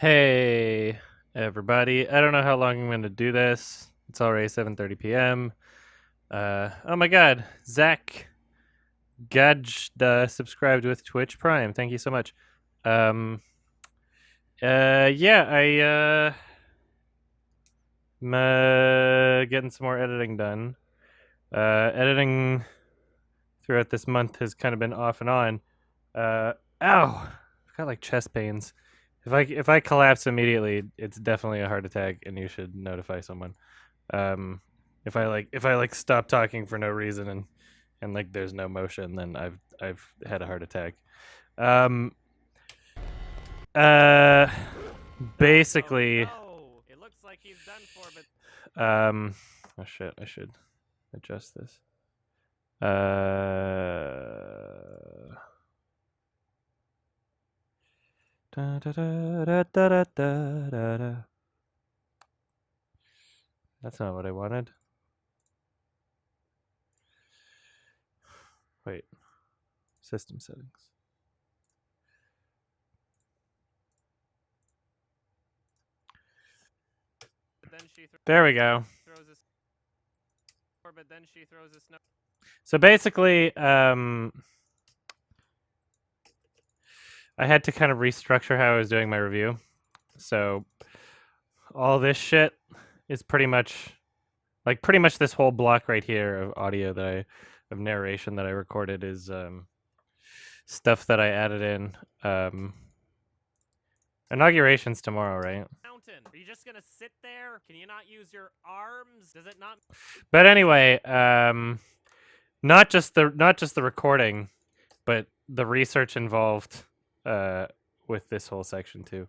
Hey, everybody. I don't know how long I'm going to do this. It's already 7:30 p.m. Oh my god, Zach Gudge subscribed with Twitch Prime. Thank you so much. Um, yeah, I'm getting some more editing done. Editing throughout this month has kind of been off and on. Ow, I've got like chest pains. If I collapse immediately, it's definitely a heart attack, and you should notify someone. Um, if I stop talking for no reason and like there's no motion, then I've had a heart attack. Um, uh, basically, No, it looks like he's done for, but oh shit, I should adjust this. Da, da, da, da, da, da, da, da. That's not what I wanted. Wait, system settings. then she There we go. throws a but then she throws a snow. So basically, I had to kind of restructure how I was doing my review. So all this shit is pretty much this whole block right here of audio of narration that I recorded is stuff that I added in. Inauguration's tomorrow, right? Mountain. Are you just gonna sit there? Can you not use your arms? Does it not? But anyway, not just the recording, but the research involved with this whole section too.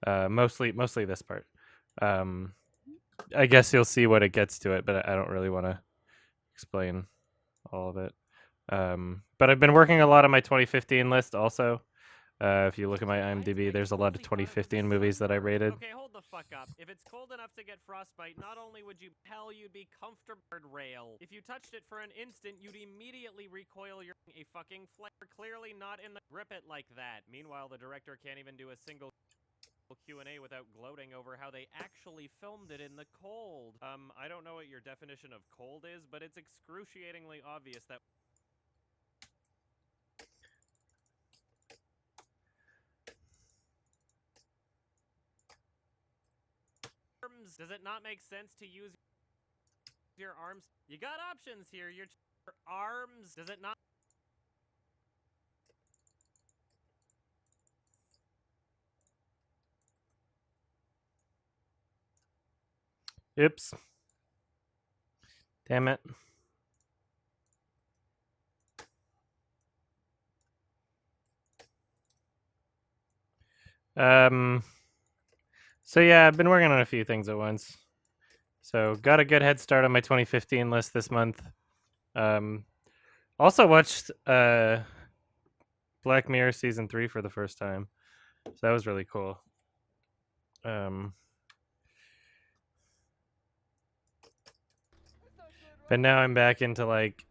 Mostly this part. I guess you'll see what it gets to it, but I don't really want to explain all of it. But I've been working a lot on my 2015 list also. If you look at my IMDb, there's a lot of 2015 movies that I rated. Okay, hold the fuck up. If it's cold enough to get frostbite, not only would you you'd be comfortable rail. If you touched it for an instant, you'd immediately recoil your a fucking flare. Clearly not in the grip it like that. Meanwhile, the director can't even do a single Q&A without gloating over how they actually filmed it in the cold. I don't know what your definition of cold is, but it's excruciatingly obvious that does it not make sense to use your arms? You got options here. Your arms. Does it not? Oops. Damn it. So yeah, I've been working on a few things at once. So got a good head start on my 2015 list this month. Also watched Black Mirror season 3 for the first time. So that was really cool. But now I'm back into like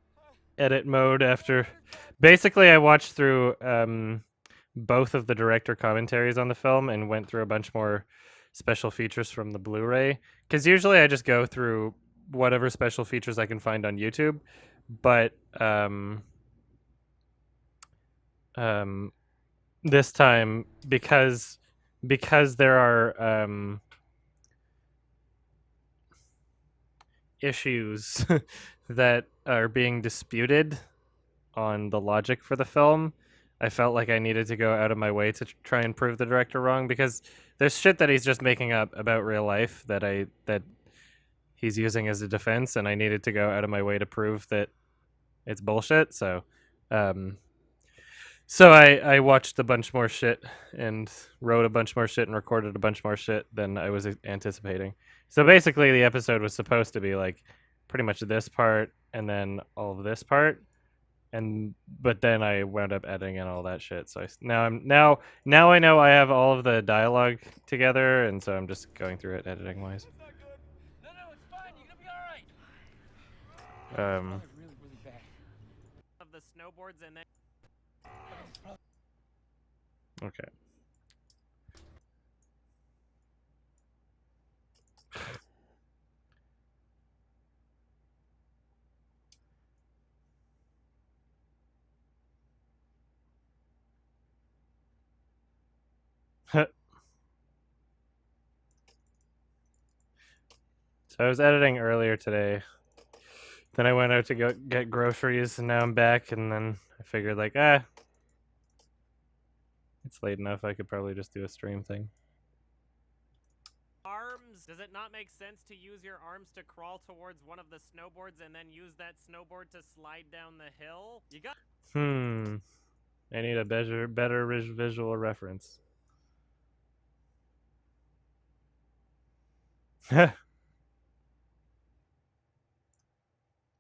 edit mode after basically I watched through both of the director commentaries on the film and went through a bunch more special features from the Blu-ray, because usually I just go through whatever special features I can find on YouTube, but this time because there are issues that are being disputed on the logic for the film, I felt like I needed to go out of my way to try and prove the director wrong, because there's shit that he's just making up about real life that he's using as a defense, and I needed to go out of my way to prove that it's bullshit. So I watched a bunch more shit and wrote a bunch more shit and recorded a bunch more shit than I was anticipating. So basically the episode was supposed to be like pretty much this part and then all of this part, but then I wound up editing in all that shit. So now I know I have all of the dialogue together, and so I'm just going through it editing wise. No, it's fine. You're gonna be all right. Really bad. Of the snowboards and then. Okay. So I was editing earlier today. Then I went out to go get groceries, and now I'm back. And then I figured, like, it's late enough. I could probably just do a stream thing. Arms? Does it not make sense to use your arms to crawl towards one of the snowboards and then use that snowboard to slide down the hill? You got. I need a better visual reference.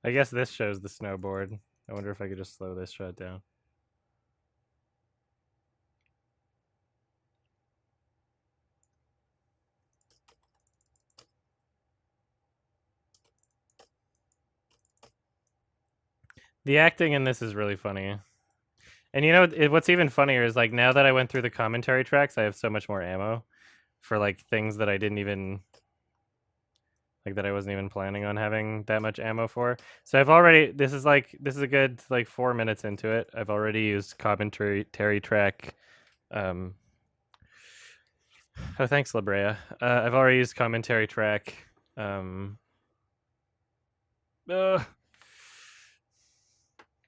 I guess this shows the snowboard. I wonder if I could just slow this shot down. The acting in this is really funny. And you know, what's even funnier is, like, now that I went through the commentary tracks, I have so much more ammo for, like, things that I didn't even, like, that I wasn't even planning on having that much ammo for. So I've already, this is a good, like, 4 minutes into it. I've already used commentary track. Oh, thanks, Labrea. I've already used commentary track.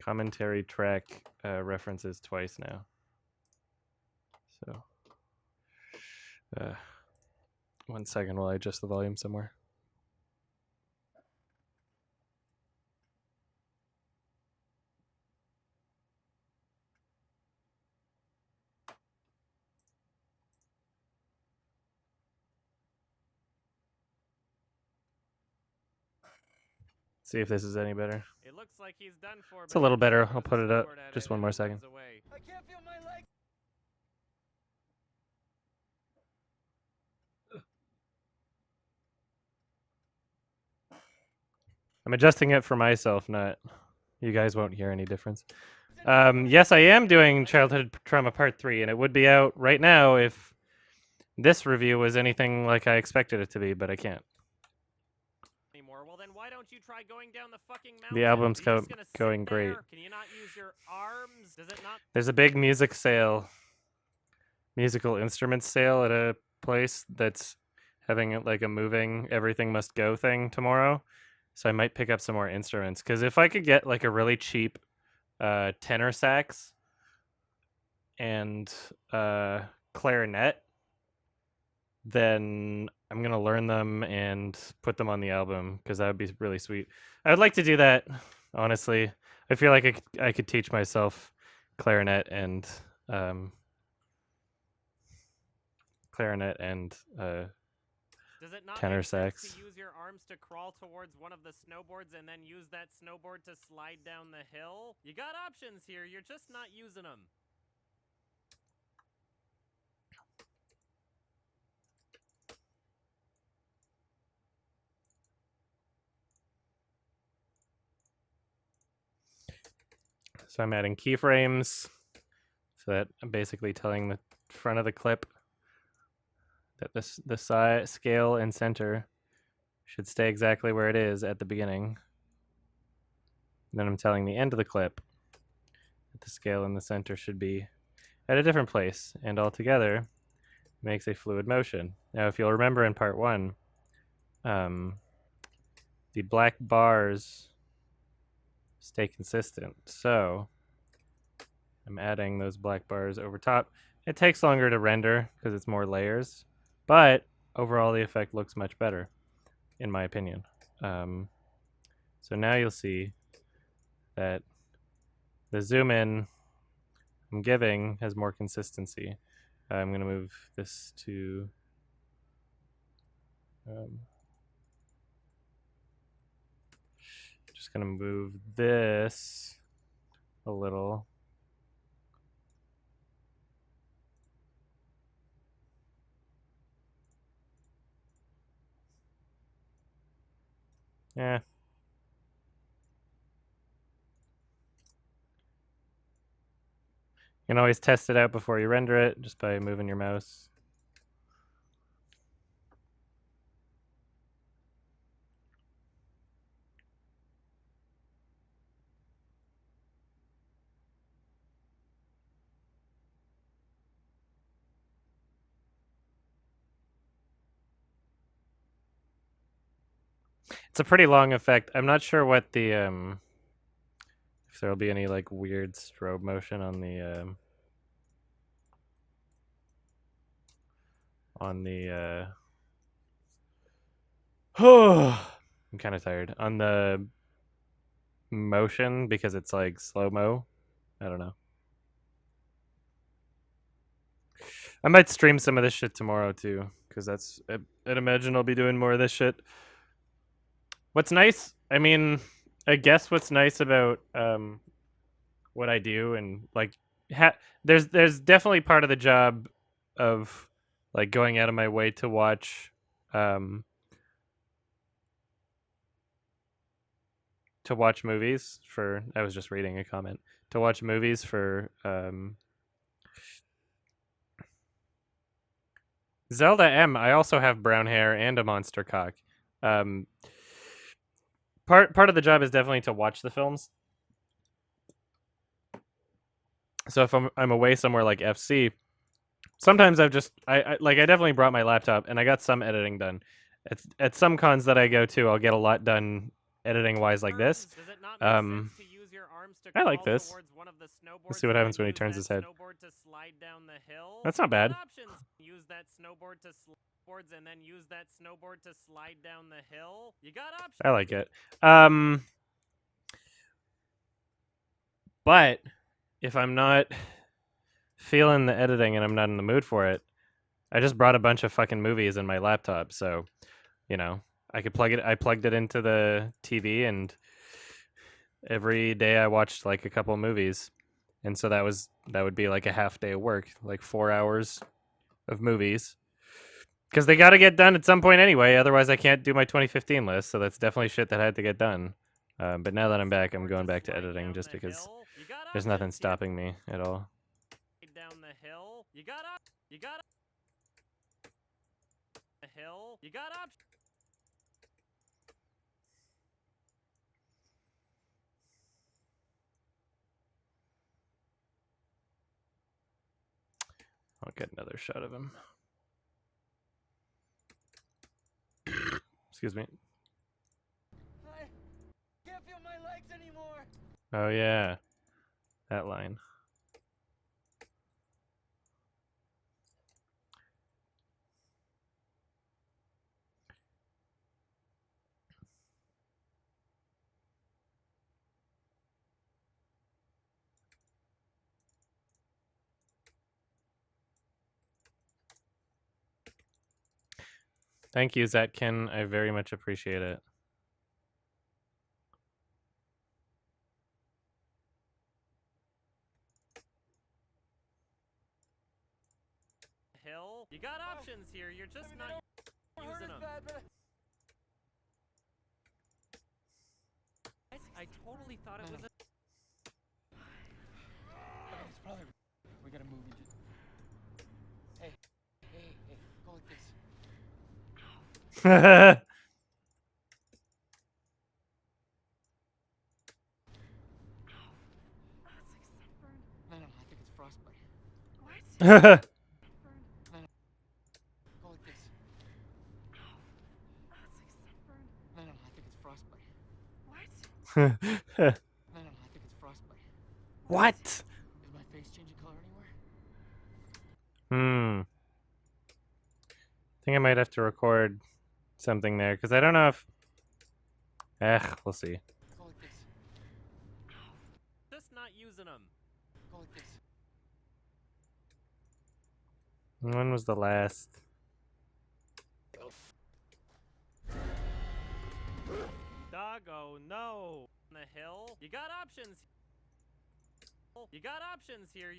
Commentary track references twice now. So, 1 second while I adjust the volume somewhere. See if this is any better. It looks like he's done for. It's a little better. I'll put it up just 1 more second. I can't feel my leg. I'm adjusting it for myself, not you guys won't hear any difference. Yes, I am doing Childhood Trauma Part 3, and it would be out right now if this review was anything like I expected it to be, but I can't. Anymore. Well, then why don't you try going down the fucking mountain? The album's Are you just gonna going sit great. there? Can you not use your arms? Does it not? There's a big music sale, musical instruments sale at a place that's having like a moving everything must go thing tomorrow. So I might pick up some more instruments, because if I could get like a really cheap tenor sax and clarinet, then I'm gonna learn them and put them on the album, because that would be really sweet. I would like to do that, honestly. I feel like I could teach myself clarinet and Does it not tenor make sense sax. to use your arms to crawl towards one of the snowboards and then use that snowboard to slide down the hill? You got options here. You're just not using them. So I'm adding keyframes, so that I'm basically telling the front of the clip that the side scale and center should stay exactly where it is at the beginning. And then I'm telling the end of the clip that the scale and the center should be at a different place, and all together makes a fluid motion. Now, if you'll remember in part 1, the black bars stay consistent. So I'm adding those black bars over top. It takes longer to render because it's more layers, but overall the effect looks much better, in my opinion. So now you'll see that the zoom in I'm giving has more consistency. I'm going to move this to just going to move this a little. Yeah. You can always test it out before you render it just by moving your mouse. It's a pretty long effect. I'm not sure what the if there'll be any like weird strobe motion on the I'm kind of tired on the motion because it's like slow mo. I don't know. I might stream some of this shit tomorrow too, because I'd imagine I'll be doing more of this shit. What's nice? I mean, I guess what's nice about what I do and like there's definitely part of the job of like going out of my way to watch um movies for I was just reading a comment to watch movies for Zelda M. I also have brown hair and a monster cock. Um, part of the job is definitely to watch the films. So if I'm away somewhere like FC, sometimes I've just I definitely brought my laptop and I got some editing done. At some cons that I go to, I'll get a lot done editing wise like this. Does it not make sense to use your arms to I like crawl this. towards one of the snowboards Let's see what and happens then when he use turns that his head. snowboard to slide down the hill? That's not You got bad. options. Use that snowboard to boards and then use that snowboard to slide down the hill. You got options. I like it. But if I'm not feeling the editing and I'm not in the mood for it, I just brought a bunch of fucking movies in my laptop, so you know, I could plug it. I plugged it into the TV, and every day I watched like a couple movies, and so that would be like a half day of work, like 4 hours of movies, because they got to get done at some point anyway. Otherwise, I can't do my 2015 list. So that's definitely shit that had to get done. But now that I'm back, I'm going back to editing just because there's nothing stopping me at all. Down the hill. You got up. You got the hill. You got up. I'll get another shot of him. Excuse me. I can't feel my legs anymore. Oh yeah, that line. Thank you, Zetkin. I very much appreciate it. Hill. You got options here. You're just not using them. I totally thought it was a... Okay, it's probably... We gotta move into... Hey, go like this. No, I think it's frostbite. What? Go like this. No, I think it's frostbite. What? No, I think it's frostbite. What? Is my face changing color anywhere? I think I might have to record something there because I don't know if. We'll see. Go like this. Just not using them. Go like this. When was the last? Doggo, no. On the hill. You got options. You got options here.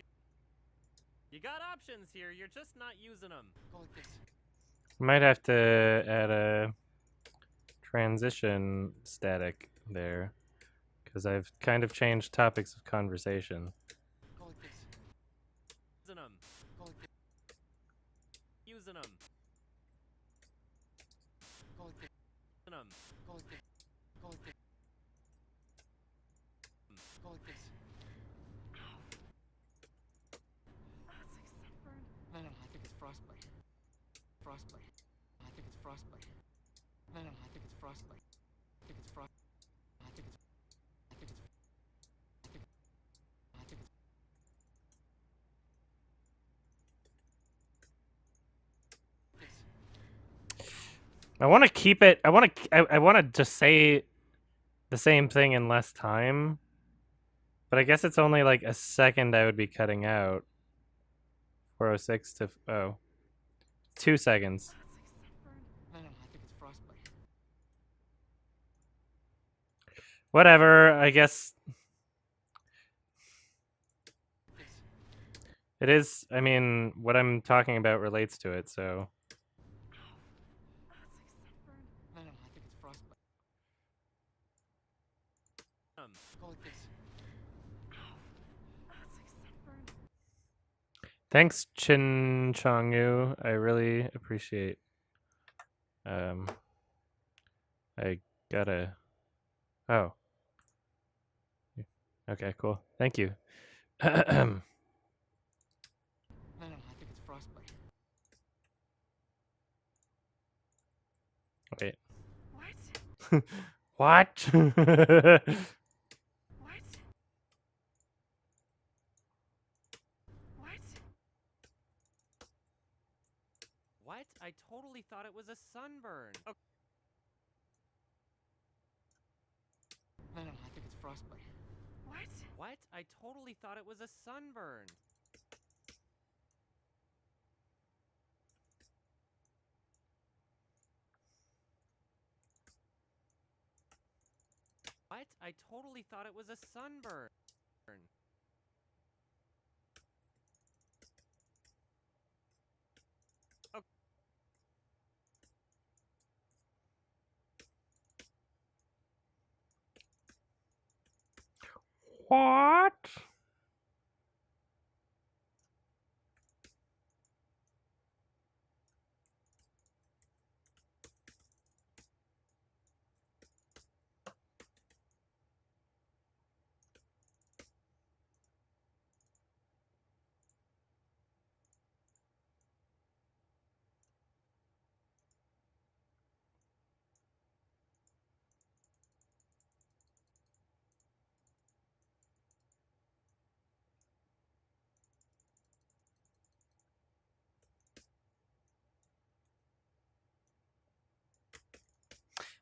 You got options here. You're just not using them. Go like this. Might have to add a transition static there because I've kind of changed topics of conversation. Go like this. Using them. Go like this. Using them. Go like this. Using them. Go like this. Go like this. Go like this. No, I think it's frostbite. Frostbite. I think it's frostbite. No, I think it's frostbite. think it's frost. I think it's. I think it's. I think it's. I want to keep it. I want to. I want to just say the same thing in less time. But I guess it's only like a second I would be cutting out. 406 to 2 seconds. No, I think it's frostbite. Whatever. I guess it is. I mean, what I'm talking about relates to it. So No, I think it's frostbite. Go like this. thanks, Chin Chongu. I really appreciate. I gotta. Oh. Okay. Cool. Thank you. No, I think it's frostbite. Wait. What? What? What? What? What? I totally thought it was a sunburn. Okay. No, I think it's frostbite. What? What? I totally thought it was a sunburn. What? I totally thought it was a sunburn. Okay. What?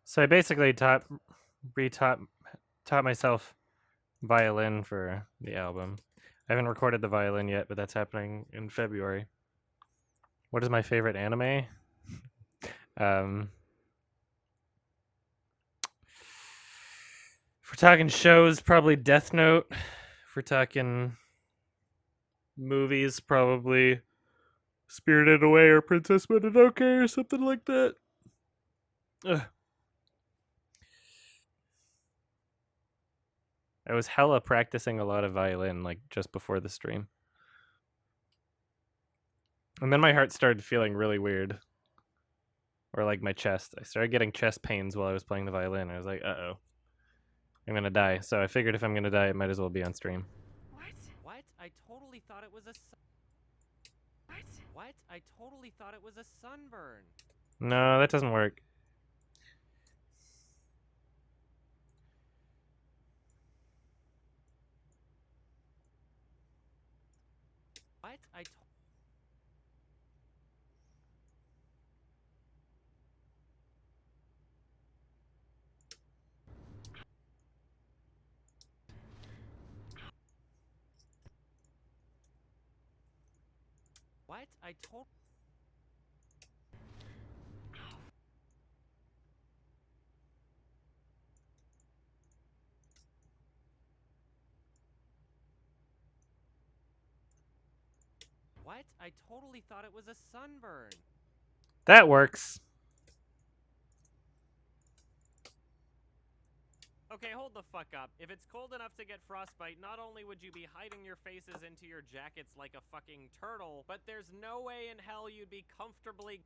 So I basically taught myself violin for the album. I haven't recorded the violin yet, but that's happening in February. What is my favorite anime? Um, if we're talking shows, probably Death Note. If we're talking movies, probably Spirited Away or Princess Mononoke or something like that. Ugh. I was hella practicing a lot of violin, like just before the stream. And then my heart started feeling really weird. Or like my chest. I started getting chest pains while I was playing the violin. I was like, uh-oh. I'm gonna die. So I figured if I'm gonna die, it might as well be on stream. What? What? I totally thought it was a What? What? I totally thought it was a sunburn. No, that doesn't work. What? What? I told. What? I totally thought it was a sunburn. That works. Okay, hold the fuck up. If it's cold enough to get frostbite, not only would you be hiding your faces into your jackets like a fucking turtle, but there's no way in hell you'd be comfortably.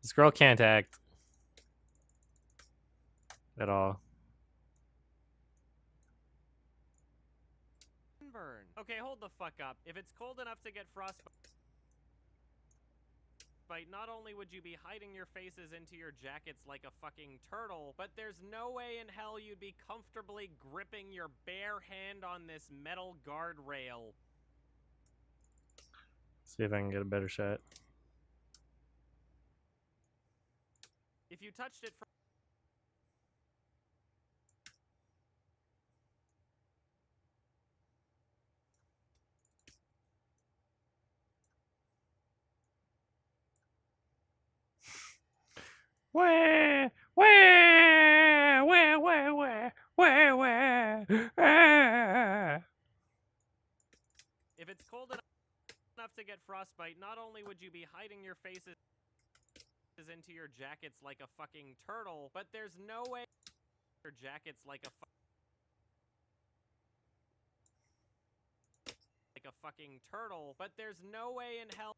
This girl can't act. At all. Burn. Okay, hold the fuck up. If it's cold enough to get frostbite, not only would you be hiding your faces into your jackets like a fucking turtle, but there's no way in hell you'd be comfortably gripping your bare hand on this metal guardrail. See if I can get a better shot. If you touched it for Where? If it's cold enough to get frostbite, not only would you be hiding your faces into your jackets like a fucking turtle, but there's no way your jackets like a fucking turtle, but there's no way in hell.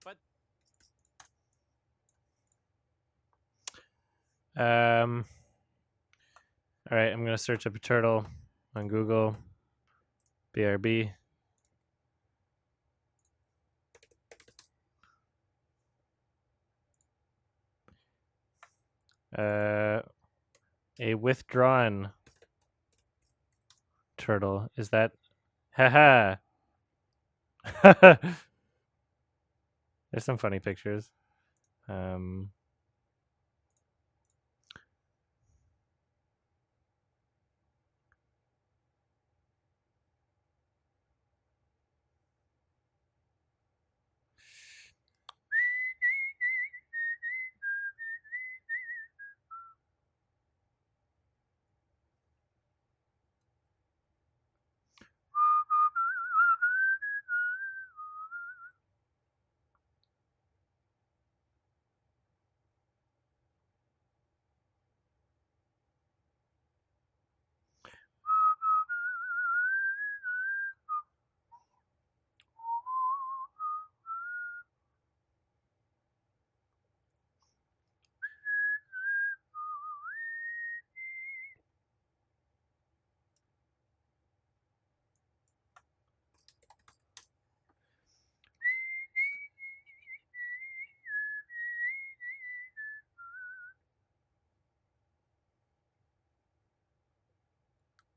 But all right, I'm gonna search up a turtle on Google. BRB. A withdrawn turtle. Is that? Haha. There's some funny pictures.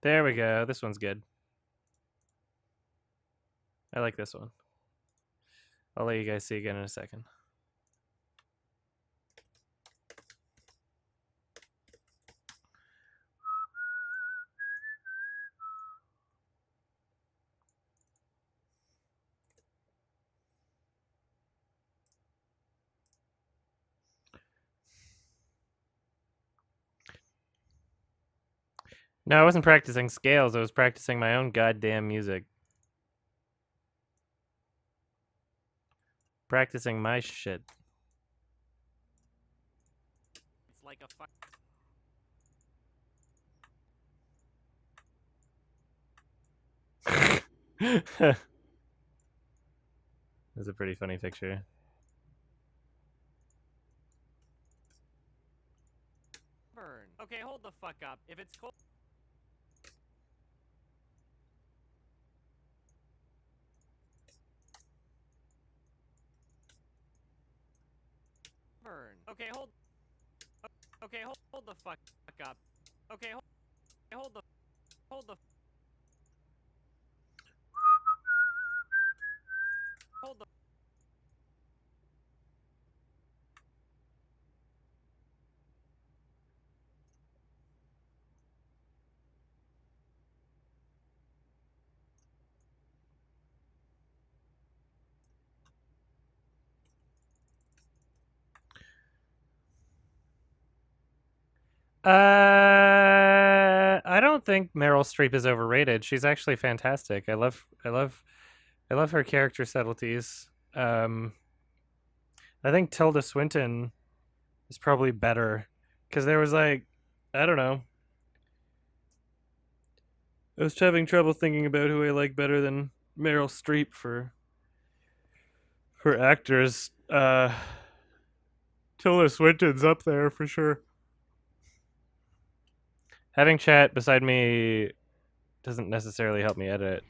There we go. This one's good. I like this one. I'll let you guys see again in a second. No, I wasn't practicing scales. I was practicing my own goddamn music. Practicing my shit. it's like a fuck. That's a pretty funny picture. Burn. Okay, hold the fuck up. If it's cold. Burn. Okay, hold. Okay, hold the fuck up. Okay, hold the hold the hold the. I don't think Meryl Streep is overrated. She's actually fantastic. I love her character subtleties. I think Tilda Swinton is probably better because there was like, I don't know. I was having trouble thinking about who I like better than Meryl Streep for actors. Tilda Swinton's up there for sure. Having chat beside me doesn't necessarily help me edit it.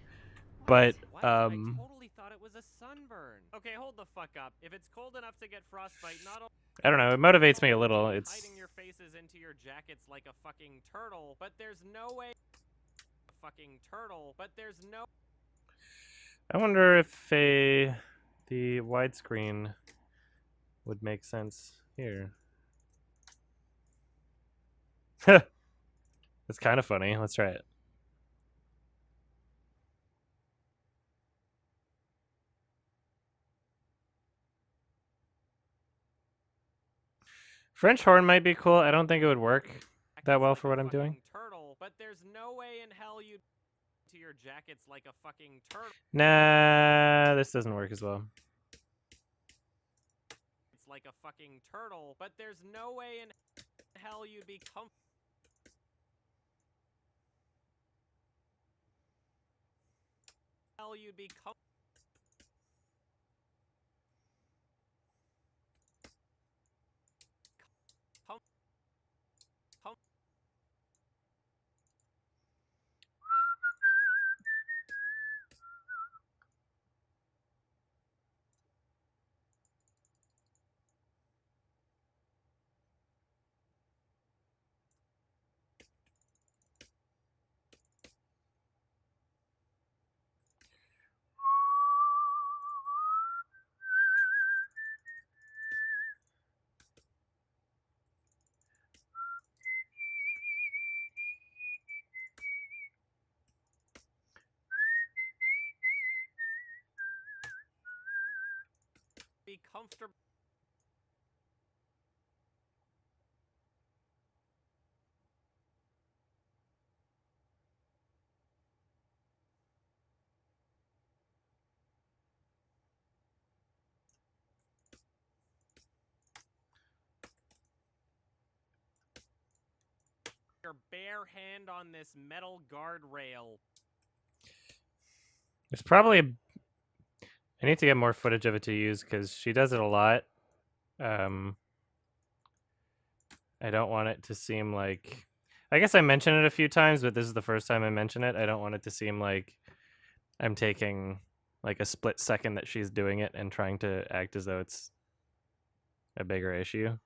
But What? I totally thought it was a sunburn. Okay, hold the fuck up. If it's cold enough to get frostbite, not only I don't know, it motivates me a little. would you be It's hiding your faces into your jackets like a fucking turtle, but there's no way a fucking turtle, but there's no I wonder if the widescreen would make sense here. It's kind of funny. Let's try it. French horn might be cool. I don't think it would work that well like for a what I'm fucking doing. Turtle, but there's no way in hell you'd to your jackets like a fucking turtle. Nah, this doesn't work as well. It's like a fucking turtle, but there's no way in hell you'd be comfortable. Hell you'd be comfortable. Be comfortable. Your bare hand on this metal guardrail. There's probably I need to get more footage of it to use because she does it a lot. I don't want it to seem like... I guess I mentioned it a few times, but this is the first time I mention it. I don't want it to seem like I'm taking like a split second that she's doing it and trying to act as though it's a bigger issue.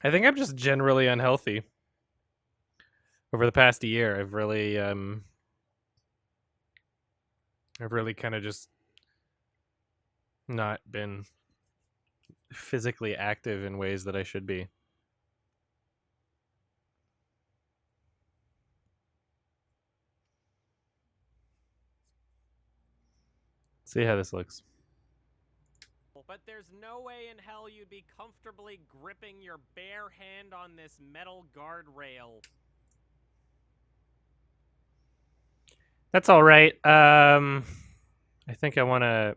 I think I'm just generally unhealthy. Over the past year, I've really kind of just not been physically active in ways that I should be. See how this looks. But there's no way in hell you'd be comfortably gripping your bare hand on this metal guardrail. That's all right. I think I want to...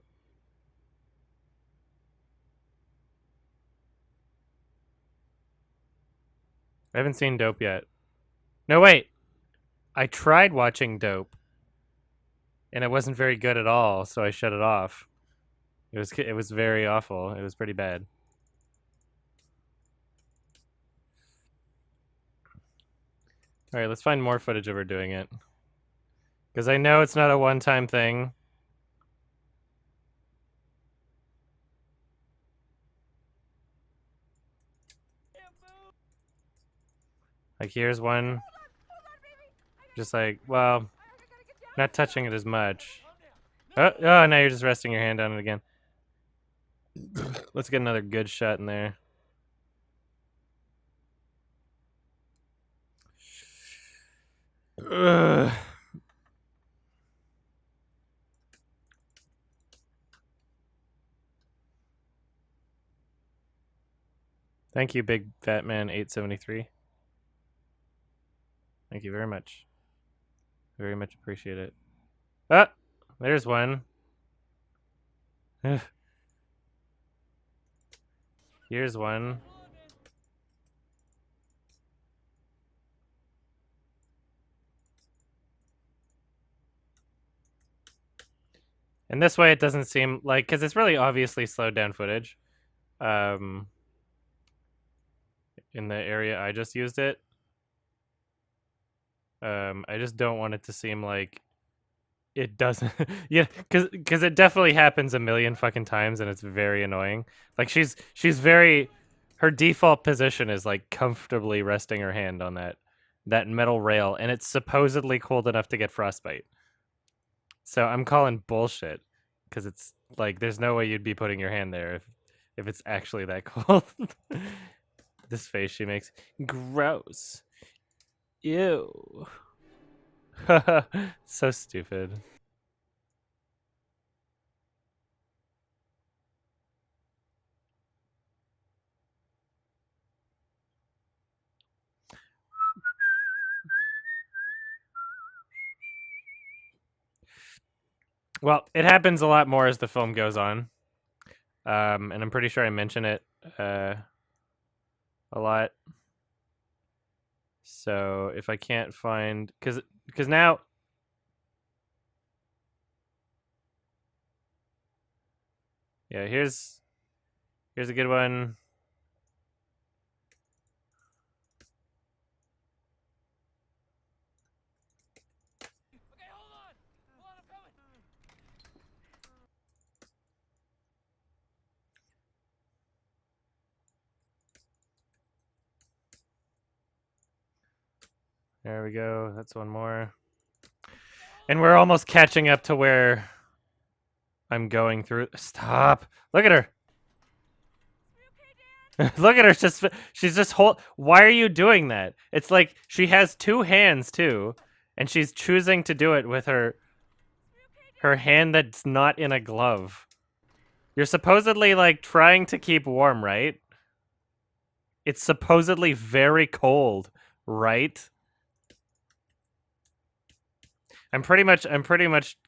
I haven't seen Dope yet. No, wait. I tried watching Dope, and it wasn't very good at all, so I shut it off. It was very awful. It was pretty bad. All right, let's find more footage of her doing it. Because I know it's not a one-time thing. Like, here's one. Just like, well, not touching it as much. Oh, now you're just resting your hand on it again. Let's get another good shot in there. Ugh. Thank you, Big Fat Man 873. Thank you very much. Very much appreciate it. Ah, there's one. Here's one. And this way it doesn't seem like, because it's really obviously slowed down footage. In the area I just used it. I just don't want it to seem like it doesn't. Yeah, because it definitely happens a million fucking times and it's very annoying. Like she's very, her default position is like comfortably resting her hand on that metal rail, and it's supposedly cold enough to get frostbite. So I'm calling bullshit, because it's like there's no way you'd be putting your hand there if it's actually that cold. This face she makes, gross. Ew. So stupid. Well, it happens a lot more as the film goes on. And I'm pretty sure I mention it a lot. So if I can't find, because now, yeah, here's a good one. Okay, hold on. Hold on, I'm coming. There we go. That's one more. And we're almost catching up to where I'm going through. Stop. Look at her. Look at her. She's just Why are you doing that? It's like she has two hands too, and she's choosing to do it with her hand that's not in a glove. You're supposedly like trying to keep warm, right? It's supposedly very cold, right? I'm pretty much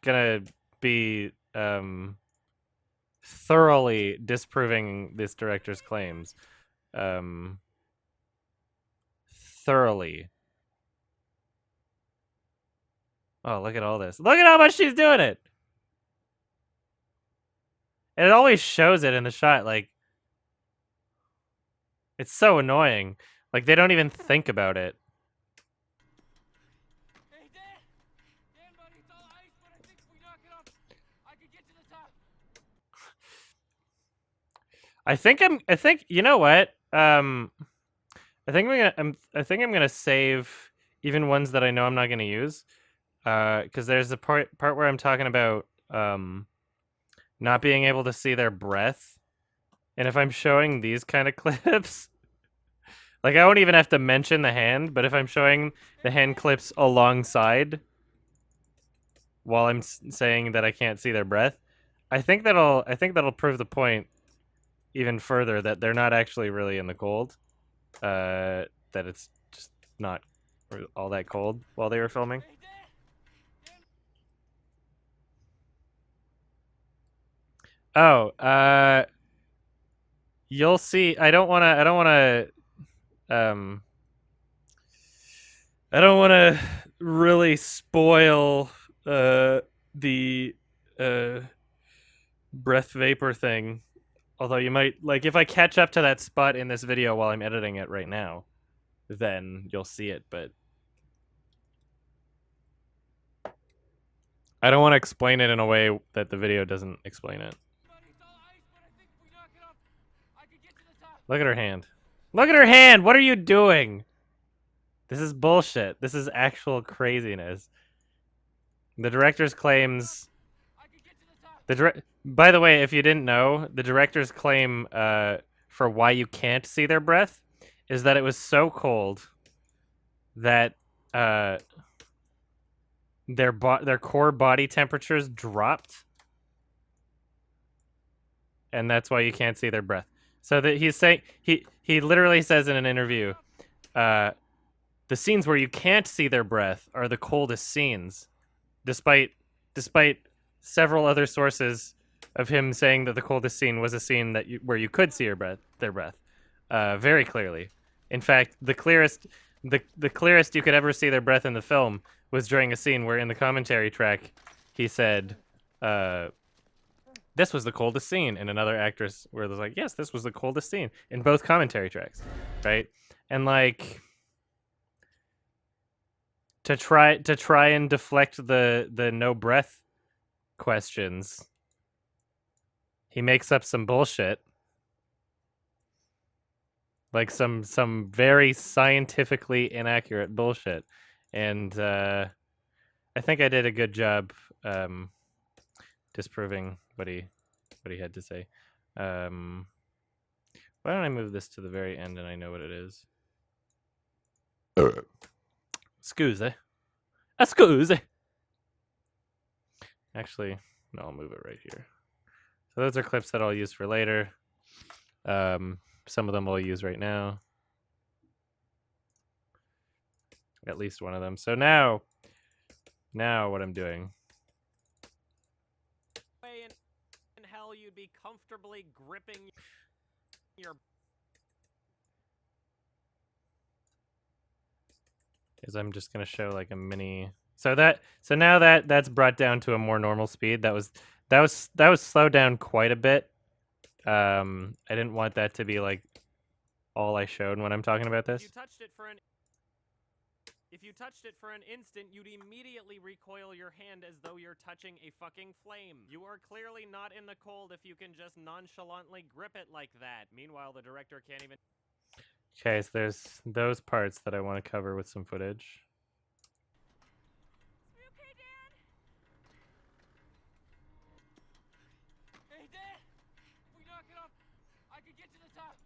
gonna be thoroughly disproving this director's claims. Thoroughly. Oh, look at all this. Look at how much she's doing it. And it always shows it in the shot, like it's so annoying. Like they don't even think about it. Hey, Dan. Dan, buddy, it's all ice, but I think if we knock it off, I could get to the top. I think you know what? I think I'm gonna save even ones that I know I'm not gonna use. Because there's a part where I'm talking about not being able to see their breath. And if I'm showing these kind of clips, like I won't even have to mention the hand, but if I'm showing the hand clips alongside while I'm saying that I can't see their breath, I think that'll prove the point even further that they're not actually really in the cold. That it's just not all that cold while they were filming. Hey, Dan. Oh, you'll see. I don't want to really spoil the breath vapor thing. Although you might, like, if I catch up to that spot in this video while I'm editing it right now, then you'll see it, but I don't want to explain it in a way that the video doesn't explain it. Buddy, it's all ice, but I think if we knock it off, I could get to the top. Look at her hand. Look at her hand! What are you doing? This is bullshit. This is actual craziness. The director's claims... I could get to the top. By the way, if you didn't know, the director's claim for why you can't see their breath is that it was so cold that their core body temperatures dropped, and that's why you can't see their breath. So that he's saying he literally says in an interview, the scenes where you can't see their breath are the coldest scenes, despite several other sources of him saying that the coldest scene was a scene where you could see their breath, very clearly. In fact, the clearest you could ever see their breath in the film was during a scene where in the commentary track he said, "This was the coldest scene," and another actress where it was like, "Yes, this was the coldest scene," in both commentary tracks, right? And like to try and deflect the no breath questions, he makes up some bullshit, like some very scientifically inaccurate bullshit, and I think I did a good job disproving what he had to say. Why don't I move this to the very end and I know what it is? Excuse. Excuse. Actually, no, I'll move it right here. So those are clips that I'll use for later. Some of them I'll use right now. At least one of them. So now what I'm doing. Way in hell you'd be comfortably gripping your Is I'm just gonna show like a mini. So now that's brought down to a more normal speed. That was slowed down quite a bit. I didn't want that to be like all I showed when I'm talking about this. If you touched it for an instant, you'd immediately recoil your hand as though you're touching a fucking flame. You are clearly not in the cold if you can just nonchalantly grip it like that. Meanwhile, the director can't even... Okay, so there's those parts that I want to cover with some footage. You okay, Dad? Hey, Dad! If we knock it off, I could get to the top.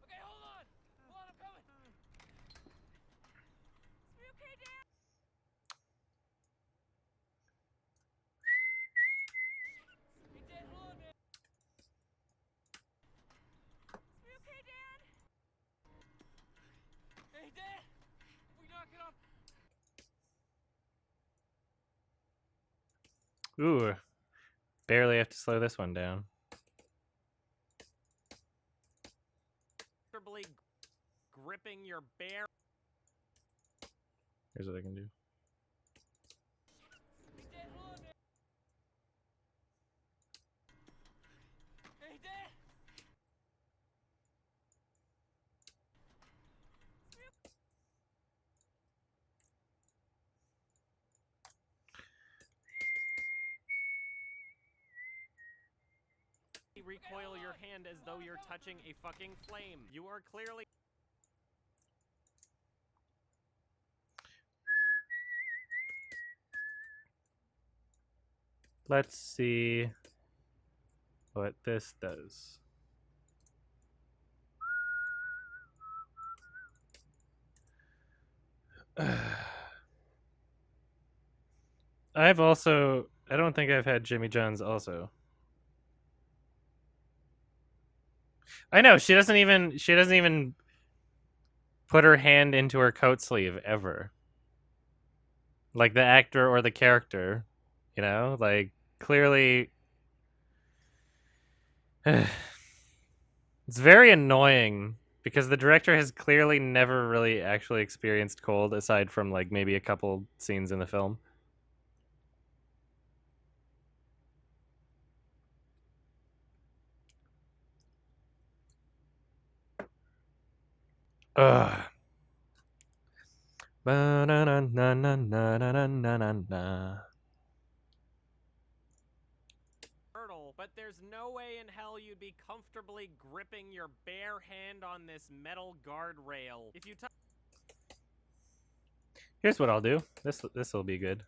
Okay, hold on! Hold on, I'm coming! You okay, Dad? Hey, Dad, hold on, man! You okay, Dad? Hey, Dad! If we knock it off... Ooh, barely have to slow this one down. comfortably gripping your bare... Here's what I can do. Hey, Dad, hold on, man! Hey, Dad! recoil your hand as though you're touching a fucking flame. You are clearly... Let's see what this does. I don't think I've had Jimmy John's also. I know, she doesn't even put her hand into her coat sleeve ever. Like the actor or the character, you know? Like, clearly... It's very annoying because the director has clearly never really actually experienced cold aside from like maybe a couple scenes in the film. Ugh. Ba-na-na-na-na-na-na-na-na. But there's no way in hell you'd be comfortably gripping your bare hand on this metal guardrail. If you Here's what I'll do. This'll be good.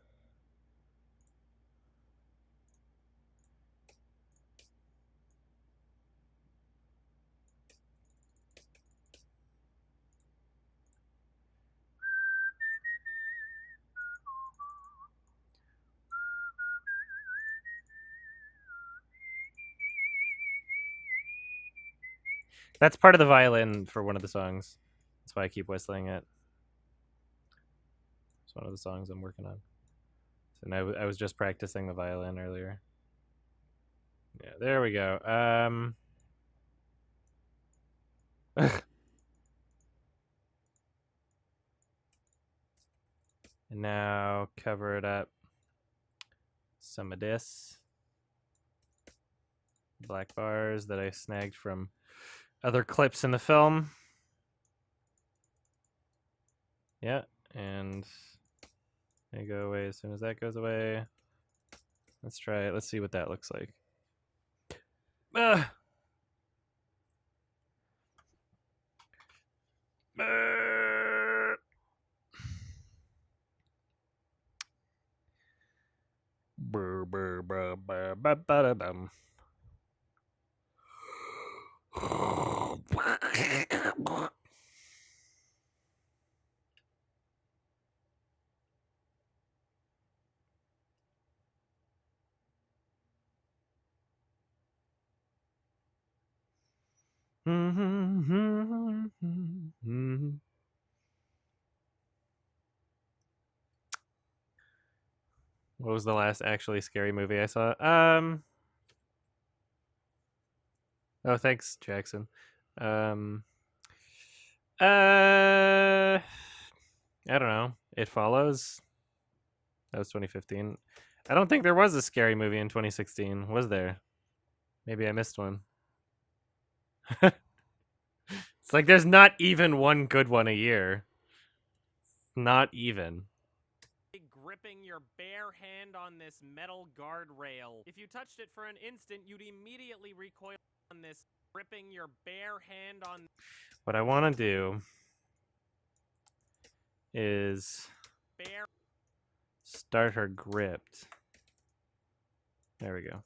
That's part of the violin for one of the songs. That's why I keep whistling it. one of the songs I'm working on. And I was just practicing the violin earlier. Yeah, there we go. And now cover it up. Some of this. Black bars that I snagged from other clips in the film. Yeah, and they go away as soon as that goes away. Let's try it. Let's see what that looks like. Ah! Brr, brr, brr, brr, ba, ba, da, bum. What was the last actually scary movie I saw? Oh, thanks, Jackson. I don't know. It Follows. That was 2015. I don't think there was a scary movie in 2016, was there? Maybe I missed one. It's like there's not even one good one a year. Not even. Gripping your bare hand on this metal guardrail. If you touched it for an instant, you'd immediately recoil on this. Gripping your bare hand on. What I want to do is bare. Start her gripped. There we go.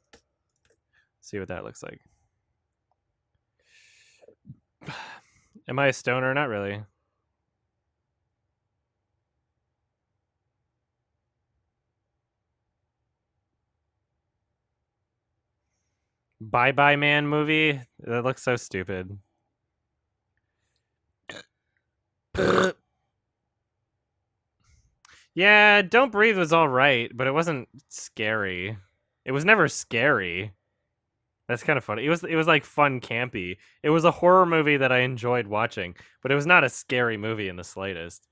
See what that looks like. Am I a stoner? Not really. Bye Bye Man movie? That looks so stupid. Yeah, Don't Breathe was all right, but it wasn't scary. It was never scary. That's kind of funny. It was like fun campy. It was a horror movie that I enjoyed watching, but it was not a scary movie in the slightest.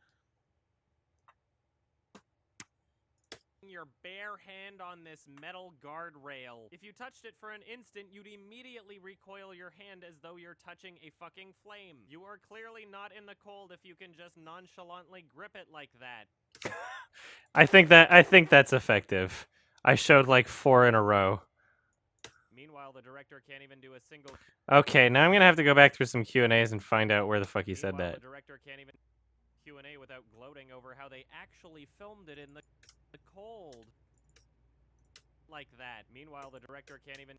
Your bare hand on this metal guardrail. If you touched it for an instant, you'd immediately recoil your hand as though you're touching a fucking flame. You are clearly not in the cold if you can just nonchalantly grip it like that. I think that's effective. I showed like 4 in a row. Meanwhile, the director can't even do a single. Okay, now I'm gonna have to go back through some Q&As and find out where the fuck he said that. The director can't even Q&A without gloating over how they actually filmed it in the cold. Like that. Meanwhile, the director can't even.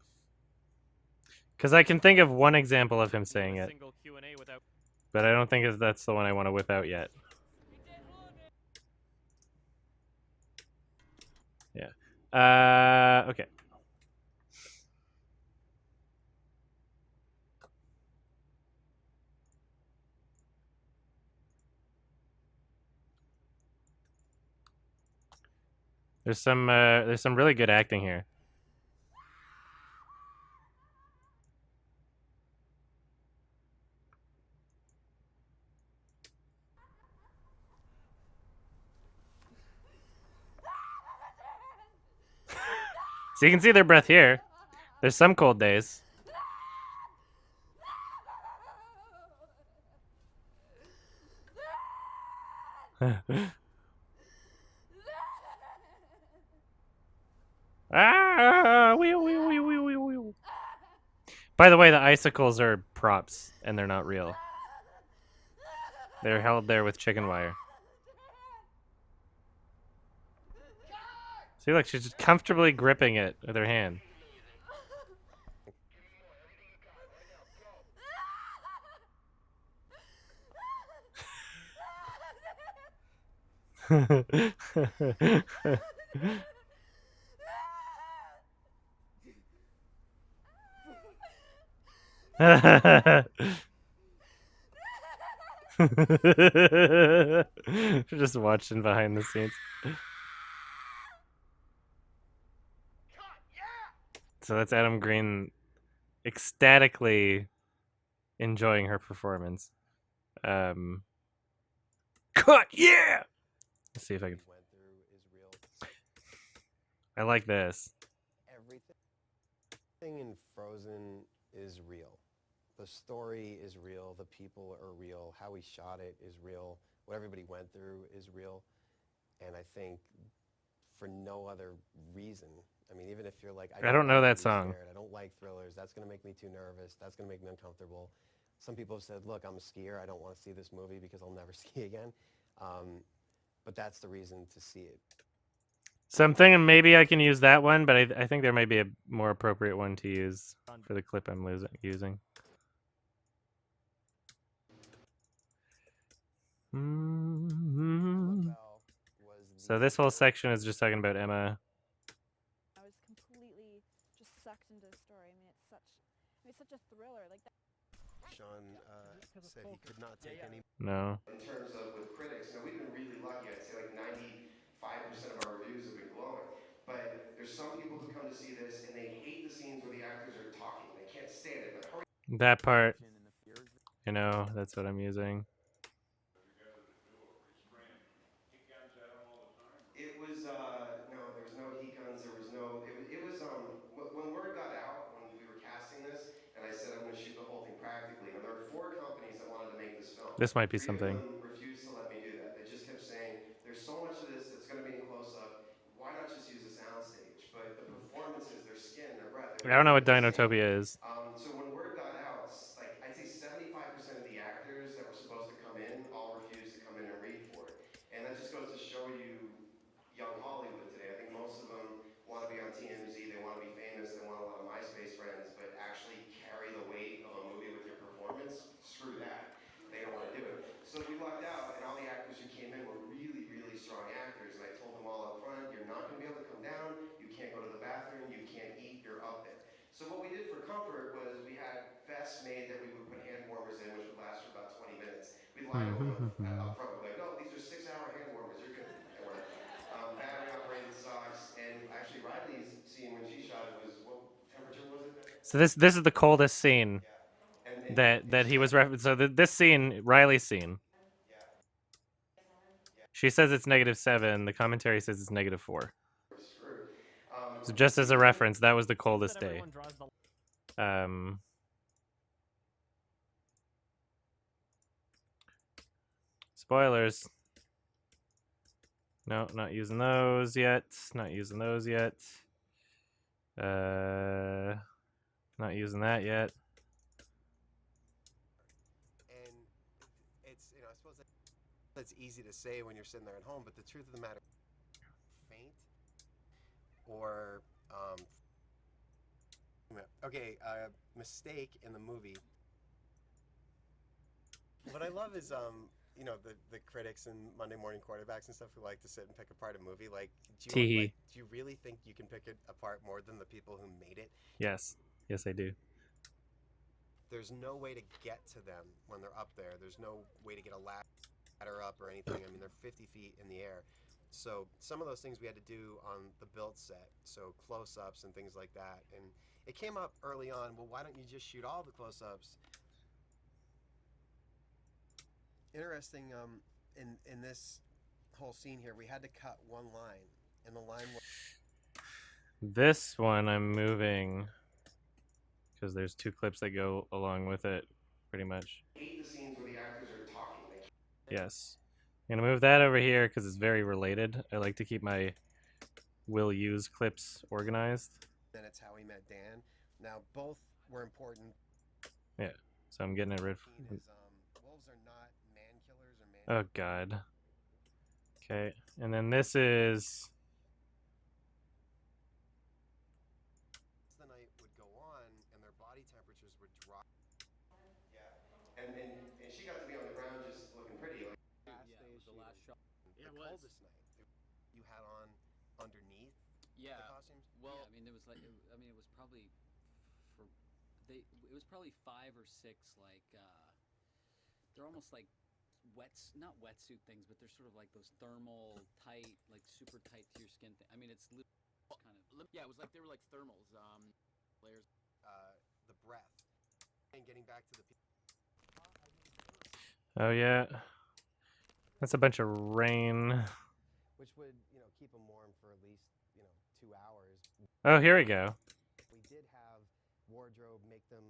Because I can think of one example of him saying it, single Q&A without. but I don't think that's the one I want to whip out yet. Yeah. Okay. There's some really good acting here. So you can see their breath here. There's some cold days. Ah, wee, wee, wee, wee, wee, wee. By the way, the icicles are props, and they're not real. They're held there with chicken wire. See, look, she's just comfortably gripping it with her hand. Just watching behind the scenes. So that's Adam Green ecstatically enjoying her performance. Cut, yeah. Let's see if I can. Went through is real. I like this. Everything in Frozen is real. The story is real. The people are real. How we shot it is real. What everybody went through is real. And I think for no other reason. I mean, even if you're like, I don't know like that being song. scared, I don't like thrillers. That's going to make me too nervous. That's going to make me uncomfortable. Some people have said, look, I'm a skier. I don't want to see this movie because I'll never ski again. But that's the reason to see it. So I'm thinking maybe I can use that one, but I think there might be a more appropriate one to use for the clip I'm using. So this whole section is just talking about Emma. I was completely just sucked into the story. I mean, it's such a thriller. Like that. Sean said he could not take any. No. In terms of with critics, we've been really lucky. I'd say like 95% of our reviews have been glowing. But there's some people who come to see this and they hate the scenes where the actors are talking. They can't stand it. But hurry. That part, that's what I'm using. It was no, there was no heat guns. There was no. It was when word got out when we were casting this, and I said I'm going to shoot the whole thing practically. Now there were 4 companies that wanted to make this film. This might be 3 something. of them refused to let me do that. They just kept saying there's so much of this that's going to be in close up. Why not just use a soundstage? But the performances, their skin, their breath. I don't know what Dinotopia is. So when word got out, like I'd say 75% of the actors that were supposed to come in all refused to come in and read for it, and that just goes to show you young Hollywood today. I think most of them want to be on TMZ, they want to be famous, they want a lot of MySpace friends, but actually carry the weight of a movie with your performance, screw that. They don't want to do it. So we lucked out, and all the actors who came in were really, really strong actors, and I told them all up front, you're not going to be able to come down, you can't go to the bathroom, you can't eat, you're up there. So what we did for comfort was we had vests made that we would put hand warmers in, which would last for about 20 minutes. We'd lie to them up front. We'd be like, no, these are 6-hour hand warmers, you're good. They weren't. Battery operated socks, and actually Riley's scene when she shot it was, what temperature was it? So this is the coldest scene Yeah. that he was referencing. So this scene, Riley's scene. She says it's -7. The commentary says it's -4. So just as a reference, that was the coldest day. Spoilers. No, not using those yet. Not using those yet. Not using that yet. And it's, I suppose that's easy to say when you're sitting there at home, but the truth of the matter, faint or mistake in the movie. What I love is the critics and Monday morning quarterbacks and stuff who like to sit and pick apart a movie. Like, do you really think you can pick it apart more than the people who made it? Yes, I do. There's no way to get to them when they're up there. There's no way to get a ladder up or anything. I mean, they're 50 feet in the air. So some of those things we had to do on the build set, so close-ups and things like that. And it came up early on, well, why don't you just shoot all the close-ups? Interesting, in this whole scene here, we had to cut one line, and the line was... This one I'm moving because there's 2 clips that go along with it, pretty much. I hate the scenes where the actors are talking. Yes. I'm going to move that over here because it's very related. I like to keep my will use clips organized. Then it's How We Met Dan. Now, both were important. Yeah, so I'm getting it rid of... Wolves are not man killers or man... Oh, God. Okay, and then this is... The night would go on, and their body temperatures would drop. Yeah, and she got to be on the ground just looking pretty. Like, Yeah, it was the last shot. The coldest night. You had on underneath the costumes? Well, yeah, I mean, it was like, it was probably it was probably 5 or 6, like, they're almost like not wetsuit things, but they're sort of like those thermal, tight, like super tight to your skin thing. I mean, it's kind of yeah. It was like they were like thermals, layers. The breath. And getting back to the Oh yeah, that's a bunch of rain. which would, keep them warm for at least, 2 hours. Oh, here we go. We did have wardrobe make them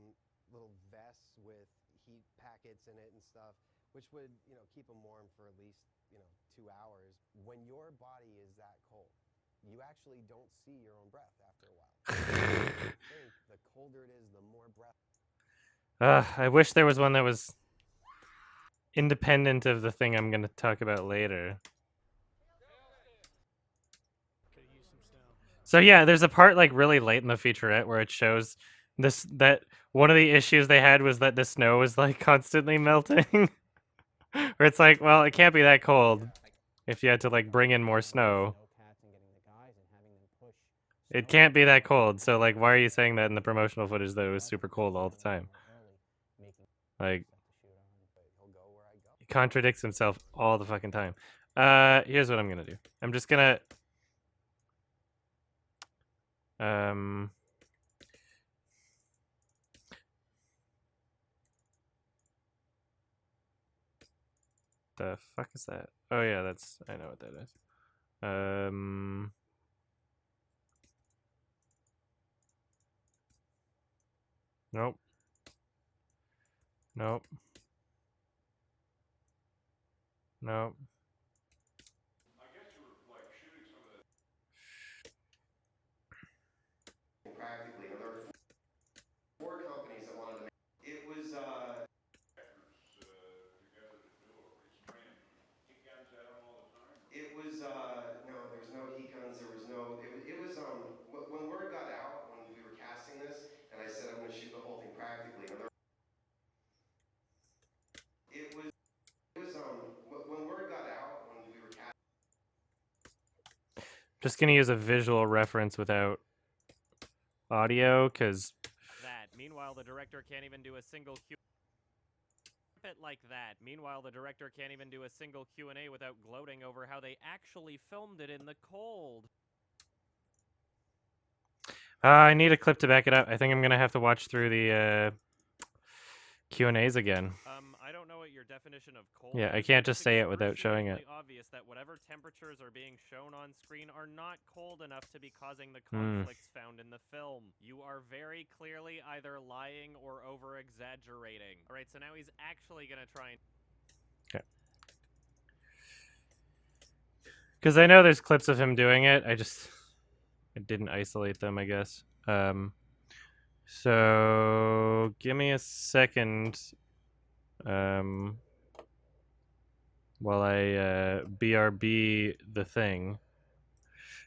little vests with heat packets in it and stuff, which would, keep them warm for at least, 2 hours. When your body is that cold, you actually don't see your own breath after a while. I think the colder it is, the more breath. I wish there was one that was independent of the thing I'm going to talk about later. So yeah, there's a part like really late in the featurette where it shows that one of the issues they had was that the snow was like constantly melting. Where it's like, well, it can't be that cold if you had to like bring in more snow. It can't be that cold. So like, why are you saying that in the promotional footage that it was super cold all the time? Like, he contradicts himself all the fucking time. Here's what I'm gonna do. I'm just gonna the fuck is that? Oh yeah, I know what that is. Nope. Nope. Nope. I guess you were like shooting some of that. Practically, there were four companies that wanted to make it was Together to do it. Were you spraying heat guns at them all the time? it was no, there was no heat guns. There was no. It was when word got out when we were casting this, and I said I'm going to shoot the whole thing practically. It was when word got out when we were casting. Just gonna use a visual reference without audio, because That. Meanwhile, the director can't even do a single it like that. Meanwhile, the director can't even do a single Q&A without gloating over how they actually filmed it in the cold. I need a clip to back it up. I think I'm gonna have to watch through the Q&As again. I don't know what your definition of cold Yeah, is. I can't just say it without showing it. It's obvious that whatever temperatures are being shown on screen are not cold enough to be causing the conflicts found in the film. You are very clearly either lying or over-exaggerating. All right, so now he's actually going to try and... Okay. Because I know there's clips of him doing it. I didn't isolate them, I guess. So give me a second. While I BRB the thing,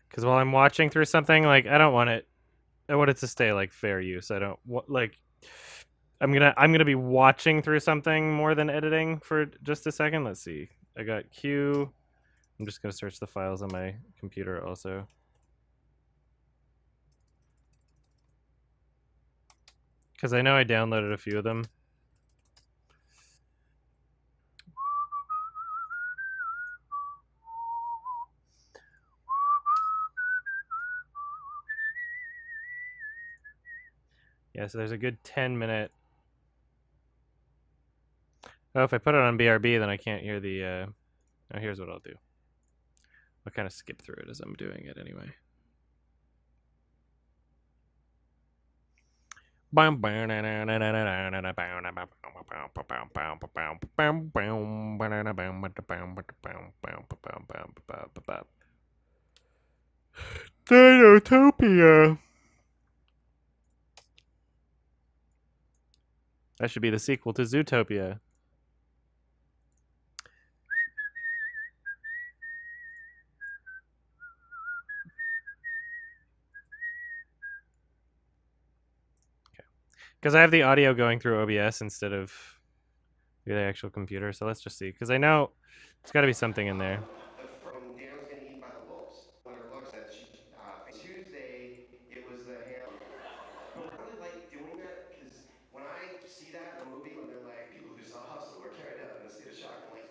because while I'm watching through something, like I want it to stay like fair use. I don't like. I'm gonna be watching through something more than editing for just a second. Let's see. I got Q. I'm just gonna search the files on my computer also. Because I know I downloaded a few of them. Yeah, so there's a good 10-minute. Oh, if I put it on BRB, then I can't hear the. Oh, here's what I'll do. I'll kind of skip through it as I'm doing it anyway. Dinotopia. That should be the sequel to Zootopia. Okay. Because I have the audio going through OBS instead of the actual computer, so let's just see. Because I know there's got to be something in there. When Dan was getting eaten by the wolves, when her looks that she Tuesday, it was the ham. But I really like doing that because when I see that in a movie when they're like people who saw Hustle were carried out in a state of shock, I'm like,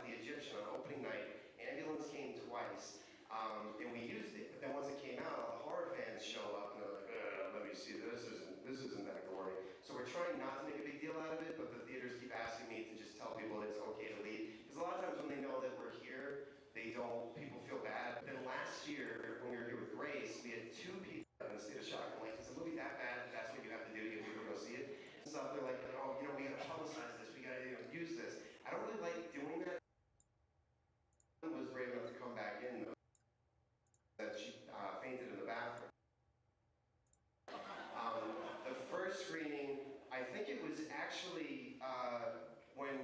the Egyptian on opening night. Ambulance came twice, and we used it. But then once it came out, all the horror fans show up and they're like, "Let me see. This isn't that gory." So we're trying not to make a big deal out of it, but the theaters keep asking me to just tell people it's okay to leave, because a lot of times when they know that we're here, they don't. People feel bad. But then last year when we were here with Grace, we had 2 people in a state of shock. I'm like, is the movie that bad that that's what you have to do to get people to go see it? And stuff. They're like, oh, we got to publicize this. We got to use this. I don't really like doing that. Was brave enough to come back in though. That she fainted in the bathroom. The first screening, I think it was actually when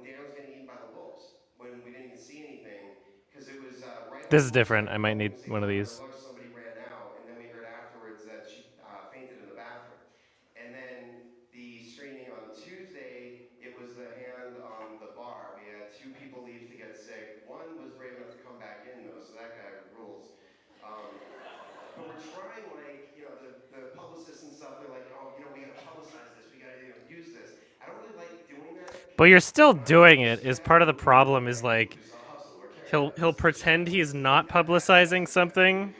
Dan was getting eaten by the wolves, when we didn't even see anything, because it was right. This is different. I might need one of these. Somebody ran out, and then we heard afterwards that she fainted in the bathroom. And then the screening on Tuesday, it was the hand on the bar. We had 2 people leave to get sick. One was brave enough to come back in though, so that guy rules. But we're trying, like, the publicists and stuff, they're like, oh, we got to publicize this. We got to use this. I don't really like doing that. But you're still doing it. Is part of the problem is like he'll pretend he's not publicizing something,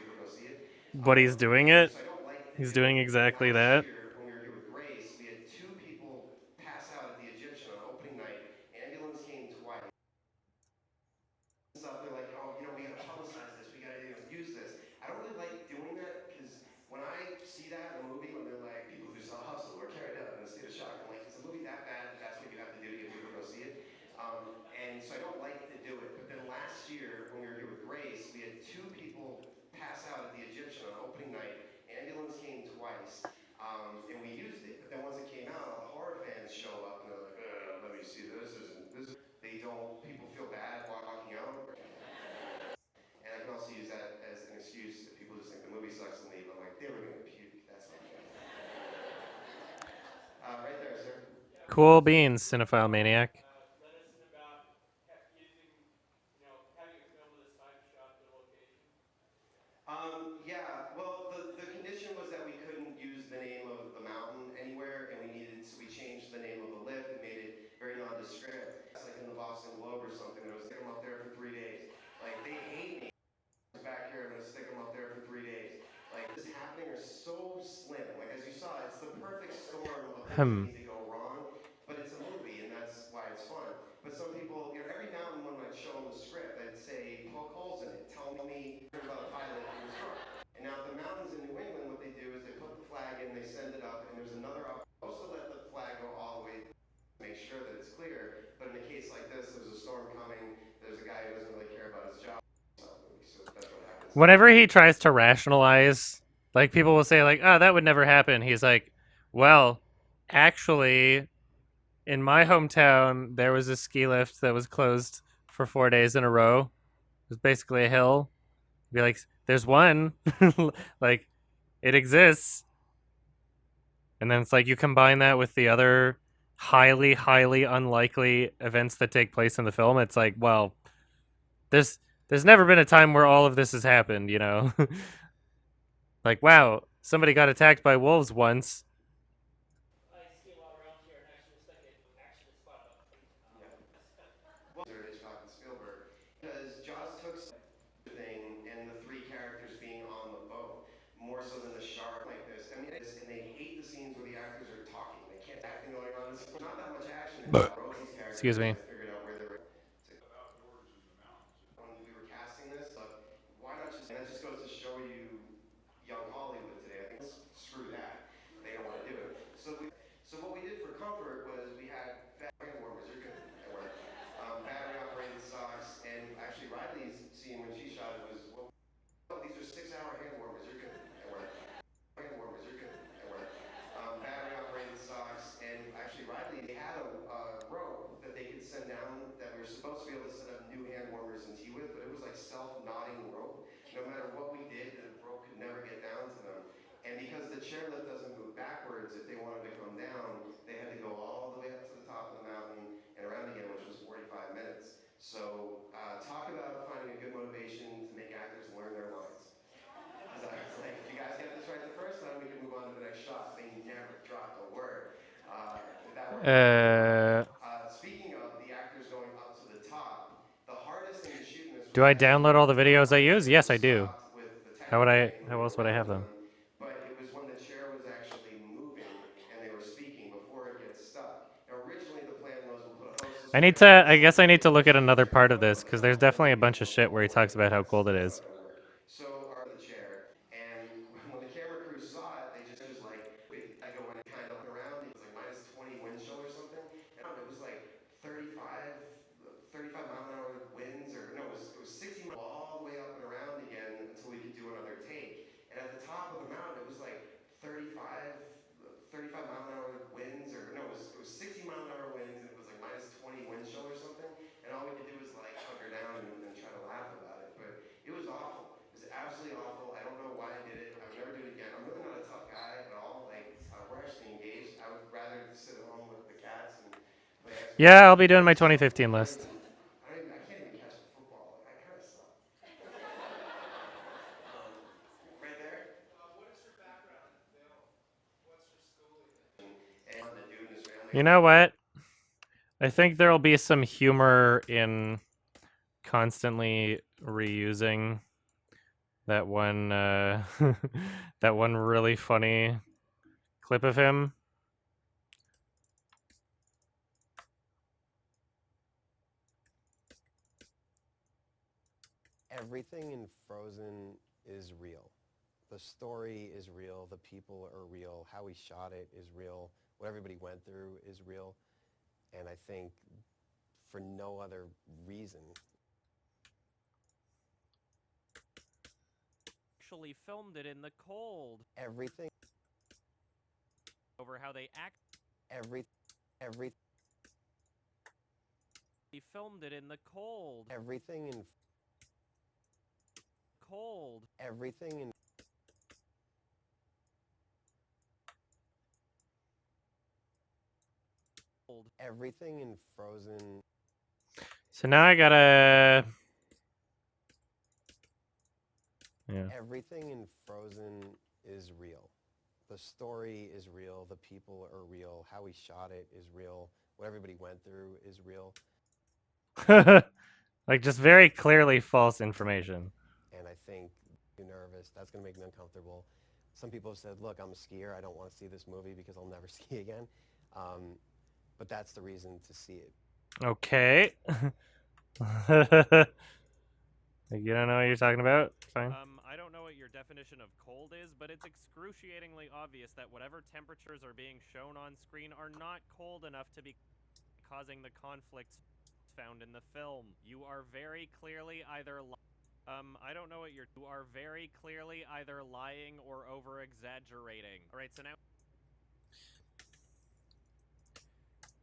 but he's doing it. So I don't like He's doing exactly that. year when we were here with Grace, we had 2 people pass out at the Egyptian on opening night. Ambulance came twice. Stuff. They're like, oh, we got to publicize this. We got to use this. I don't really like doing that, because when I see that in a movie, when they're like, people who saw Hustle were carried out in a state of shock, I'm like, is the movie that bad that that's what you have to do to get people to go see it? And so I don't like to do it. But then last year when we were here with Grace, we had 2 people pass out at the Egyptian on opening night. Ambulance came twice, and we used it. But then once it came out, all the horror fans show up and they're like, let me see. They don't. People feel bad walking out. And I can also use that as an excuse if people just think the movie sucks and leave. I'm like, they were gonna puke. That's okay. Right there, sir. Cool beans, cinephile maniac. Reticent about using, having it filmed this time shot the location. Yeah. Well, the condition was that we couldn't use the name of the mountain anywhere, and so we changed the name of the lift and made it very nondescript. It's like in the Boston Globe or something. There was stick them up there for 3 days. Like, they hate me. Back here, I'm gonna stick them up there for 3 days. Like, this is happening are so slim. Like, as you saw, it's the perfect storm of things that need to go wrong. But it's a movie, and that's why it's fun. But some people, every mountain when I'd show them the script, I'd say, poke holes in it. Tell me about a pilot in the storm. And now the mountains in New England, what they do is they put the flag in, they send it up, and there's another supposed to let the flag go all the way to make sure that it's clear. But in a case like this, there's a storm coming. There's a guy who doesn't really care about his job. So that's what happens. Whenever he tries to rationalize, like people will say like, "Oh, that would never happen." He's like, "Well, actually, in my hometown, there was a ski lift that was closed for 4 days in a row. It was basically a hill." Be like, "There's one, like, it exists." And then it's like you combine that with the other highly, highly unlikely events that take place in the film. It's like, well, there's never been a time where all of this has happened, Like, wow, somebody got attacked by wolves once. I ski a lot around here, and actually, it's like an actual spot up. Hitchcock and Spielberg, because Jaws took thing and the 3 characters being on the boat more so than the shark like this. I mean, and they hate the scenes where the actors are talking. They can't acting going on. There's not that much action in Rosie's character. Excuse me. I figured out where they were. Outdoors in the mountains. When we were casting this, why not just? And that just goes to show you young Hollywood today. I think screw that. They don't want to do it. So what we did for comfort was we had hand warmers. You're good. Battery operated socks, and actually Riley's scene when she shot it was, these are 6-hour hand warmers. You're good. Hand warmers. You're good. Battery operated socks, and actually Riley, they had a rope that they could send down that we were supposed to be able to set up new hand warmers and tea with, but it was like self-knotting rope. No matter what we did, the rope could never get down to them. And because the chairlift doesn't move backwards, if they wanted to come down, they had to go all the way up to the top of the mountain and around again, which was 45 minutes. So talk about finding a good motivation to make actors learn their lines. Because I was like, if you guys get this right the first time, we can move on to the next shot. They never dropped a word. That worked. Speaking of the actors going up to the top, Do I download all the videos I use? Yes, I do. stopped with the How would technical I? thing when How they else were would I around have with them? them, but it was when the chair was actually moving and they were speaking before it gets stuck. Now, originally the plan was we'll put a hostess I need chair to. on the I guess side I of need it to look at so the another chair can part of float this up because and there's up, and then definitely we a can bunch do of a shit where he recording. talks about how cold it That's is. not gonna work. So our the chair, and when the camera crew saw it, they just like, I go and kind of around. It was like minus 20 wind chill or something, and it was like 35 mile an hour winds, or no, it was 60 all the way up and around again until we could do another take. And at the top of the mountain, it was like 35 mile an hour winds, or no, it was 60 mile an hour winds, and it was like minus 20 wind chill or something. And all we could do was like hunker down and try to laugh about it. But it was awful. It was absolutely awful. I don't know why I did it. I would never do it again. I'm really not a tough guy at all. Like, we're actually engaged. I would rather sit at home with the cats and play Xbox. Yeah, I'll be doing my 2015 list. I can't even catch a football. Like, I kind of suck. Right there. What is your background in film? What's your schooling? And the dude and his family. You know what? I think there'll be some humor in constantly reusing that one that one really funny clip of him. Everything in Frozen is real. The story is real. The people are real. How we shot it is real. What everybody went through is real. And I think for no other reason. Actually filmed it in the cold. Everything, Over how they every, filmed it in the cold. everything in, Cold. everything in, Cold. everything in Frozen. So now I gotta. Yeah. Everything in Frozen is real. The story is real. The people are real. How we shot it is real. What everybody went through is real. Like just very clearly false information. And I think you're nervous. That's going to make me uncomfortable. Some people have said, look, I'm a skier. I don't want to see this movie because I'll never ski again. But that's the reason to see it. Okay. You don't know what you're talking about? Fine. I don't know what your definition of cold is, but it's excruciatingly obvious that whatever temperatures are being shown on screen are not cold enough to be causing the conflicts found in the film. You are very clearly either I don't know what you are very clearly either lying or over exaggerating. All right, so now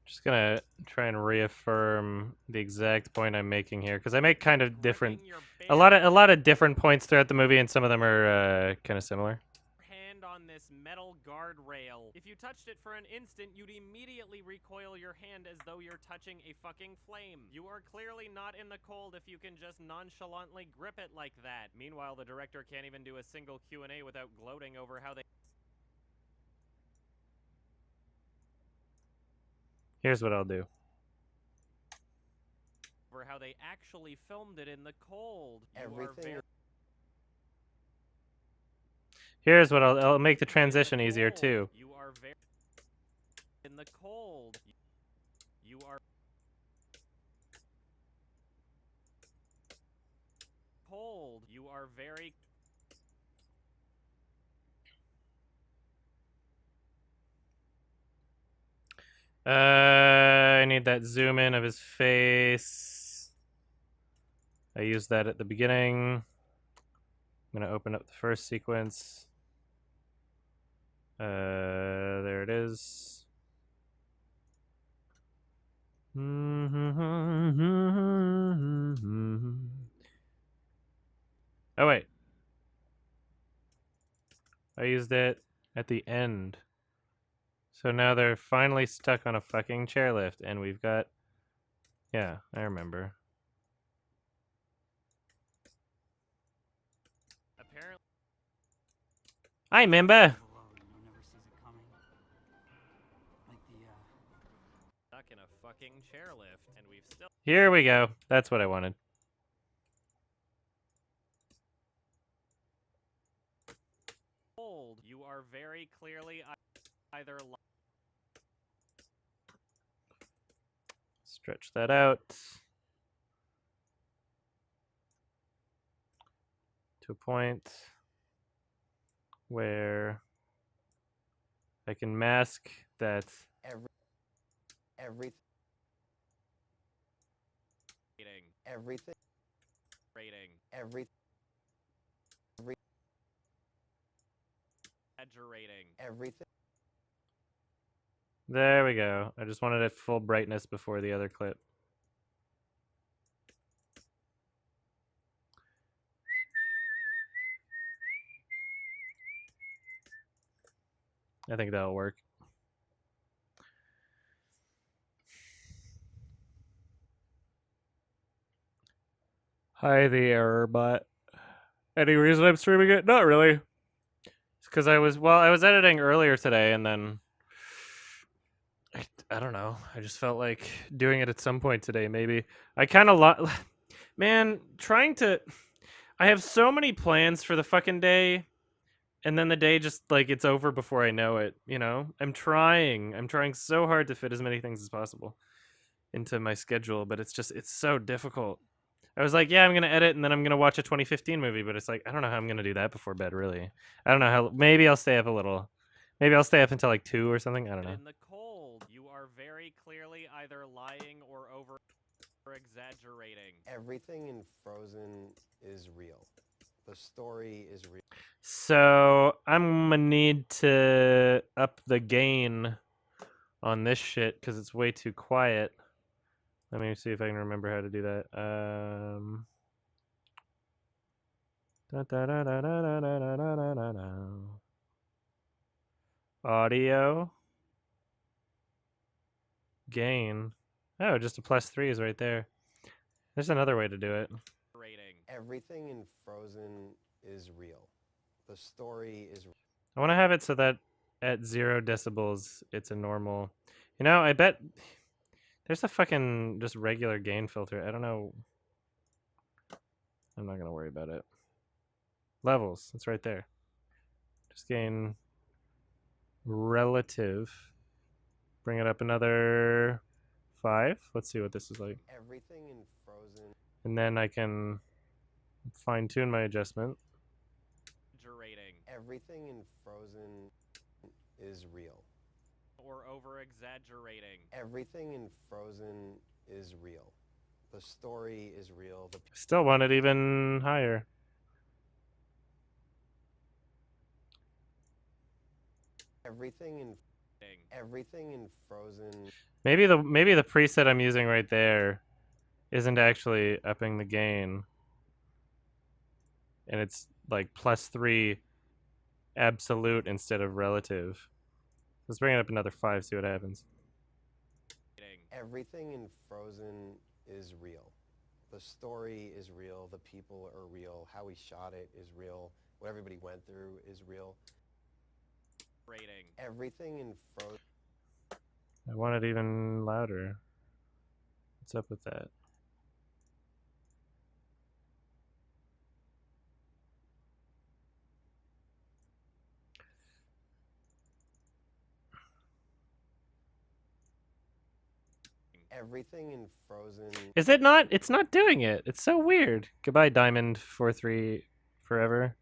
Just gonna try and reaffirm the exact point I'm making here because I make kind of different, a lot of different points throughout the movie, and some of them are kind of similar. Hand on this metal guardrail. If you touched it for an instant, you'd immediately recoil your hand as though you're touching a fucking flame. You are clearly not in the cold if you can just nonchalantly grip it like that. Meanwhile, the director can't even do a single Q&A without gloating over how they Here's what I'll do. actually filmed it in the cold. Everything. Here's what I'll make the transition easier too. You are very in the cold. You are cold. You are very I need that zoom in of his face. I used that at the beginning. I'm gonna open up the first sequence. There it is. Oh wait. I used it at the end. So now they're finally stuck on a fucking chairlift, and we've got... Yeah, I remember. apparently I remember! stuck in a fucking chairlift, and we've still Here we go. That's what I wanted. are very clearly either Stretch that out to a point where I can mask that. Everything. Everything. rating, Every. exaggerating, Everything. There we go. I just wanted it full brightness before the other clip. I think that'll work. Hi there, but any reason I'm streaming it? Not really. It's because I was editing earlier today, and then I don't know. I just felt like doing it at some point today. Maybe I kind of man, I have so many plans for the fucking day, and then the day just like it's over before I know it. You know, I'm trying so hard to fit as many things as possible into my schedule, but it's so difficult. I was like, yeah, I'm gonna edit, and then I'm gonna watch a 2015 movie, but it's like I don't know how I'm gonna do that before bed. Really, I don't know how. Maybe I'll stay up a little. Maybe I'll stay up until like 2 or something. I don't know. in the cold, you are very clearly either lying or exaggerating. Everything in Frozen is real. The story is real. So I'm gonna need to up the gain on this shit because it's way too quiet. Let me see if I can remember how to do that. Audio gain. Oh, just a +3 is right there. There's another way to do it. Rating. Everything in Frozen is real. The story is. I want to have it so that at 0 decibels, it's a normal. You know, I bet there's a fucking just regular gain filter. I don't know. I'm not gonna worry about it. Levels, it's right there. Just gain relative. Bring it up another 5. Let's see what this is like. Everything in Frozen. And then I can fine tune my adjustment. Rating. Everything in Frozen is real. Or over exaggerating. Everything in Frozen is real. The story is real. Still want it even higher. Everything in Frozen. Maybe the preset I'm using right there isn't actually upping the gain. And it's like +3 absolute instead of relative. Let's bring it up another 5, see what happens. Everything in Frozen is real. The story is real. The people are real. How we shot it is real. What everybody went through is real. Rating. Everything in Frozen. I want it even louder. What's up with that? Everything in Frozen. Is it not? It's not doing it. It's so weird. Goodbye, Diamond 43 forever.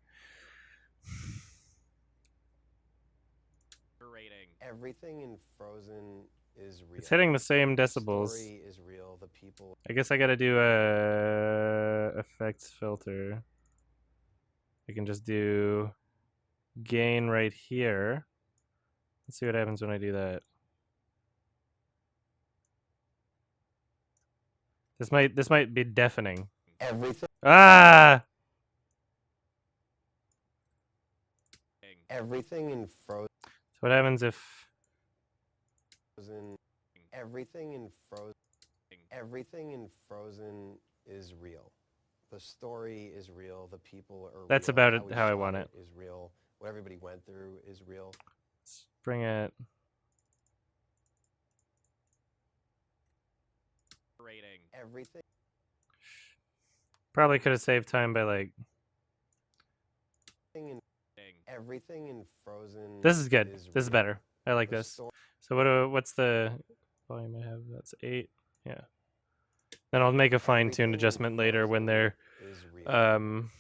Rating. Everything in Frozen is real. It's hitting the same The decibels. story is real. The people. I guess I gotta do a effects filter. I can just do gain right here. Let's see what happens when I do that. This might be deafening. Everything. Ah! Everything in Frozen. So what happens if Everything in Frozen. Everything in Frozen is real. The story is real. The people are That's real. about it we how I shot want it. Is real. What everybody went through is real. let's bring it Rating. Everything. probably could have saved time by like Everything in Frozen. This is good. This is real. better. I like The this. sto- So what's the volume I have? That's 8. Yeah. Then I'll make a fine-tuned everything in adjustment later when Frozen they're is real.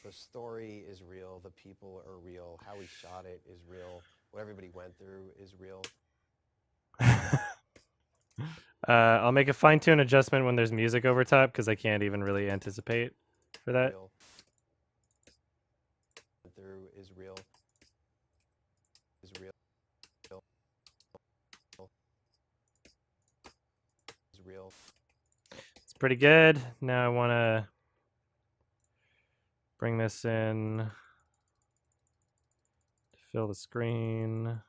The story is real. The people are real. How we shot it is real. What everybody went through is real. I'll make a fine-tune adjustment when there's music over top because I can't even really anticipate for that. Real. Through is real. Is real. Is real. It's pretty good. Now I want to bring this in to fill the screen.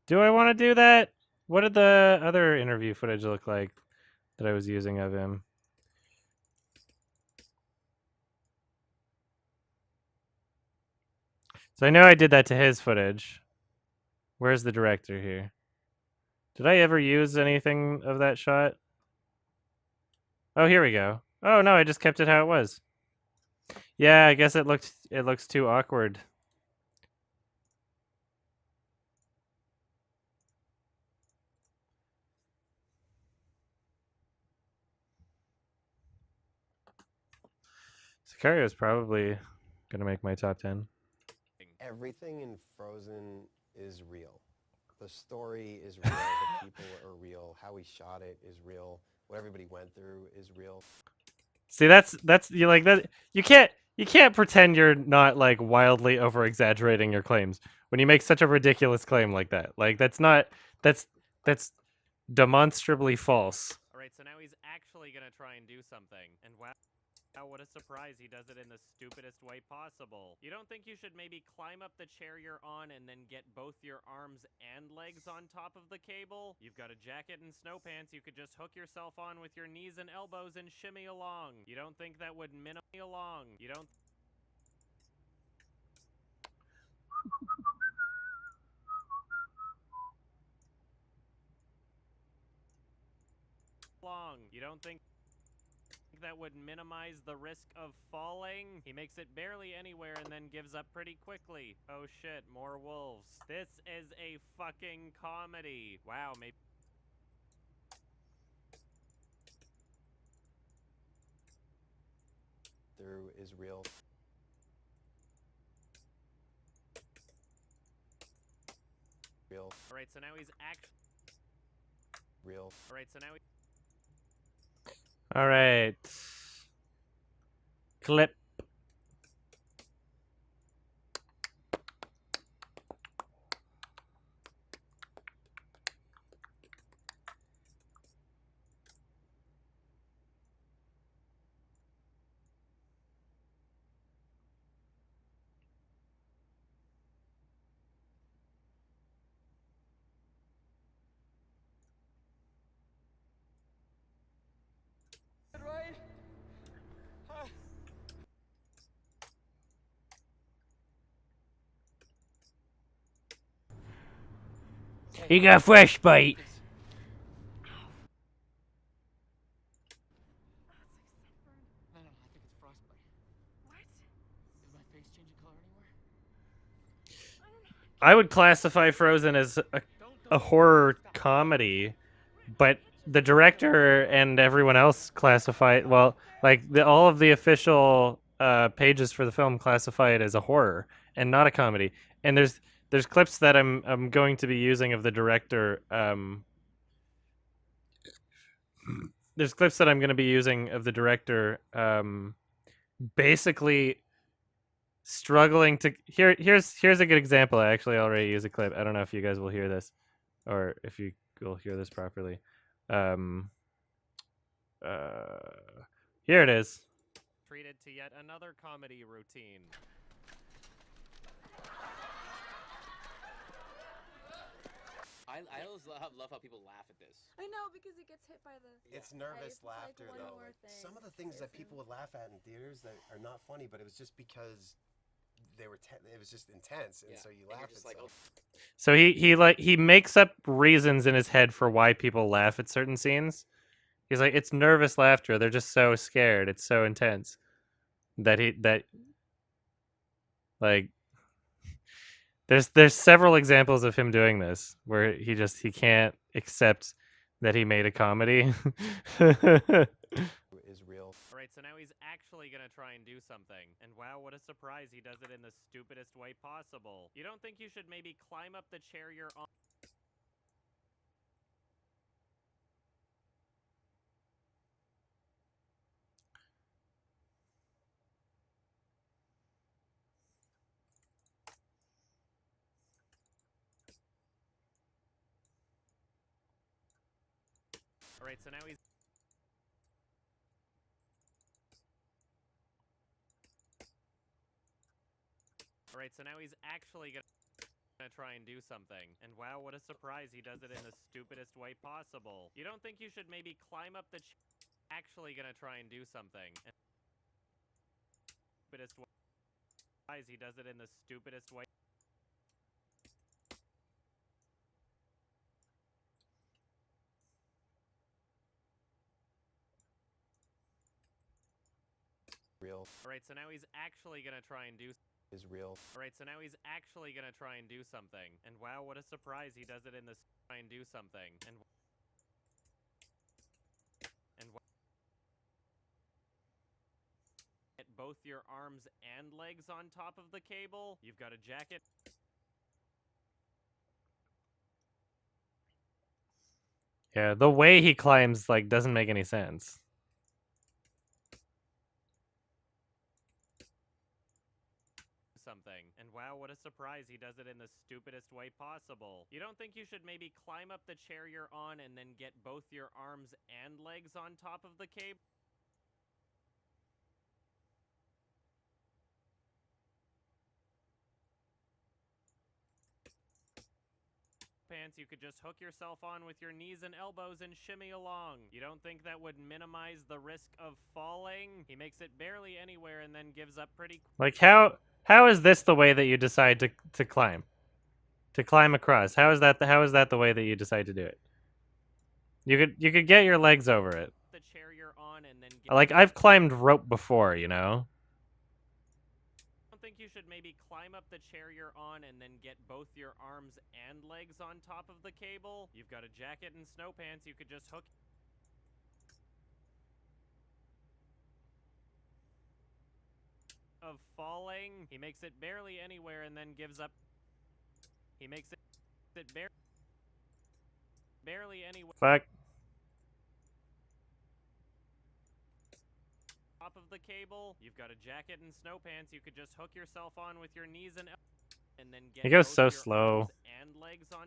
Do I want to do that? What did the other interview footage look like that I was using of him? So I know I did that to his footage. Where's the director here? Did I ever use anything of that shot? Oh, here we go. Oh no, I just kept it how it was. Yeah, I guess it looks too awkward. Sicario is probably gonna make my top 10. Everything in Frozen is real. The story is real. The people are real. How we shot it is real. What everybody went through is real. See, that's you like that. You can't pretend you're not like wildly over exaggerating your claims when you make such a ridiculous claim like that. Like that's demonstrably false. All right, so now he's actually gonna try and do something, and wow, what a surprise! He does it in the stupidest way possible. You don't think you should maybe climb up the chair you're on and then get both your arms and legs on top of the cable? You've got a jacket and snow pants. You could just hook yourself on with your knees and elbows and shimmy along. You don't think that would minimally along? You don't. Long. You don't think that would minimize the risk of falling? He makes it barely anywhere and then gives up pretty quickly. Oh shit, more wolves. This is a fucking comedy. Wow, maybe. Through is real. Real. Alright, so now he's actually. Real. Alright, so now he. All right. Clip. Right? You got frostbite. No, I think it's frostbite. What? Did my face change color anywhere? I would classify Frozen as a horror comedy, but the director and everyone else classify it, well, like all of the official pages for the film classify it as a horror and not a comedy. And there's clips that I'm going to be using of the director. There's clips that I'm going to be using of the director. Basically struggling to here's a good example. I actually already used a clip. I don't know if you guys will hear this or if you will hear this properly. Here it is. Treated to yet another comedy routine. I always love how people laugh at this. I know, because it gets hit by the. It's nervous It's like laughter, one though. more Like, thing some of the things that scares people him. would laugh at in theaters that are not funny, but it was just because they were. It was just intense, and Yeah. so you And you're laugh just at like, something. So he makes up reasons in his head for why people laugh at certain scenes. He's like, it's nervous laughter. They're just so scared. It's so intense that Like, there's several examples of him doing this where he can't accept that he made a comedy. Is real. Alright, so now he's actually gonna try and do something. And wow, what a surprise, he does it in the stupidest way possible. You don't think you should maybe climb up the chair you're on? Alright, so now he's... Alright, so now he's actually gonna try and do something. And wow, what a surprise, he does it in the stupidest way possible. You don't think you should maybe climb up the chair? Actually gonna try and do something. And stupidest way... He does it in the stupidest way. Real. Alright, so now he's actually gonna try and do... Is real. Alright, so now he's actually gonna try and do something. And wow, what a surprise, he does it in the... Try and do something. And get both your arms and legs on top of the cable. You've got a jacket. Yeah, the way he climbs like doesn't make any sense. Something. And wow, what a surprise, he does it in the stupidest way possible. You don't think you should maybe climb up the chair you're on and then get both your arms and legs on top of the cable? Pants, you could just hook yourself on with your knees and elbows and shimmy along. You don't think that would minimize the risk of falling? He makes it barely anywhere and then gives up pretty... Like, how is this the way that you decide to climb? To climb across. How is that the way that you decide to do it? You could get your legs over it. The chair you're on and then get... Like, I've climbed rope before, you know? I think you should maybe climb up the chair you're on and then get both your arms and legs on top of the cable. You've got a jacket and snow pants, you could just hook... Of falling. He makes it barely anywhere and then gives up. He makes it barely anywhere. Fuck. Top of the cable. You've got a jacket and snow pants. You could just hook yourself on with your knees and then get He goes both so your slow. arms and legs on.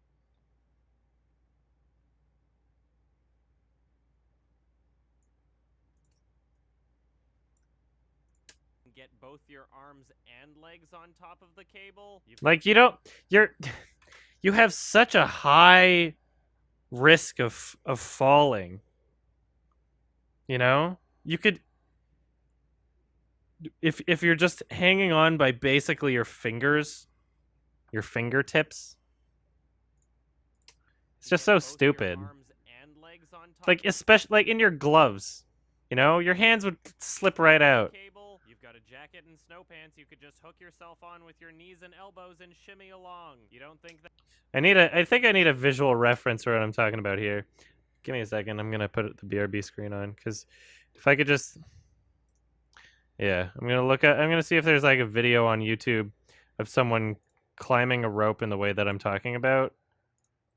Get both your arms and legs on top of the cable. Like, you have such a high risk of falling. You know? You could, if you're just hanging on by basically your fingers, your fingertips. It's just so stupid. Like, especially like in your gloves. You know, your hands would slip right out. You've got a jacket and snow pants. You could just hook yourself on with your knees and elbows and shimmy along. You don't think that... I think I need a visual reference for what I'm talking about here. Give me a second. I'm gonna put the BRB screen on because if I could just, yeah, I'm gonna see if there's like a video on YouTube of someone climbing a rope in the way that I'm talking about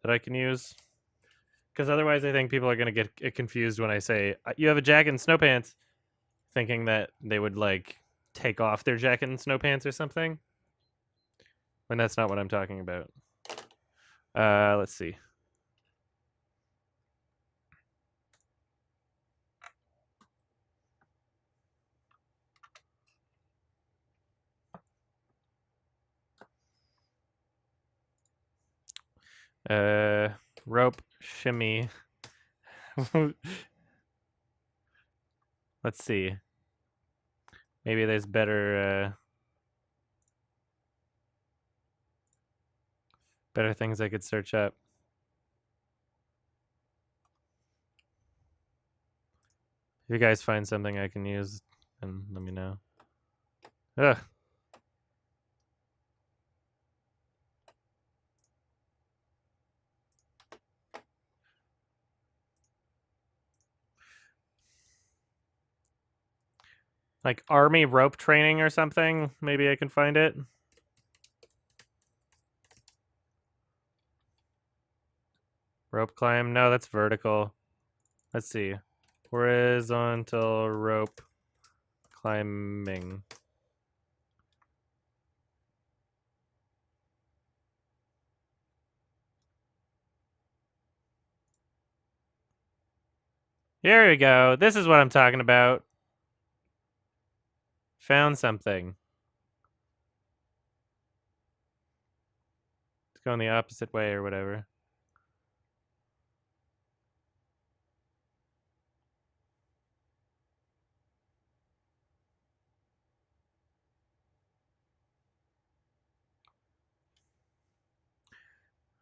that I can use. Because otherwise, I think people are gonna get confused when I say you have a jacket and snow pants, thinking that they would like take off their jacket and snow pants or something. When that's not what I'm talking about. Let's see. Rope shimmy. Let's see. Maybe there's better things I could search up. If you guys find something I can use, then let me know. Ugh. Like army rope training or something. Maybe I can find it. Rope climb. No, that's vertical. Let's see. Horizontal rope climbing. Here we go. This is what I'm talking about. Found something. It's going the opposite way or whatever.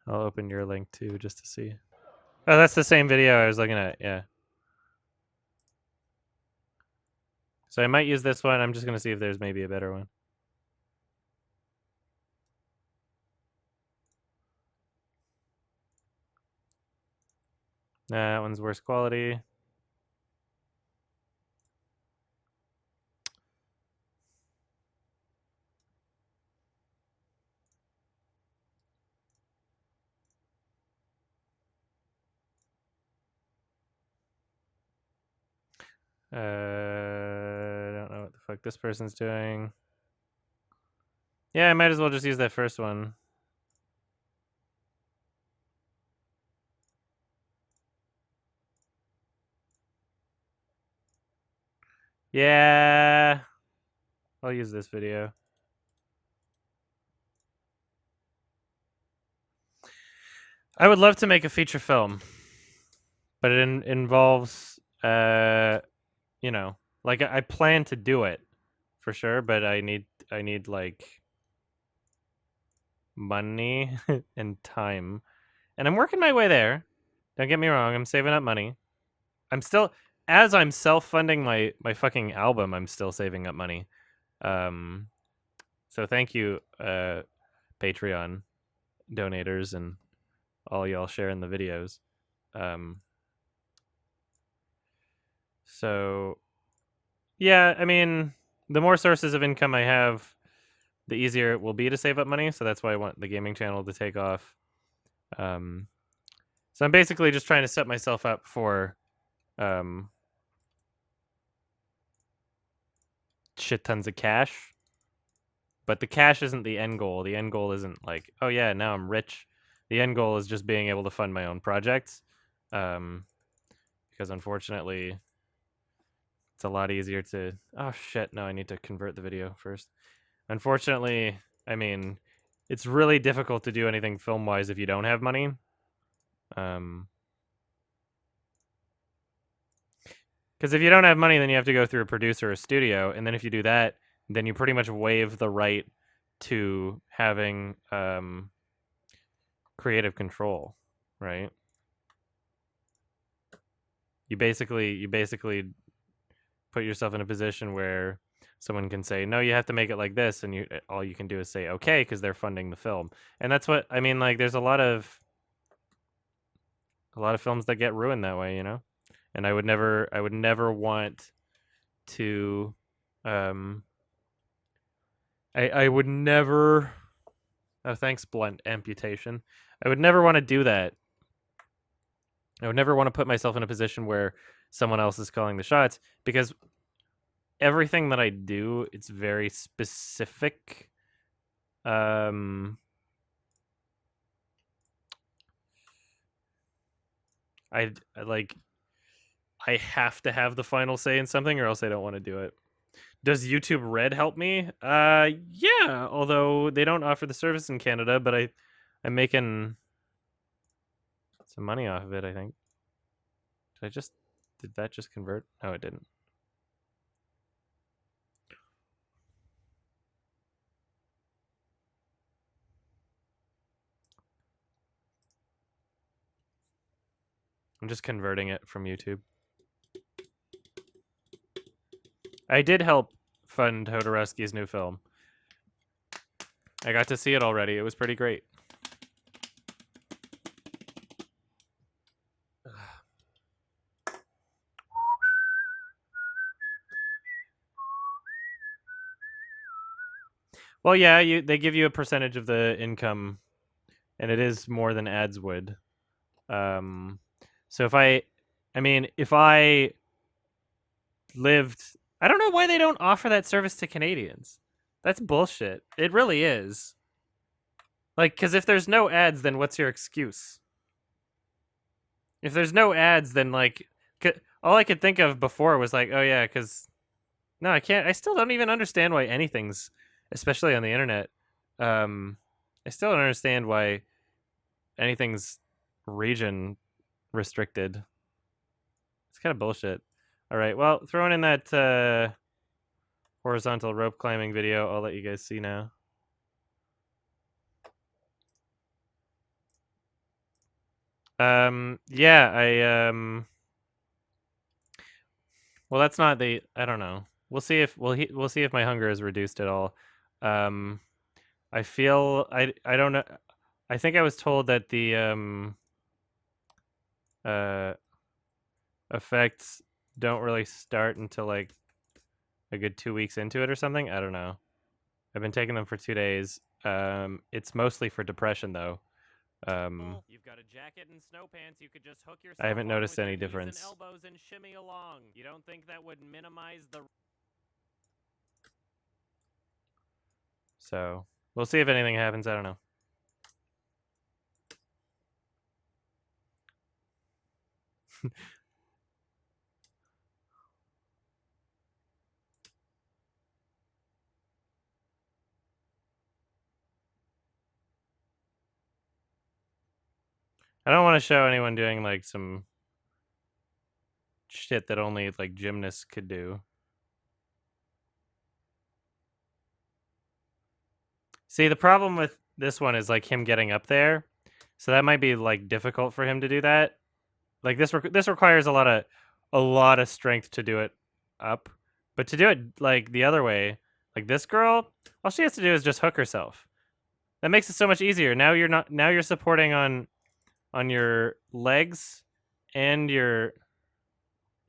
I'll open your link too just to see. Oh, that's the same video I was looking at. Yeah. So I might use this one. I'm just going to see if there's maybe a better one. Nah, that one's worse quality. I don't know what the fuck this person's doing. Yeah, I might as well just use that first one. Yeah. I'll use this video. I would love to make a feature film, but it involves, you know, like I plan to do it for sure, but I need like money and time, and I'm working my way there. Don't get me wrong. I'm saving up money. I'm still, as I'm self-funding my fucking album, I'm still saving up money. So thank you, Patreon donators and all y'all sharing the videos. So yeah, I mean, the more sources of income I have, the easier it will be to save up money. So that's why I want the gaming channel to take off. So I'm basically just trying to set myself up for shit tons of cash. But the cash isn't the end goal. The end goal isn't like, oh yeah, now I'm rich. The end goal is just being able to fund my own projects. Because unfortunately, it's a lot easier to... Oh shit, no, I need to convert the video first. Unfortunately, I mean, it's really difficult to do anything film-wise if you don't have money. Because if you don't have money, then you have to go through a producer or a studio. And then if you do that, then you pretty much waive the right to having creative control, right? You basically put yourself in a position where someone can say, no, you have to make it like this, and all you can do is say okay because they're funding the film. And that's what I mean. Like, there's a lot of films that get ruined that way, you know. And I would never want to. I would never. Oh, thanks, blunt amputation. I would never want to do that. I would never want to put myself in a position where someone else is calling the shots, because everything that I do, it's very specific. I like, I have to have the final say in something, or else I don't want to do it. Does YouTube Red help me? Yeah, although they don't offer the service in Canada, but I'm making some money off of it, I think. Did that just convert? No, it didn't. I'm just converting it from YouTube. I did help fund Hodorowski's new film. I got to see it already. It was pretty great. Well, yeah, they give you a percentage of the income, and it is more than ads would. So if I mean, if I lived, I don't know why they don't offer that service to Canadians. That's bullshit. It really is. Like, because if there's no ads, then what's your excuse? If there's no ads, then like, all I could think of before was like, oh yeah, because no, I can't. I still don't even understand why anything's, especially on the internet. I still don't understand why anything's region restricted. It's kind of bullshit. All right, well, throwing in that horizontal rope climbing video, I'll let you guys see now. Yeah, well, that's not the. I don't know. We'll see if we'll see if my hunger is reduced at all. I feel I don't know. I think I was told that the uh effects don't really start until like a good 2 weeks into it or something. I don't know. I've been taking them for 2 days. It's mostly for depression though. You've got a jacket and snow pants. You could just hook yourself I haven't on noticed with your any knees difference. and elbows and shimmy along. You don't think that would minimize the So we'll see if anything happens. I don't know. I don't want to show anyone doing like some shit that only like gymnasts could do. See, the problem with this one is like him getting up there, so that might be like difficult for him to do that. Like this requires a lot of strength to do it up, but to do it like the other way, like this girl, all she has to do is just hook herself. That makes it so much easier. Now you're supporting on your legs and your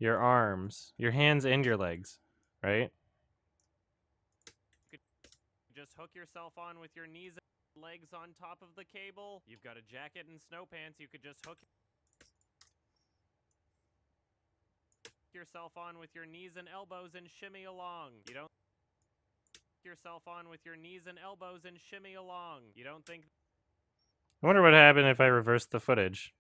arms, your hands and your legs, right? just hook yourself on with your knees and legs on top of the cable. You've got a jacket and snow pants. You could just hook yourself on with your knees and elbows and shimmy along. You don't yourself on with your knees and elbows and shimmy along. You don't think I wonder what happened if I reversed the footage.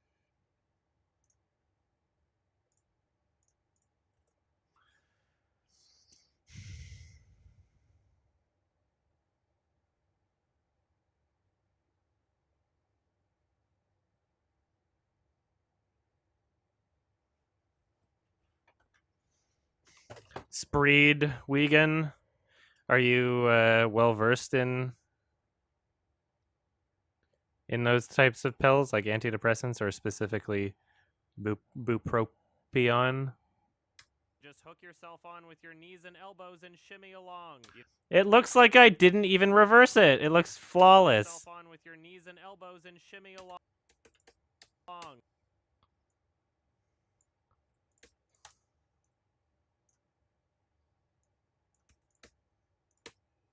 Spreed Wiegand, are you well versed in those types of pills, like antidepressants or specifically bupropion? just hook yourself on with your knees and elbows and shimmy along. It looks like I didn't even reverse it. It looks flawless. Yourself on with your knees and elbows and shimmy along.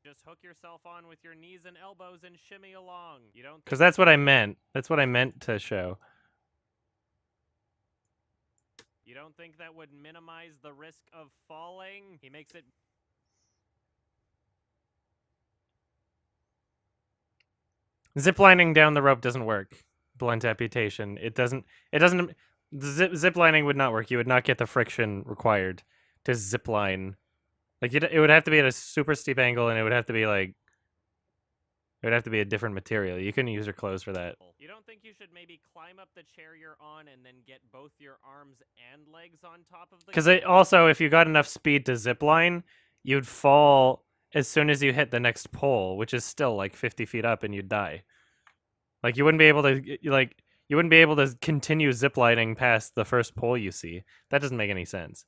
Just hook yourself on with your knees and elbows and shimmy along. You don't Because that's what I meant. That's what I meant to show. You don't think that would minimize the risk of falling? He makes it Ziplining down the rope doesn't work. Blunt amputation. It doesn't. Ziplining would not work. You would not get the friction required to zipline. Like it would have to be at a super steep angle, and it would have to be like. It would have to be a different material. You couldn't use your clothes for that. You don't think you should maybe climb up the chair you're on and then get both your arms and legs on top of the Because also, if you got enough speed to zipline, you'd fall as soon as you hit the next pole, which is still like 50 feet up, and you'd die. Like you wouldn't be able to you wouldn't be able to continue ziplining past the first pole you see. That doesn't make any sense.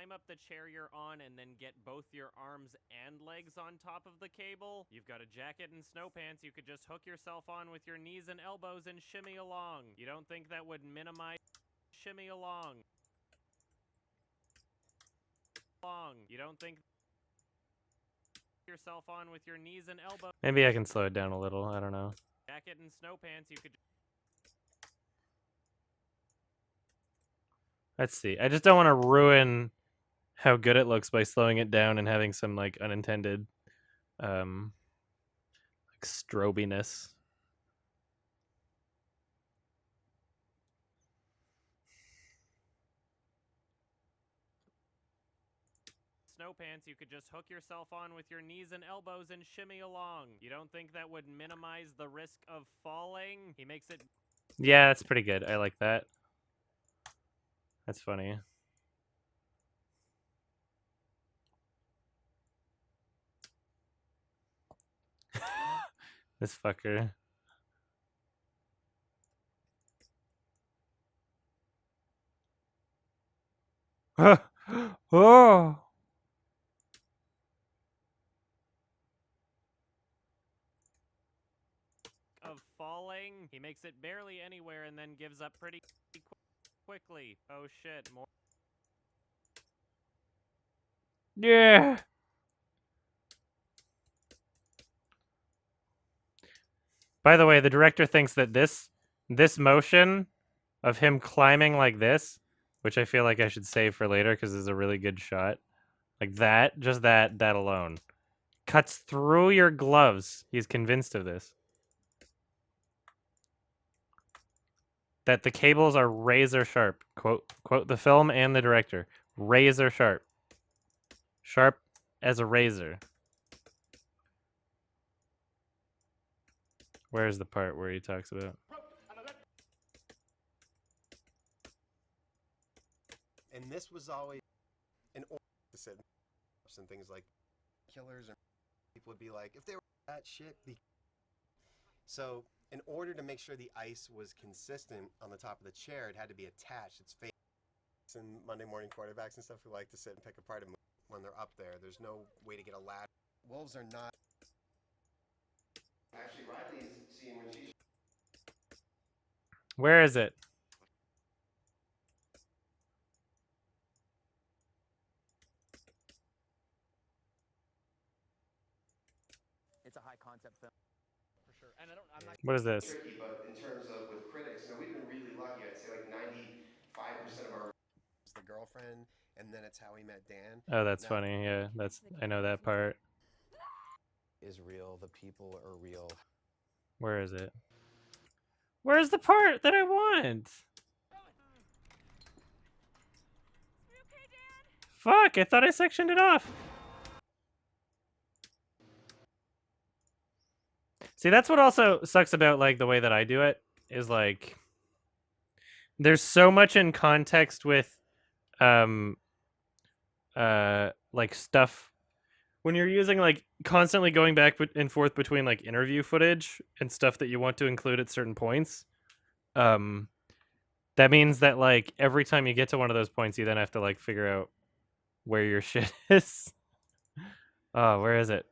climb climb up the chair you're on and then get both your arms and legs on top of the cable. You've got a jacket and snow pants you could just hook yourself on with your knees and elbows and shimmy along. You don't think that would minimize shimmy along? You don't think yourself on with your knees and elbows? Maybe I can slow it down a little. I don't know. Jacket and snow pants you could. Let's see. I just don't want to ruin how good it looks by slowing it down and having some like unintended like strobiness. Snow pants you could just hook yourself on with your knees and elbows and shimmy along. You don't think that would minimize the risk of falling? He makes it. Yeah, that's pretty good. I like that. That's funny. This fucker. Oh. Of falling. He makes it barely anywhere and then gives up pretty quickly. Oh shit, more. Yeah. By the way, the director thinks that this motion of him climbing like this, which I feel like I should save for later because it's a really good shot. Like that, just that alone. Cuts through your gloves. He's convinced of this. That the cables are razor sharp. Quote the film and the director. Razor sharp. Sharp as a razor. Where's the part where he talks about? And this was always an order to set and things like killers, or people would be like, if they were that shit. So in order to make sure the ice was consistent on the top of the chair, it had to be attached. It's fake. And Monday morning quarterbacks and stuff who like to sit and pick apart them when they're up there. There's no way to get a ladder. Wolves are not. Actually, Riley's scene when she's Where is it? It's a high concept film for sure. And I'm not. What is this? tricky, but in terms of with critics, we've been really lucky. I'd say like 95% of our The girlfriend, and then it's how he met Dan. Oh, that's Now, funny. Yeah, I know that part. is real. The people are real. Where is it? Where's the part that I want? Fuck, I thought I sectioned it off. See, that's what also sucks about like the way that I do it is like there's so much in context with like stuff when you're using like constantly going back and forth between like interview footage and stuff that you want to include at certain points. That means that like every time you get to one of those points you then have to like figure out where your shit is. Oh, where is it?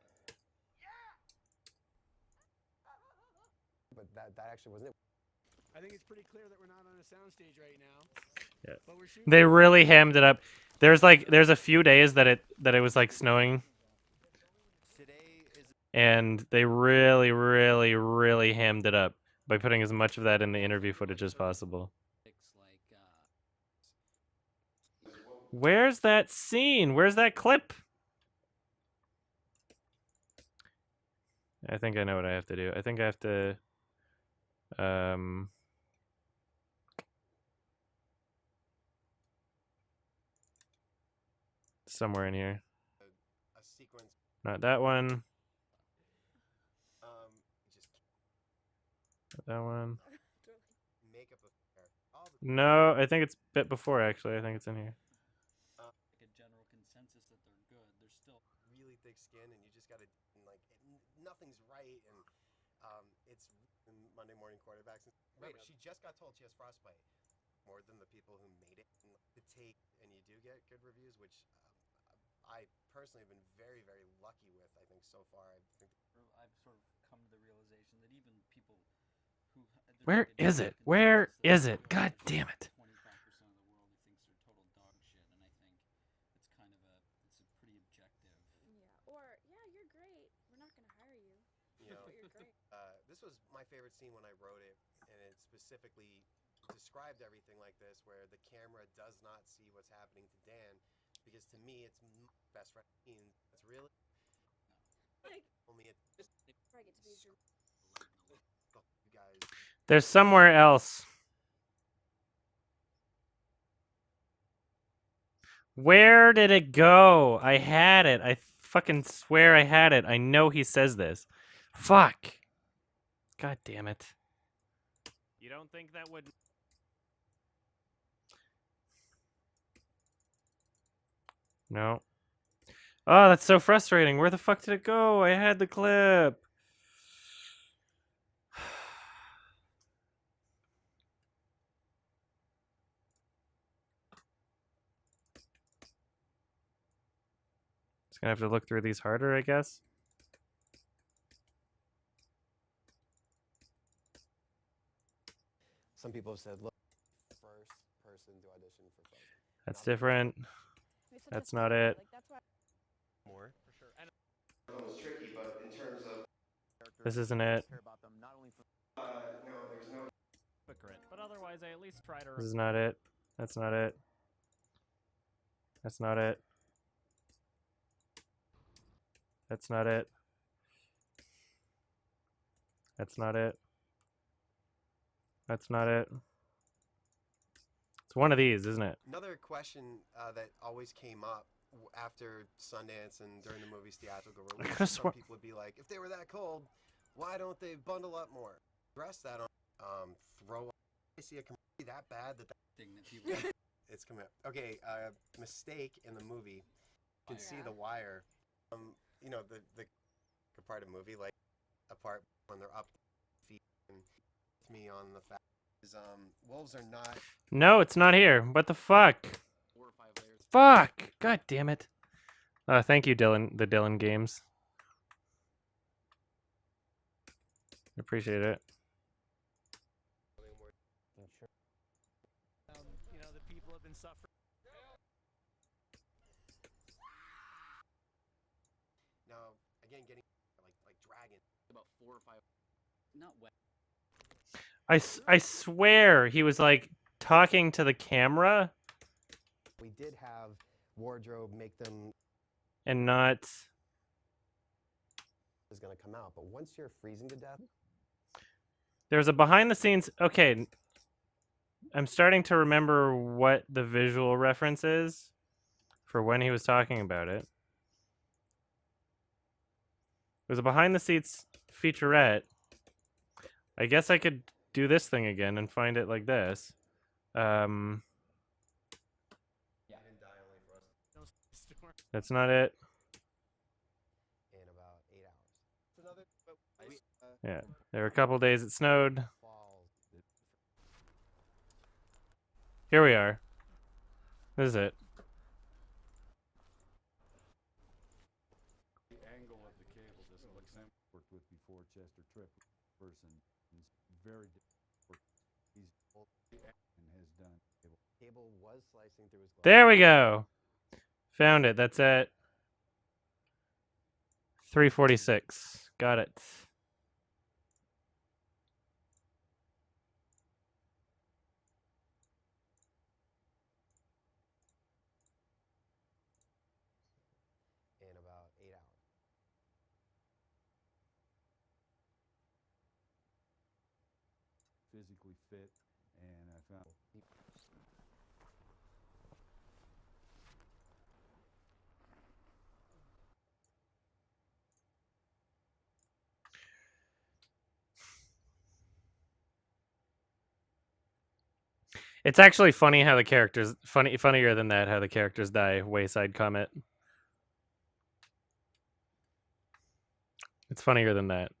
But that actually wasn't it. I think it's pretty clear that we're not on a soundstage right now. Yeah. But we're shooting. They really hammed it up. There's a few days that it was like snowing. And they really, really, really hammed it up by putting as much of that in the interview footage as possible. Where's that scene? Where's that clip? I think I know what I have to do. I think I have to somewhere in here. A sequence. Not that one. Just Not that one. makeup of hair. All the No, I think it's a bit before actually. I think it's in here. Like a general consensus that they're good. They're still really thick skin, and you just gotta like nothing's right, and it's Monday morning quarterbacks. Remember, she just got told she has frostbite. More than the people who made it. And the take, and you do get good reviews, which I personally have been very, very lucky with. I think so far, I think I've sort of come to the realization that even people who Where is it? Where is it? God damn it. 25% of the world who thinks they're total dog shit, and I think it's kind of a pretty objective. Yeah. Or yeah, you're great. We're not gonna hire you. you know, But you're great. this was my favorite scene when I wrote it, and it specifically described everything like this, where the camera does not see what's happening to Dan, because to me, it's best friend scene. It's really Like only it. I get to be your You guys. There's somewhere else. Where did it go? I had it. I fucking swear I had it. I know he says this. Fuck. God damn it. You don't think that would... No. Oh, that's so frustrating. Where the fuck did it go? I had the clip. Just gonna have to look through these harder, I guess. Some people have said, look, first person to audition for Frozen. That's different. It's such a That's not thriller, it. Like that's why More. For sure. And It was tricky, but in terms of This isn't it. no, there was no hypocrite. But otherwise, I at least try to... This is not it. That's not it. That's not it. That's not it. That's not it. That's not it. It's one of these, isn't it? Another question that always came up after Sundance and during the movie's theatrical release, could've some swore- people would be like, if they were that cold, why don't they bundle up more? Address that on throw. I see a commercial that bad that Thing that people it's coming up. Okay, mistake in the movie. You can see Yeah. the wire. You know the part of the movie, like a part when they're up feet, and it's me on the fact is wolves are not. No, it's not here. What the fuck? 4 or 5 layers. Fuck! God damn it. Thank you, Dylan. The Dylan Games. Appreciate it. you know, the people have been suffering. Now again, getting like dragons. About 4 or 5. Not wet. I swear he was like talking to the camera We did have wardrobe make them and not. is going to come out, but once you're freezing to death, There's a behind the scenes. Okay. I'm starting to remember what the visual reference is for when he was talking about it. It was a behind the scenes featurette. I guess I could do this thing again and find it like this. That's not it. in about 8 hours. It's another, Yeah. There were a couple days it snowed. fall. Here we are. This is it. The angle of the cable, just like Sam worked with before, Chester Tripp person is very different. He's and has done cable. Cable was slicing through his glove. There we go. Found it. That's at 3:46. Got it. In about 8 hours. Physically fit, and I found It's actually funny how the characters funnier than that how the characters die. Wayside Comet. It's funnier than that.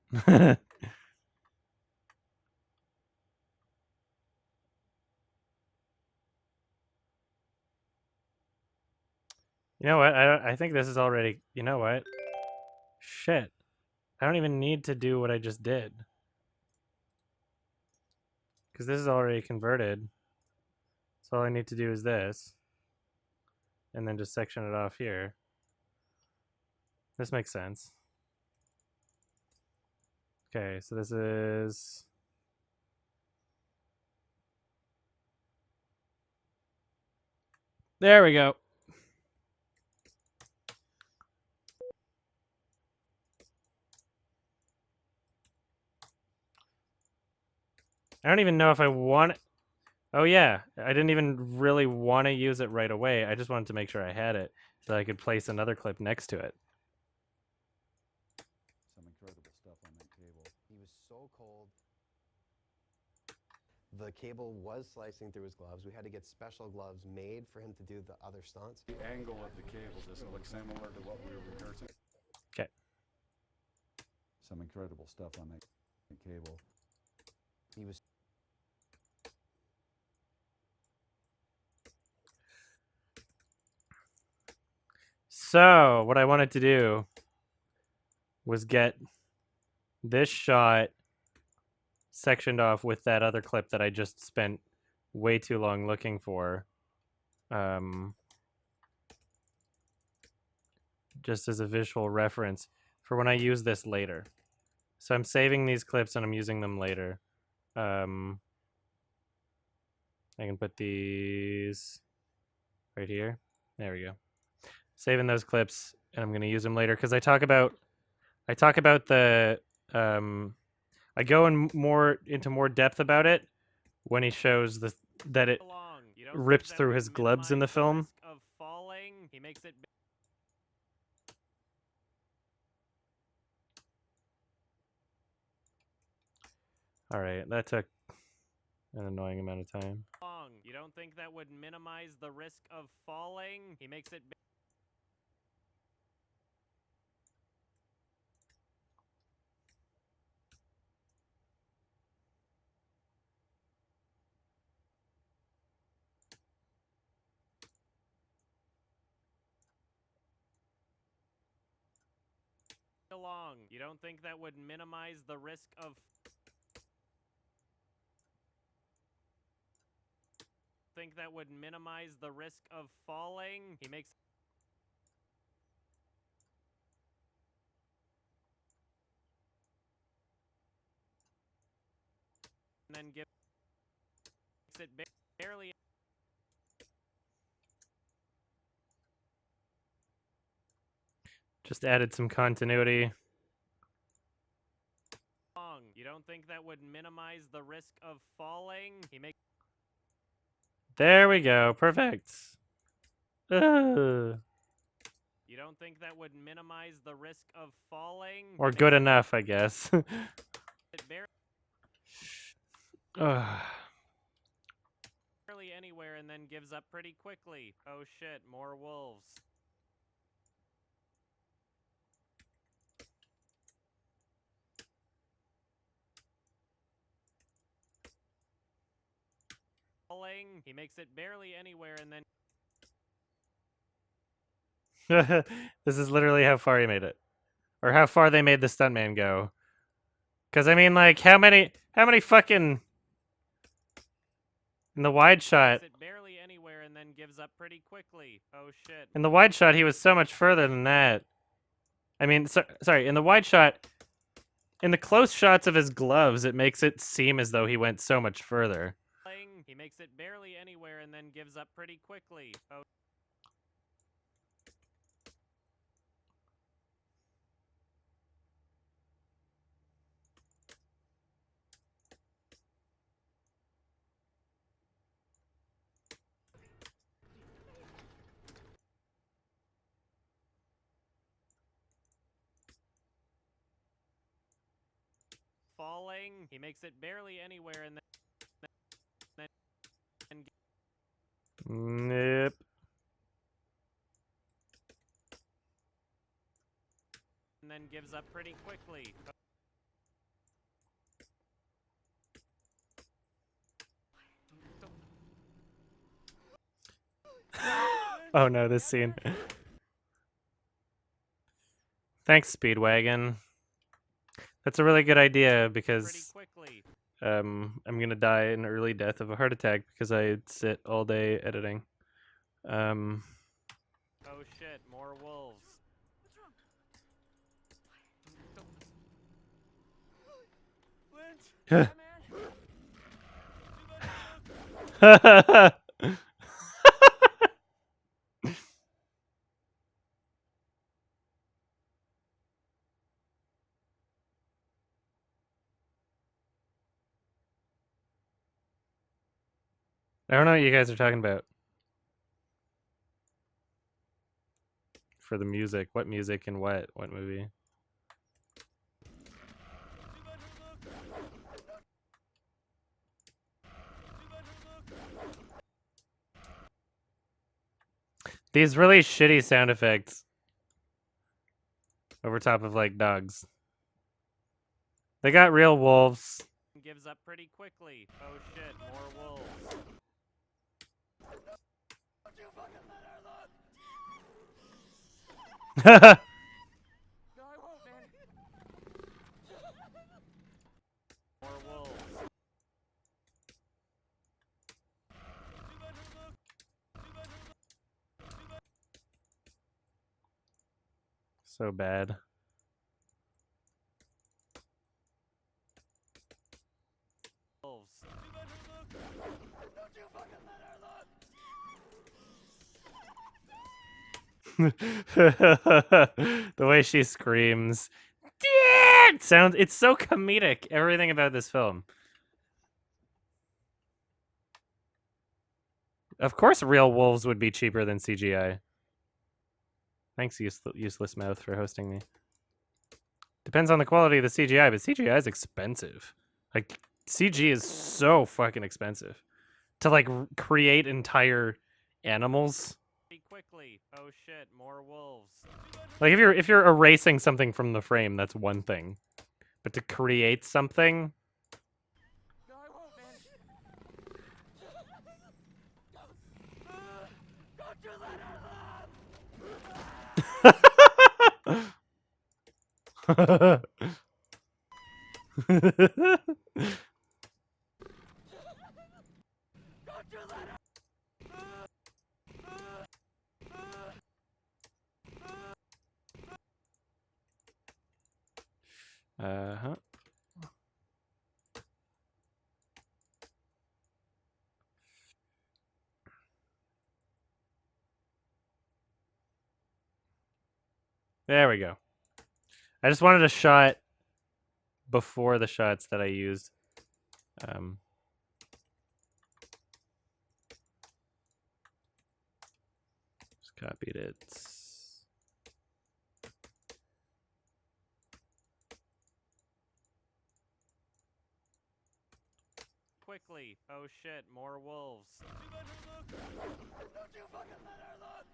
You know what? I think this is already. You know what? Shit. I don't even need to do what I just did. Because this is already converted. So all I need to do is this. And then just section it off here. This makes sense. Okay, so this is... There we go. I don't even know if I want... Oh yeah, I didn't even really want to use it right away. I just wanted to make sure I had it so I could place another clip next to it. Some incredible stuff on that cable. He was so cold. The cable was slicing through his gloves. We had to get special gloves made for him to do the other stunts. The angle of the cable doesn't look similar to what we were rehearsing. Okay. Some incredible stuff on that cable. He was... So, what I wanted to do was get this shot sectioned off with that other clip that I just spent way too long looking for. Just as a visual reference for when I use this later. So I'm saving these clips and I'm using them later. I can put these right here. There we go. Saving those clips, and I'm going to use them later because I talk about the I go into more depth about it when he shows that it rips through his gloves in the film. Of falling, he makes it. All right, that took an annoying amount of time. You don't think that would minimize the risk of falling? He makes it. Along. You don't think that would minimize the risk of. Think that would minimize the risk of falling? He makes. And then gives it barely. Just added some continuity. You don't think that would minimize the risk of falling? He makes. There we go. Perfect. You don't think that would minimize the risk of falling? Or good enough, I guess. Barely anywhere and then gives up pretty quickly. Oh shit, more wolves. He makes it barely anywhere and then. This is literally how far he made it. Or how far they made the stuntman go. Because, I mean, like, how many fucking... In the wide shot... It barely anywhere and then gives up pretty quickly. Oh shit. In the wide shot, he was so much further than that. I mean, sorry, in the wide shot... In the close shots of his gloves, it makes it seem as though he went so much further. He makes it barely anywhere and then gives up pretty quickly. Oh. Falling. He makes it barely anywhere and then. Nope. And then gives up pretty quickly. Oh no, this scene. Thanks, Speedwagon. That's a really good idea pretty because quickly. I'm gonna die an early death of a heart attack because I sit all day editing. Oh shit, more wolves. Lynch, I don't know what you guys are talking about. For the music, what music and what movie? These really shitty sound effects over top of like dogs. They got real wolves. Gives up pretty quickly. Oh shit, more wolves. no, I won't, man. More wolves. So bad. Wolves. The way she screams. It's so comedic. Everything about this film. Of course real wolves would be cheaper than CGI. Thanks, useless mouth, for hosting me. Depends on the quality of the CGI, but CGI is expensive. Like, CG is so fucking expensive. To, like, create entire animals. Pretty quickly. Oh shit, more wolves. Like, if you're erasing something from the frame, that's one thing. But to create something... No, I won't, man. Don't you let her live! Don't you let her! Uh-huh. There we go. I just wanted a shot before the shots that I used. Just copied it. Quickly. Oh shit, more wolves. Don't you fucking let her look!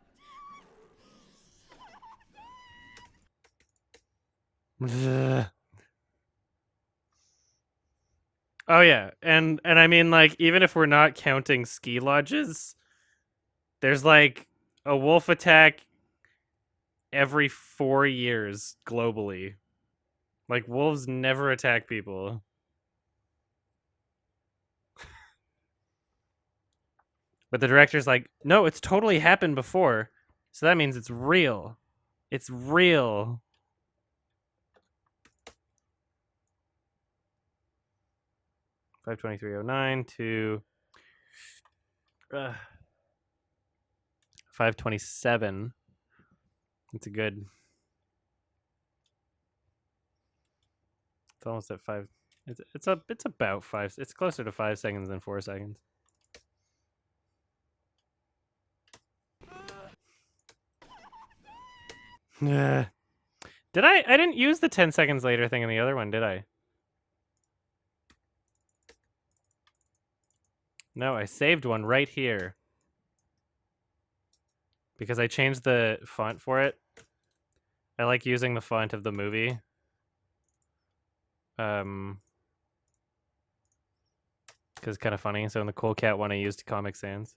Oh yeah, and I mean, like, even if we're not counting ski lodges, there's like a wolf attack every 4 years globally. Like, wolves never attack people. But the director's like, no, it's totally happened before, so that means it's real. It's real. $523.09 to 527. It's a good. It's almost at 5. It's about 5. It's closer to 5 seconds than 4 seconds. Did I didn't use the 10 seconds later thing in the other one, did I? No, I saved one right here. Because I changed the font for it. I like using the font of the movie. Because it's kind of funny. So in the Cool Cat one, I used Comic Sans.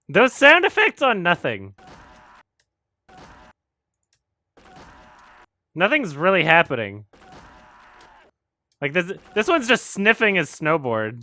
Those sound effects on nothing. Nothing's really happening. Like this one's just sniffing his snowboard.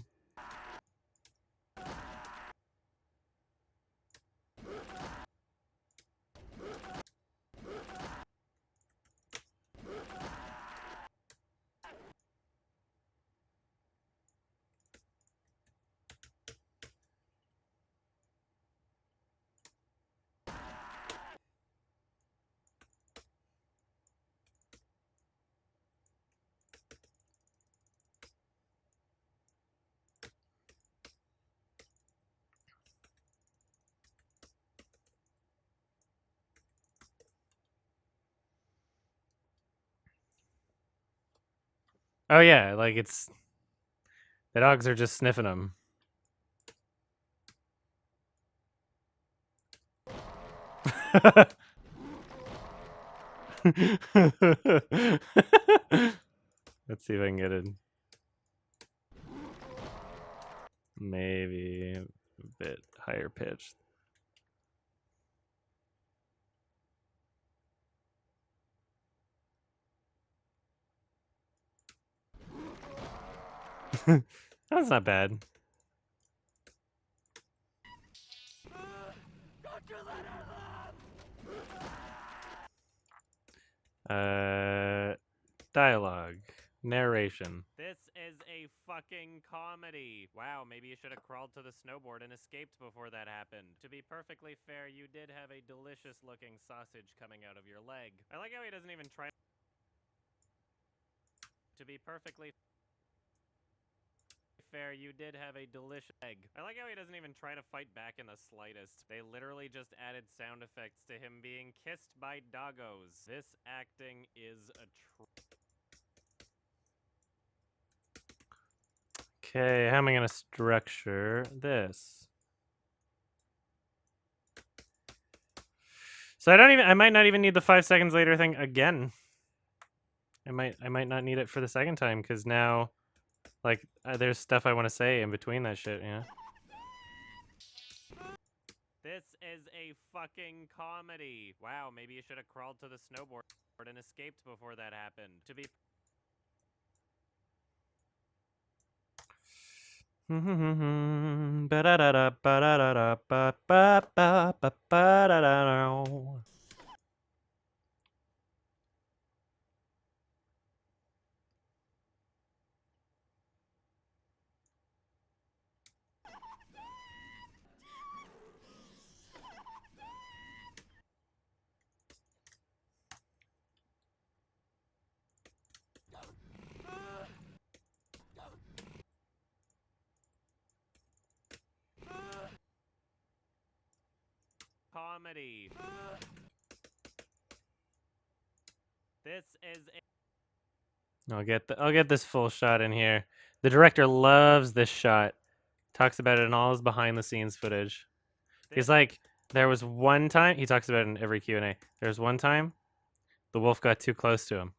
Oh yeah, like it's the dogs are just sniffing him. Let's see if I can get it. Maybe a bit higher pitched. That's not bad. Dialogue. Narration. This is a fucking comedy. Wow, maybe you should have crawled to the snowboard and escaped before that happened. To be perfectly fair, you did have a delicious looking sausage coming out of your leg. I like how he doesn't even try. To be perfectly fair, you did have a delicious egg. I like how he doesn't even try to fight back in the slightest. They literally just added sound effects to him being kissed by doggos. This acting is a Okay, how am I gonna structure this? So I might not even need the 5 seconds later thing again. I might not need it for the second time because now, like, there's stuff I want to say in between that shit, you know? This is a fucking comedy. Wow, maybe you should have crawled to the snowboard and escaped before that happened. To be comedy. This is a I'll get this full shot in here. The director loves this shot. Talks about it in all his behind the scenes footage. He's like, there was one time, he talks about it in every Q&A. There was one time the wolf got too close to him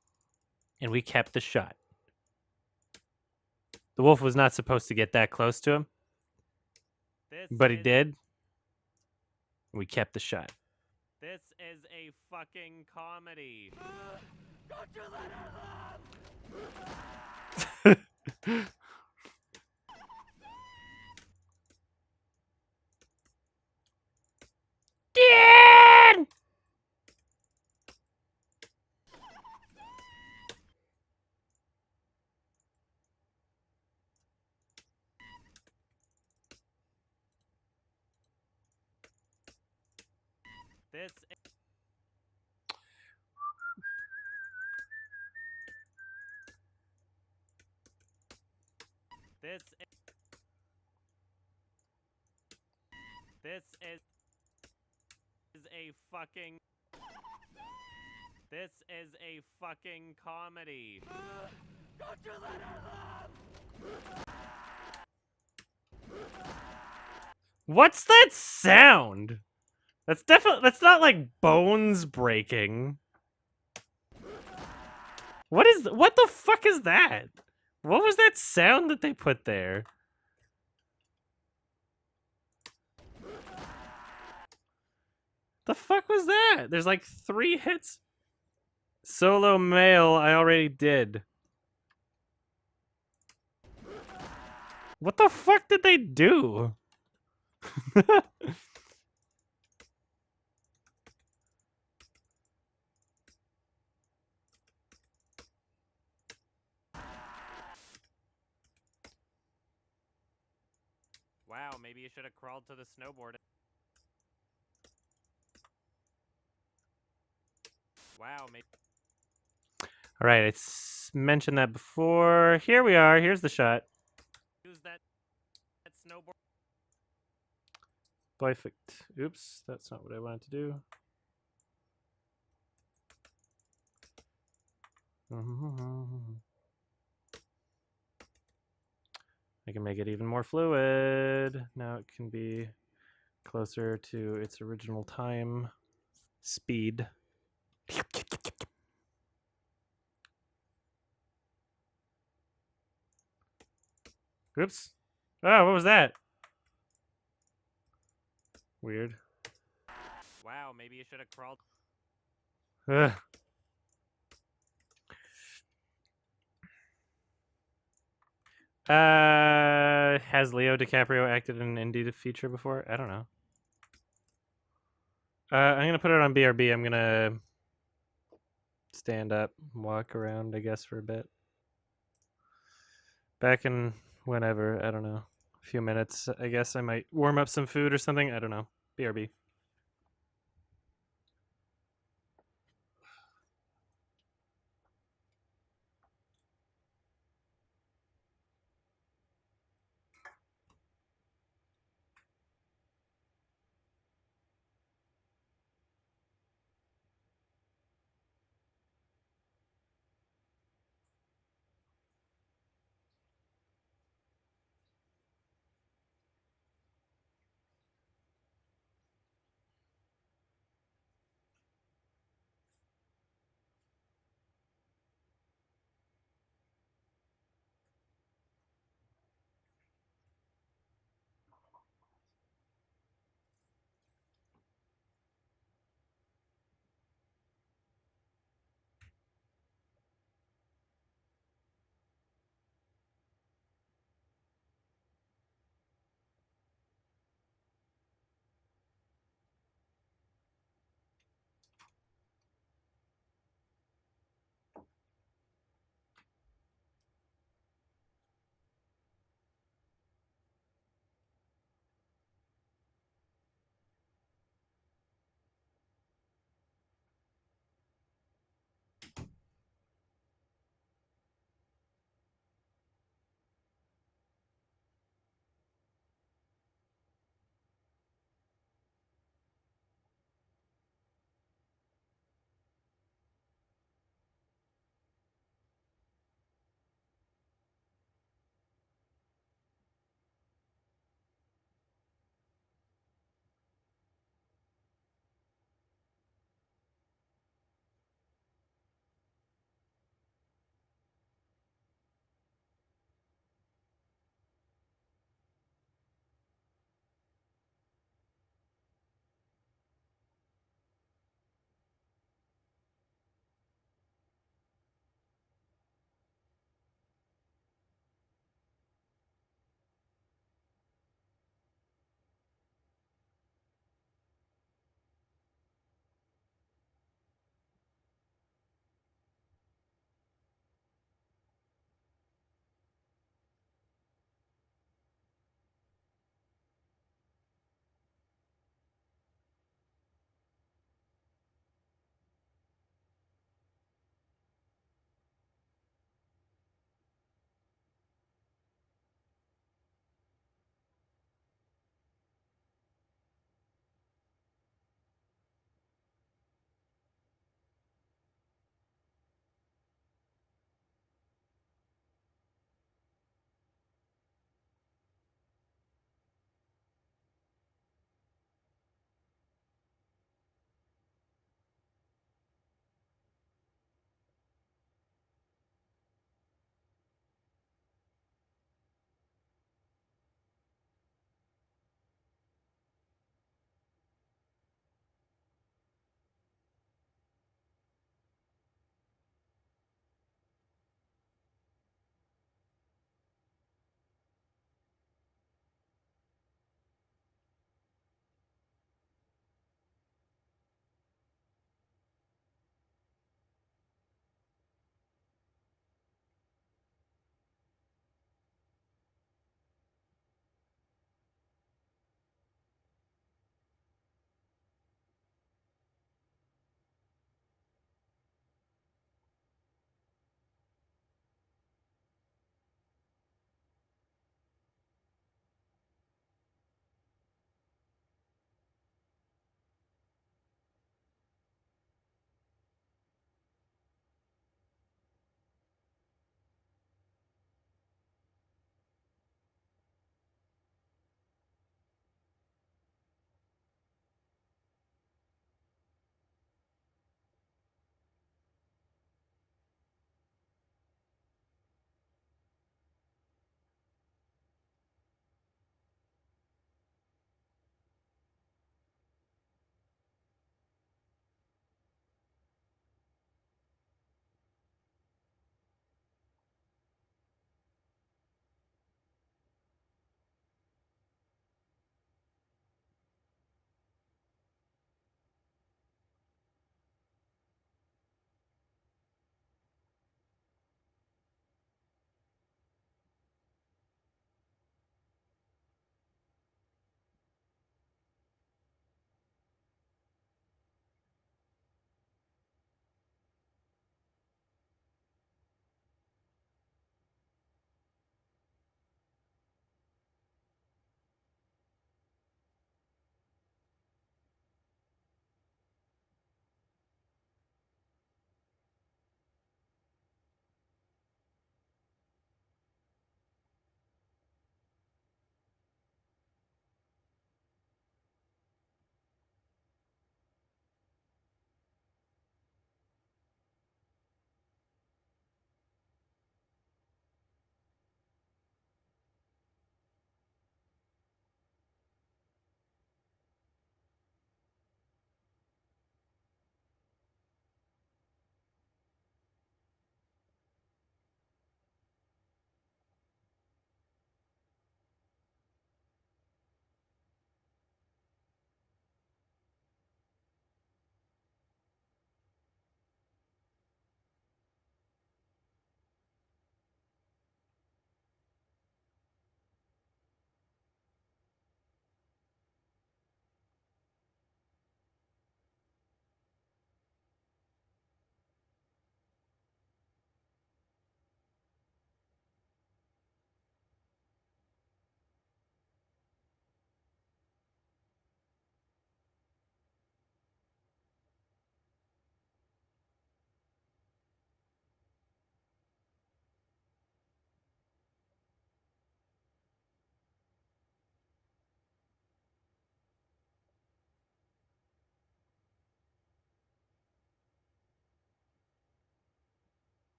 and we kept the shot. The wolf was not supposed to get that close to him, but he did. We kept the shot. This is a fucking comedy. Don't you let her live! Dan! This is a fucking comedy. Don't you let her live! What's that sound? That's not like bones breaking. What the fuck is that? What was that sound that they put there? The fuck was that? There's like 3 hits. Solo male, I already did. What the fuck did they do? Wow, maybe you should have crawled to the snowboard. Wow, maybe. All right, it's mentioned that before. Here we are. Here's the shot. Use that snowboard. Perfect. Oops, that's not what I wanted to do. I can make it even more fluid. Now it can be closer to its original time speed. Oops. Oh, what was that? Weird. Wow, maybe you should have crawled. Ugh. Has Leo DiCaprio acted in an indie feature before? I don't know. I'm gonna put it on BRB. I'm gonna stand up, walk around, I guess, for a bit. Back in whenever, I don't know, a few minutes. I guess I might warm up some food or something. I don't know. BRB.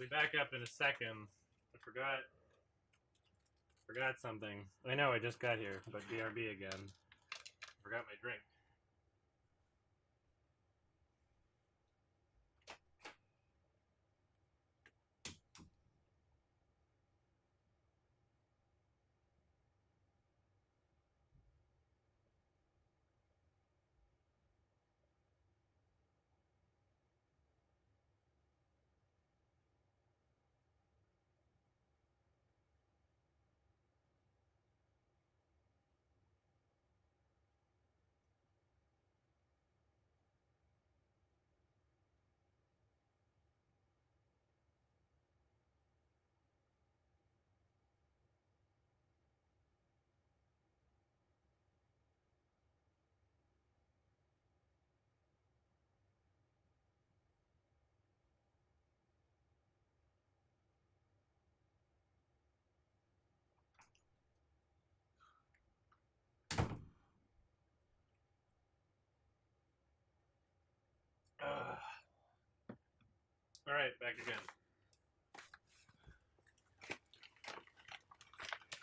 I'll be back up in a second. I forgot something. I know I just got here, but BRB again. Forgot my drink. All right, back again.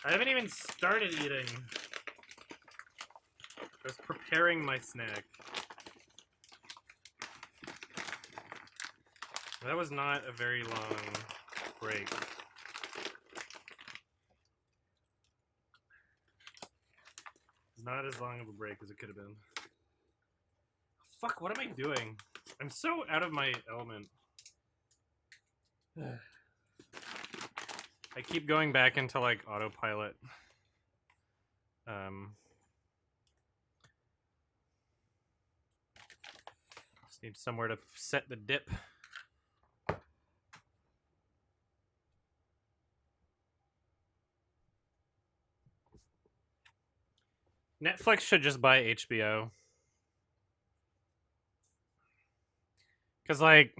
I haven't even started eating. I was preparing my snack. That was not a very long break. It's not as long of a break as it could have been. Fuck, what am I doing? I'm so out of my element. I keep going back into like autopilot. Just need somewhere to set the dip. Netflix should just buy HBO. Because, like,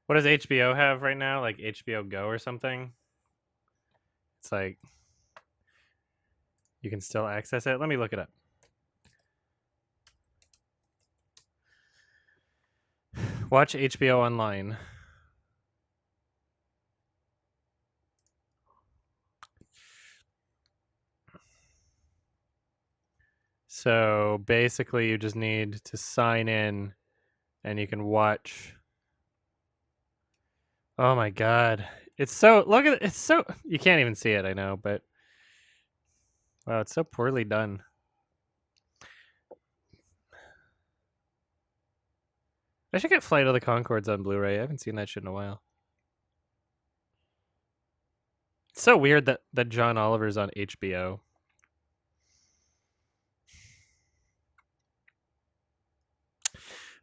what does HBO have right now? Like HBO Go or something? It's like, you can still access it. Let me look it up. Watch HBO online. So basically, you just need to sign in, and you can watch. Oh my god, it's so look at it. It's so you can't even see it. I know, but wow, it's so poorly done. I should get Flight of the Conchords on Blu-ray. I haven't seen that shit in a while. It's so weird that John Oliver's on HBO.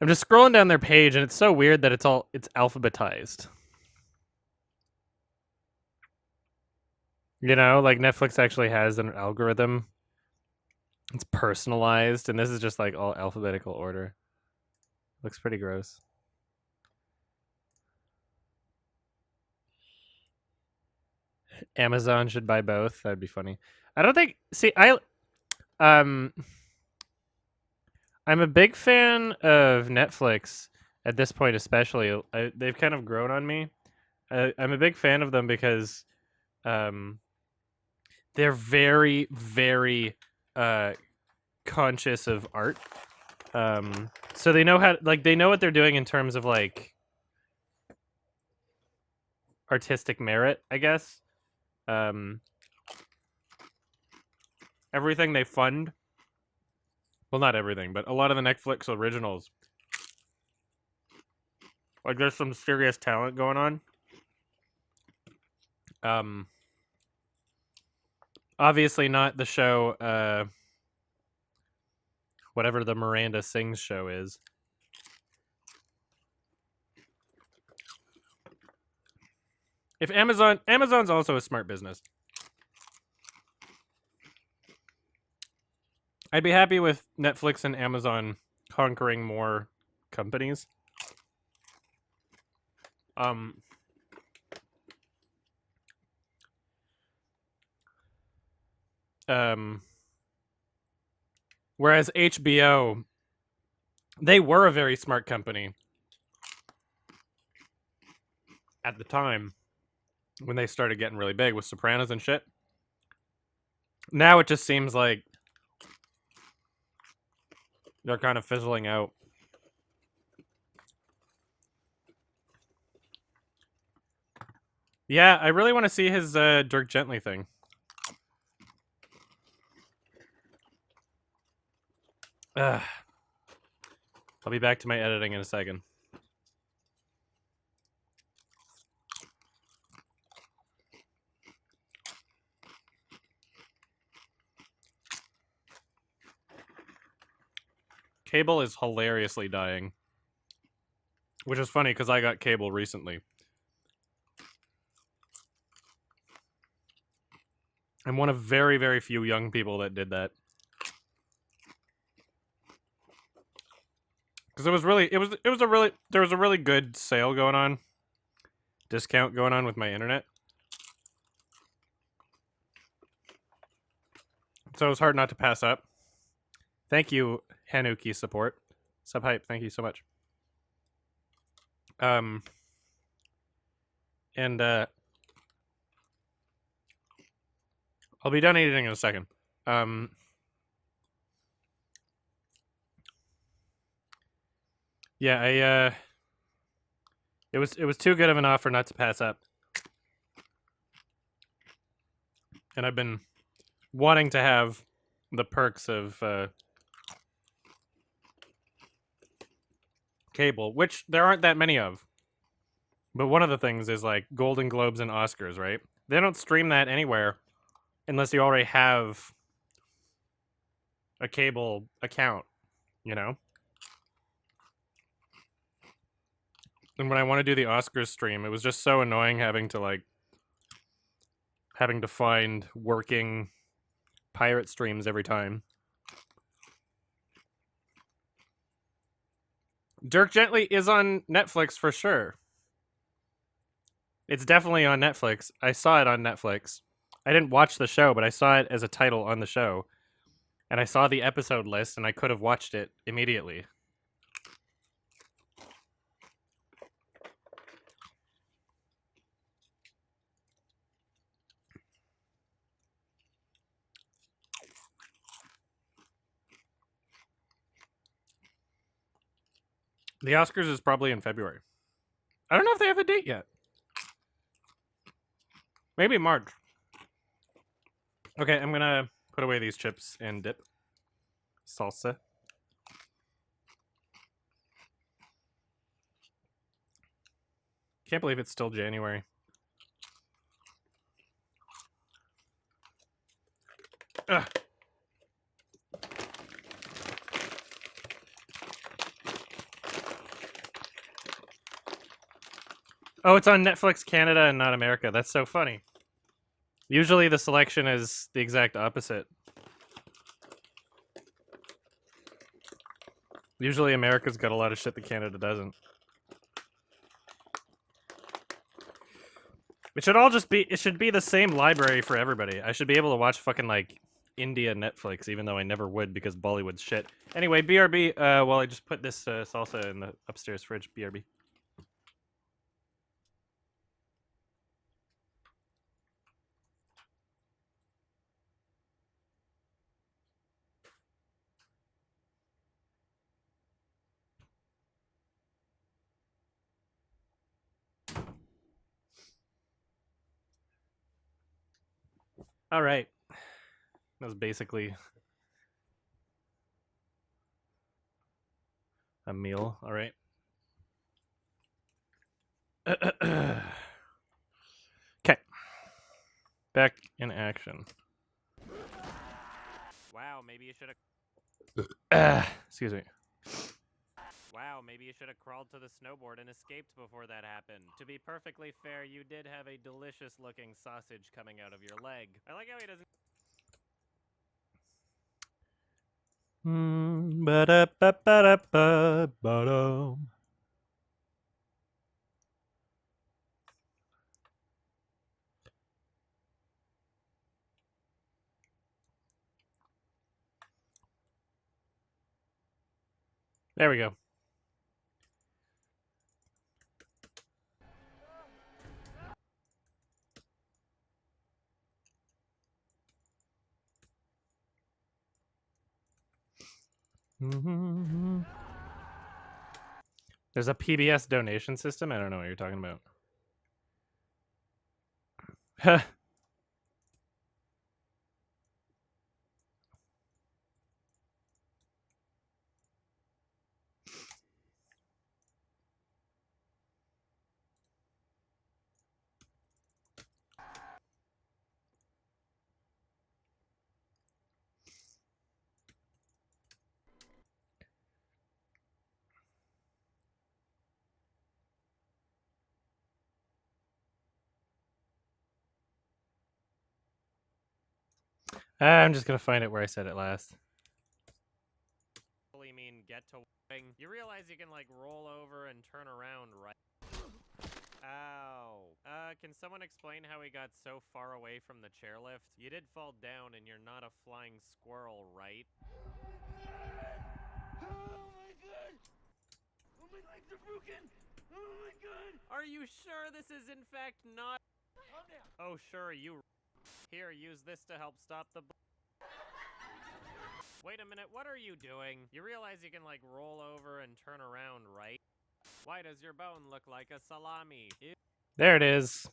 I'm just scrolling down their page, and it's so weird that it's alphabetized. You know, like Netflix actually has an algorithm. It's personalized, and this is just like all alphabetical order. Looks pretty gross. Amazon should buy both. That'd be funny. I don't think. See, I'm a big fan of Netflix at this point, especially. They've kind of grown on me. I'm a big fan of them because they're very, very conscious of art. So they know how, like, they know what they're doing in terms of like artistic merit, I guess. Everything they fund, well, not everything, but a lot of the Netflix originals, like, there's some serious talent going on. Obviously not the show, whatever the Miranda Sings show is. If Amazon's also a smart business. I'd be happy with Netflix and Amazon conquering more companies. Whereas HBO, they were a very smart company at the time when they started getting really big with Sopranos and shit. Now it just seems like they're kind of fizzling out. Yeah, I really want to see his Dirk Gently thing. Ugh. I'll be back to my editing in a second. Cable is hilariously dying. Which is funny because I got cable recently. I'm one of very, very few young people that did that. Because there was a really good sale going on. Discount going on with my internet. So it was hard not to pass up. Thank you, Hanuki support. Subhype, thank you so much. And I'll be done editing in a second. Yeah, it was too good of an offer not to pass up. And I've been wanting to have the perks of cable, which there aren't that many of. But one of the things is like Golden Globes and Oscars, right? They don't stream that anywhere unless you already have a cable account, you know? And when I want to do the Oscars stream, it was just so annoying having to find working pirate streams every time. Dirk Gently is on Netflix for sure. It's definitely on Netflix. I saw it on Netflix. I didn't watch the show, but I saw it as a title on the show. And I saw the episode list, and I could have watched it immediately. The Oscars is probably in February. I don't know if they have a date yet. Maybe March. Okay, I'm gonna put away these chips and dip. Salsa. Can't believe it's still January. Ugh. Oh, it's on Netflix Canada and not America. That's so funny. Usually the selection is the exact opposite. Usually America's got a lot of shit that Canada doesn't. It should all just be, it should be the same library for everybody. I should be able to watch fucking, like, India Netflix, even though I never would because Bollywood's shit. Anyway, BRB, well, I just put this salsa in the upstairs fridge, BRB. All right. That was basically a meal. All right. Okay. Back in action. Wow, maybe you should have. Excuse me. Wow, maybe you should have crawled to the snowboard and escaped before that happened. To be perfectly fair, you did have a delicious-looking sausage coming out of your leg. I like how he doesn't. Ba-da-ba-ba-da-ba-ba-dum. There we go. There's a PBS donation system? I don't know what you're talking about. Huh. I'm just gonna find it where I said it last. Mean get to wing. You realize you can like roll over and turn around, right? Ow. Can someone explain how he got so far away from the chairlift? You did fall down and you're not a flying squirrel, right? Oh my god! Oh, my legs are broken! Oh my god! Are you sure this is in fact not? Calm down. Oh sure, you. Here, use this to help stop the. Wait a minute, what are you doing? You realize you can like roll over and turn around, right? Why does your bone look like a salami? There it is.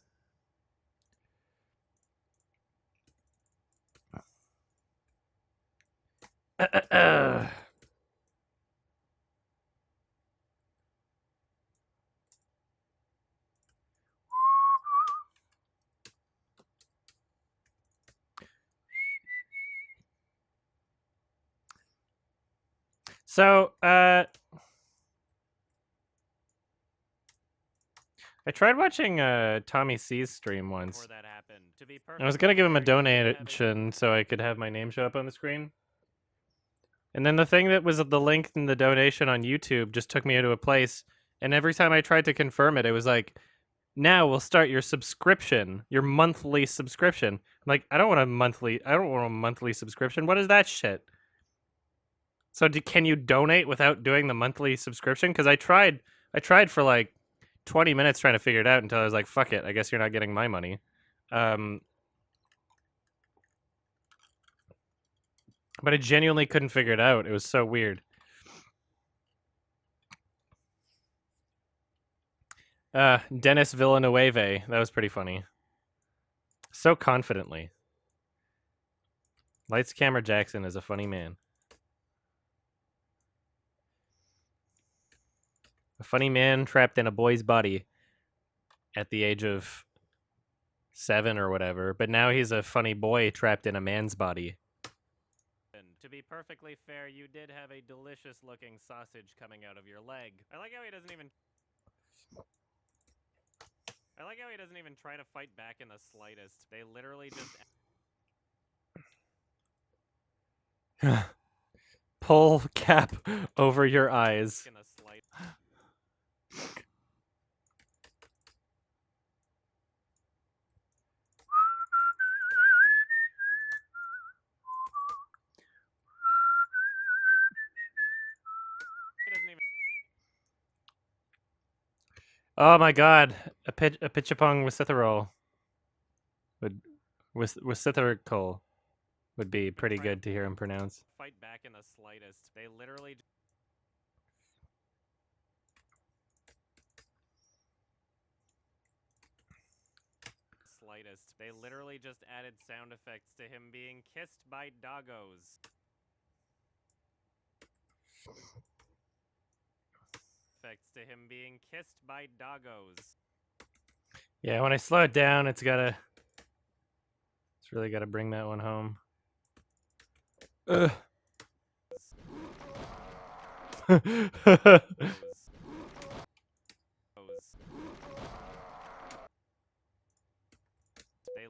So, I tried watching Tommy C's stream once. Before that happened, to be I was gonna give him a fair, you did have donation so I could have my name show up on the screen. And then the thing that was the link in the donation on YouTube just took me to a place, and every time I tried to confirm it, it was like, now we'll start your subscription, your monthly subscription. I'm like, I don't want a monthly subscription. What is that shit? So can you donate without doing the monthly subscription? Because I tried for like 20 minutes trying to figure it out until I was like, fuck it, I guess you're not getting my money. But I genuinely couldn't figure it out. It was so weird. Dennis Villanueva. That was pretty funny. So confidently. Lights, Camera, Jackson is a funny man. A funny man trapped in a boy's body at the age of 7 or whatever. But now he's a funny boy trapped in a man's body. To be perfectly fair, you did have a delicious-looking sausage coming out of your leg. I like how he doesn't even try to fight back in the slightest. They literally just Pull cap over your eyes. in the slight. He doesn't even. Oh my god, a pitchapong Wisithirol Wisithirol would be pretty good to hear him pronounce. Fight back in the slightest. They literally. Slightest. They literally just added sound effects to him being kissed by doggos. Effects to him being kissed by doggos. Yeah, when I slow it down, it's really gotta bring that one home. Ugh. They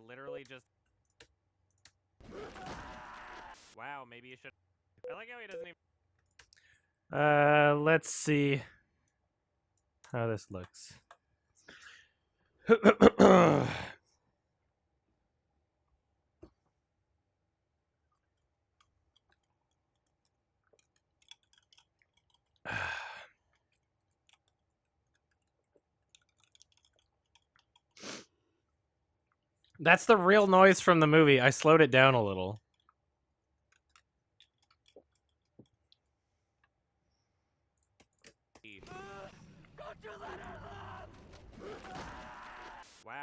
literally just. Wow, maybe you should. I like how he doesn't even. Let's see how this looks. That's the real noise from the movie. I slowed it down a little.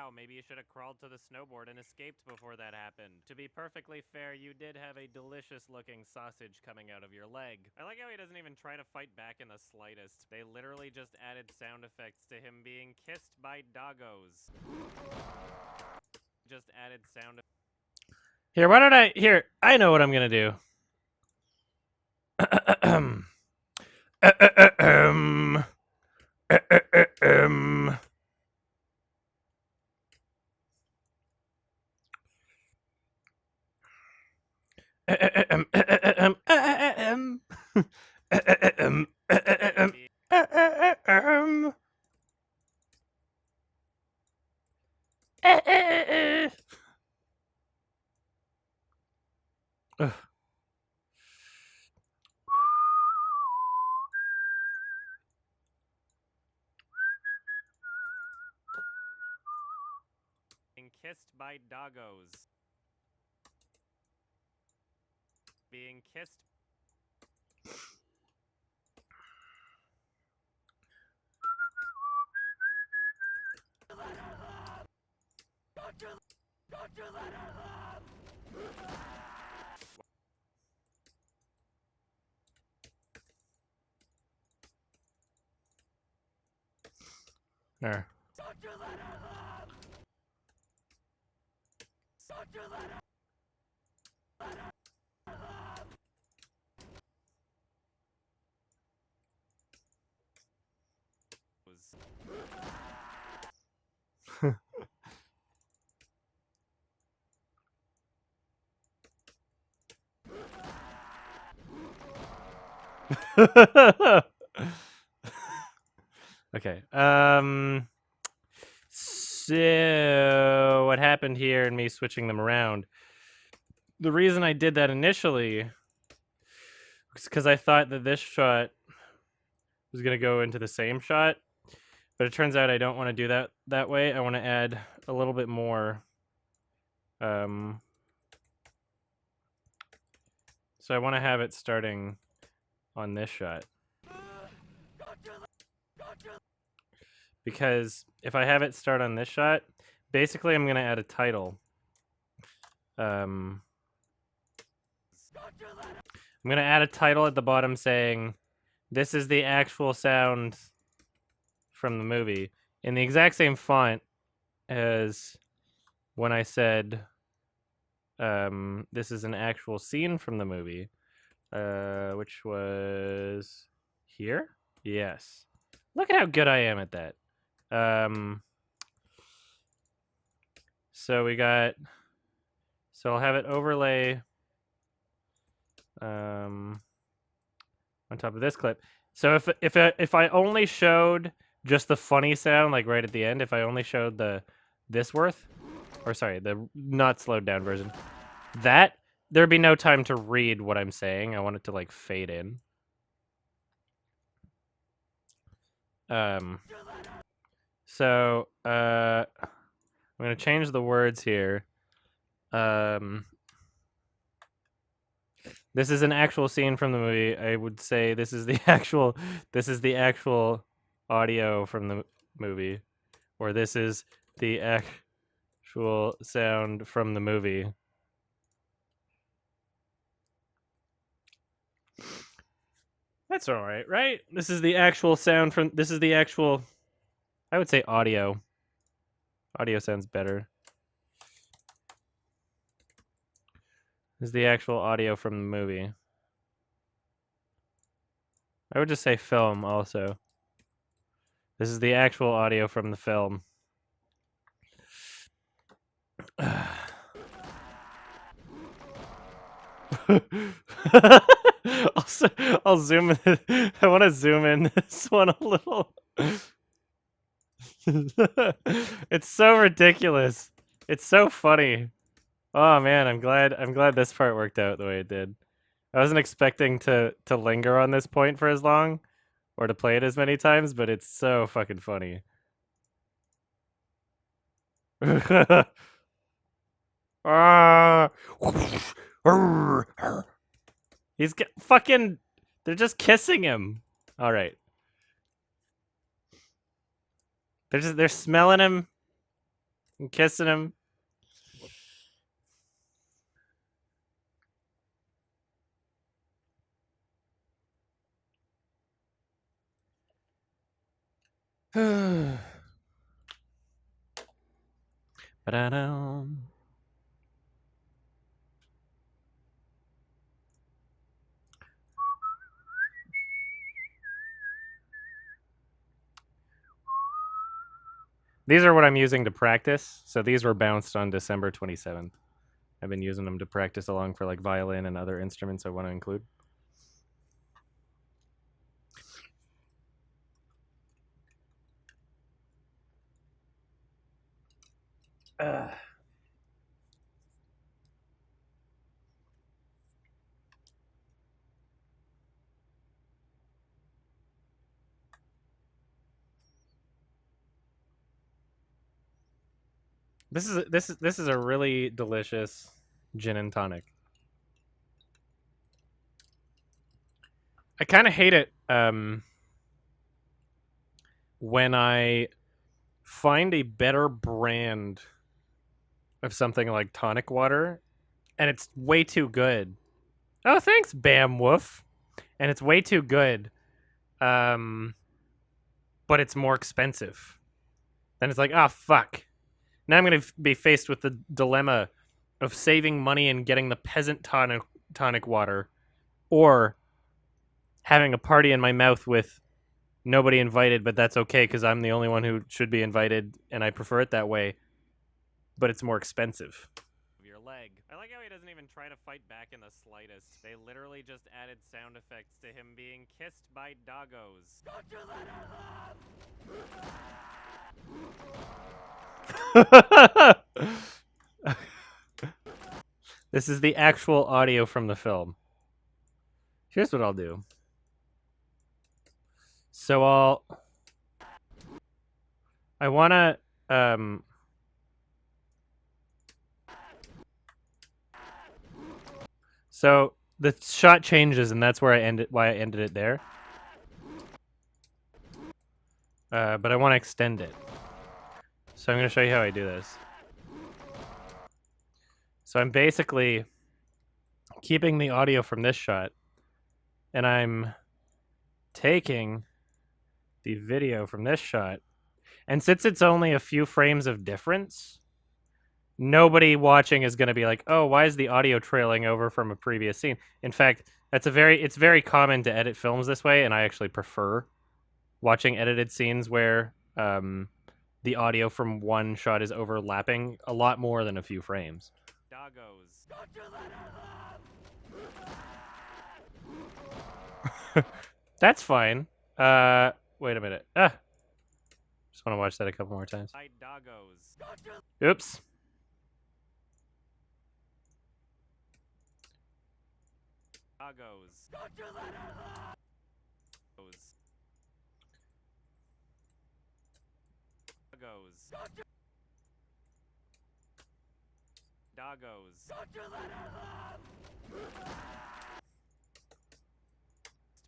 wow, maybe you should have crawled to the snowboard and escaped before that happened. To be perfectly fair, you did have a delicious-looking sausage coming out of your leg. I like how he doesn't even try to fight back in the slightest. They literally just added sound effects to him being kissed by doggos. Just added sound. Here, why don't I... Here, I know what I'm gonna do. Being kissed by doggos. Being kissed. There. Okay. So what happened here and me switching them around? The reason I did that initially was because I thought that this shot was gonna go into the same shot, but it turns out I don't want to do that way. I want to add a little bit more. So I want to have it starting on this shot. Because if I have it start on this shot, basically I'm going to add a title. I'm going to add a title at the bottom saying, this is the actual sound from the movie. In the exact same font as when I said, this is an actual scene from the movie, which was here? Yes. Look at how good I am at that. So we got, so I'll have it overlay on top of this clip. So if I only showed just the funny sound, like right at the end, if I only showed this worth, or sorry, the not slowed down version, there'd be no time to read what I'm saying. I want it to like fade in. So I'm gonna change the words here. This is an actual scene from the movie. I would say this is the actual audio from the movie, or this is the actual sound from the movie. That's all right, right? This is the actual sound from. This is the actual. I would say audio. Audio sounds better. This is the actual audio from the movie. I would just say film also. This is the actual audio from the film. I'll zoom in. I want to zoom in this one a little. It's so ridiculous. It's so funny. Oh man, I'm glad this part worked out the way it did. I wasn't expecting to linger on this point for as long or to play it as many times, but it's so fucking funny. He's fucking. They're just kissing him. All right. They're smelling him. I'm kissing him. Ba-da-dum. These are what I'm using to practice. So these were bounced on December 27th. I've been using them to practice along for like violin and other instruments I want to include. This is a really delicious gin and tonic. I kind of hate it when I find a better brand of something like tonic water and it's way too good. Oh, thanks, Bam Woof. And it's way too good. But it's more expensive. Then it's like, oh, fuck. Now I'm going to be faced with the dilemma of saving money and getting the peasant tonic water, or having a party in my mouth with nobody invited, but that's okay because I'm the only one who should be invited, and I prefer it that way, but it's more expensive. Your leg. I like how he doesn't even try to fight back in the slightest. They literally just added sound effects to him being kissed by doggos. Don't you let her laugh! This is the actual audio from the film. Here's what I'll do. So I want to so the shot changes, and that's where why I ended it there. But I want to extend it. So I'm going to show you how I do this. So I'm basically keeping the audio from this shot, and I'm taking the video from this shot. And since it's only a few frames of difference, nobody watching is going to be like, oh, why is the audio trailing over from a previous scene? In fact, it's very common to edit films this way, and I actually prefer watching edited scenes where the audio from one shot is overlapping a lot more than a few frames. Doggos. Don't you let her laugh! That's fine. Wait a minute. Just want to watch that a couple more times. By doggos. Oops. Doggos. Don't you let her laugh! Doggos. Doggos. Don't you let her laugh!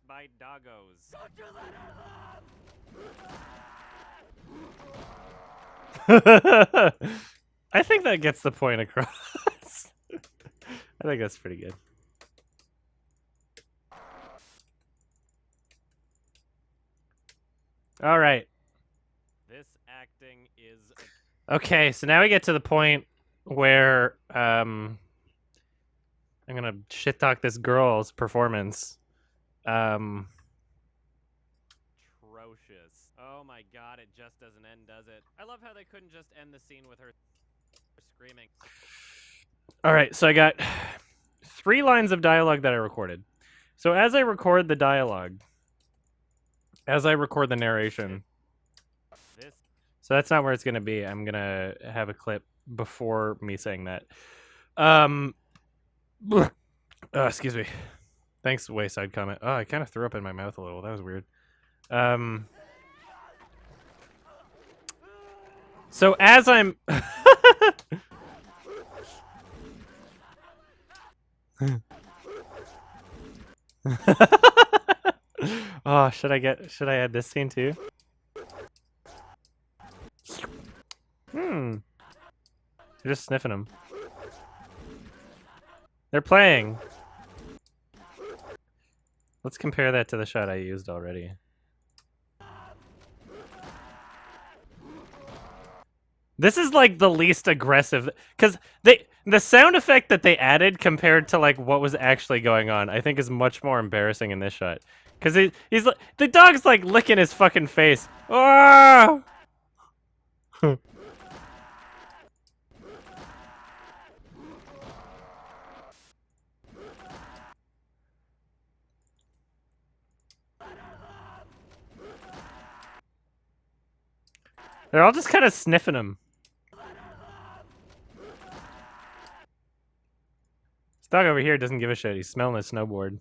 By doggos. Don't you let her laugh! I think that gets the point across. I think that's pretty good. All right. This acting is okay. So now we get to the point where I'm gonna shit talk this girl's performance. atrocious. Oh my god, it just doesn't end, does it? I love how they couldn't just end the scene with her screaming. All right, so I got 3 lines of dialogue that I recorded. So as I record the dialogue, as I record the narration, so that's not where it's going to be. I'm going to have a clip before me saying that. Excuse me. Thanks, Wayside comment. Oh, I kind of threw up in my mouth a little. That was weird. So as I'm... Oh, should I add this scene too? They're just sniffing them. They're playing. Let's compare that to the shot I used already. This is like the least aggressive, because the sound effect that they added compared to like what was actually going on, I think is much more embarrassing in this shot. Because he's like, the dog's like licking his fucking face. Ah! They're all just kind of sniffing him. This dog over here doesn't give a shit. He's smelling his snowboard.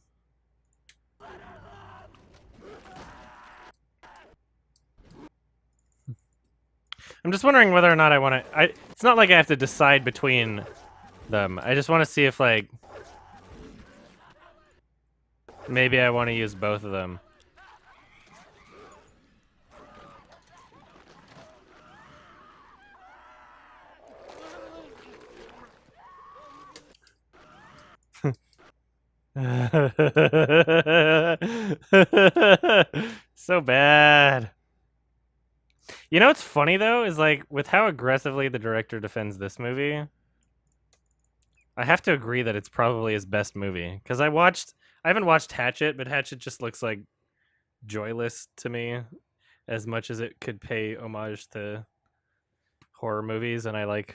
I'm just wondering whether or not I want to... It's not like I have to decide between them. I just want to see if, like... Maybe I want to use both of them. So bad. You know what's funny though is like with how aggressively the director defends this movie, I have to agree that it's probably his best movie because I haven't watched Hatchet, but Hatchet just looks like joyless to me as much as it could pay homage to horror movies, and I like,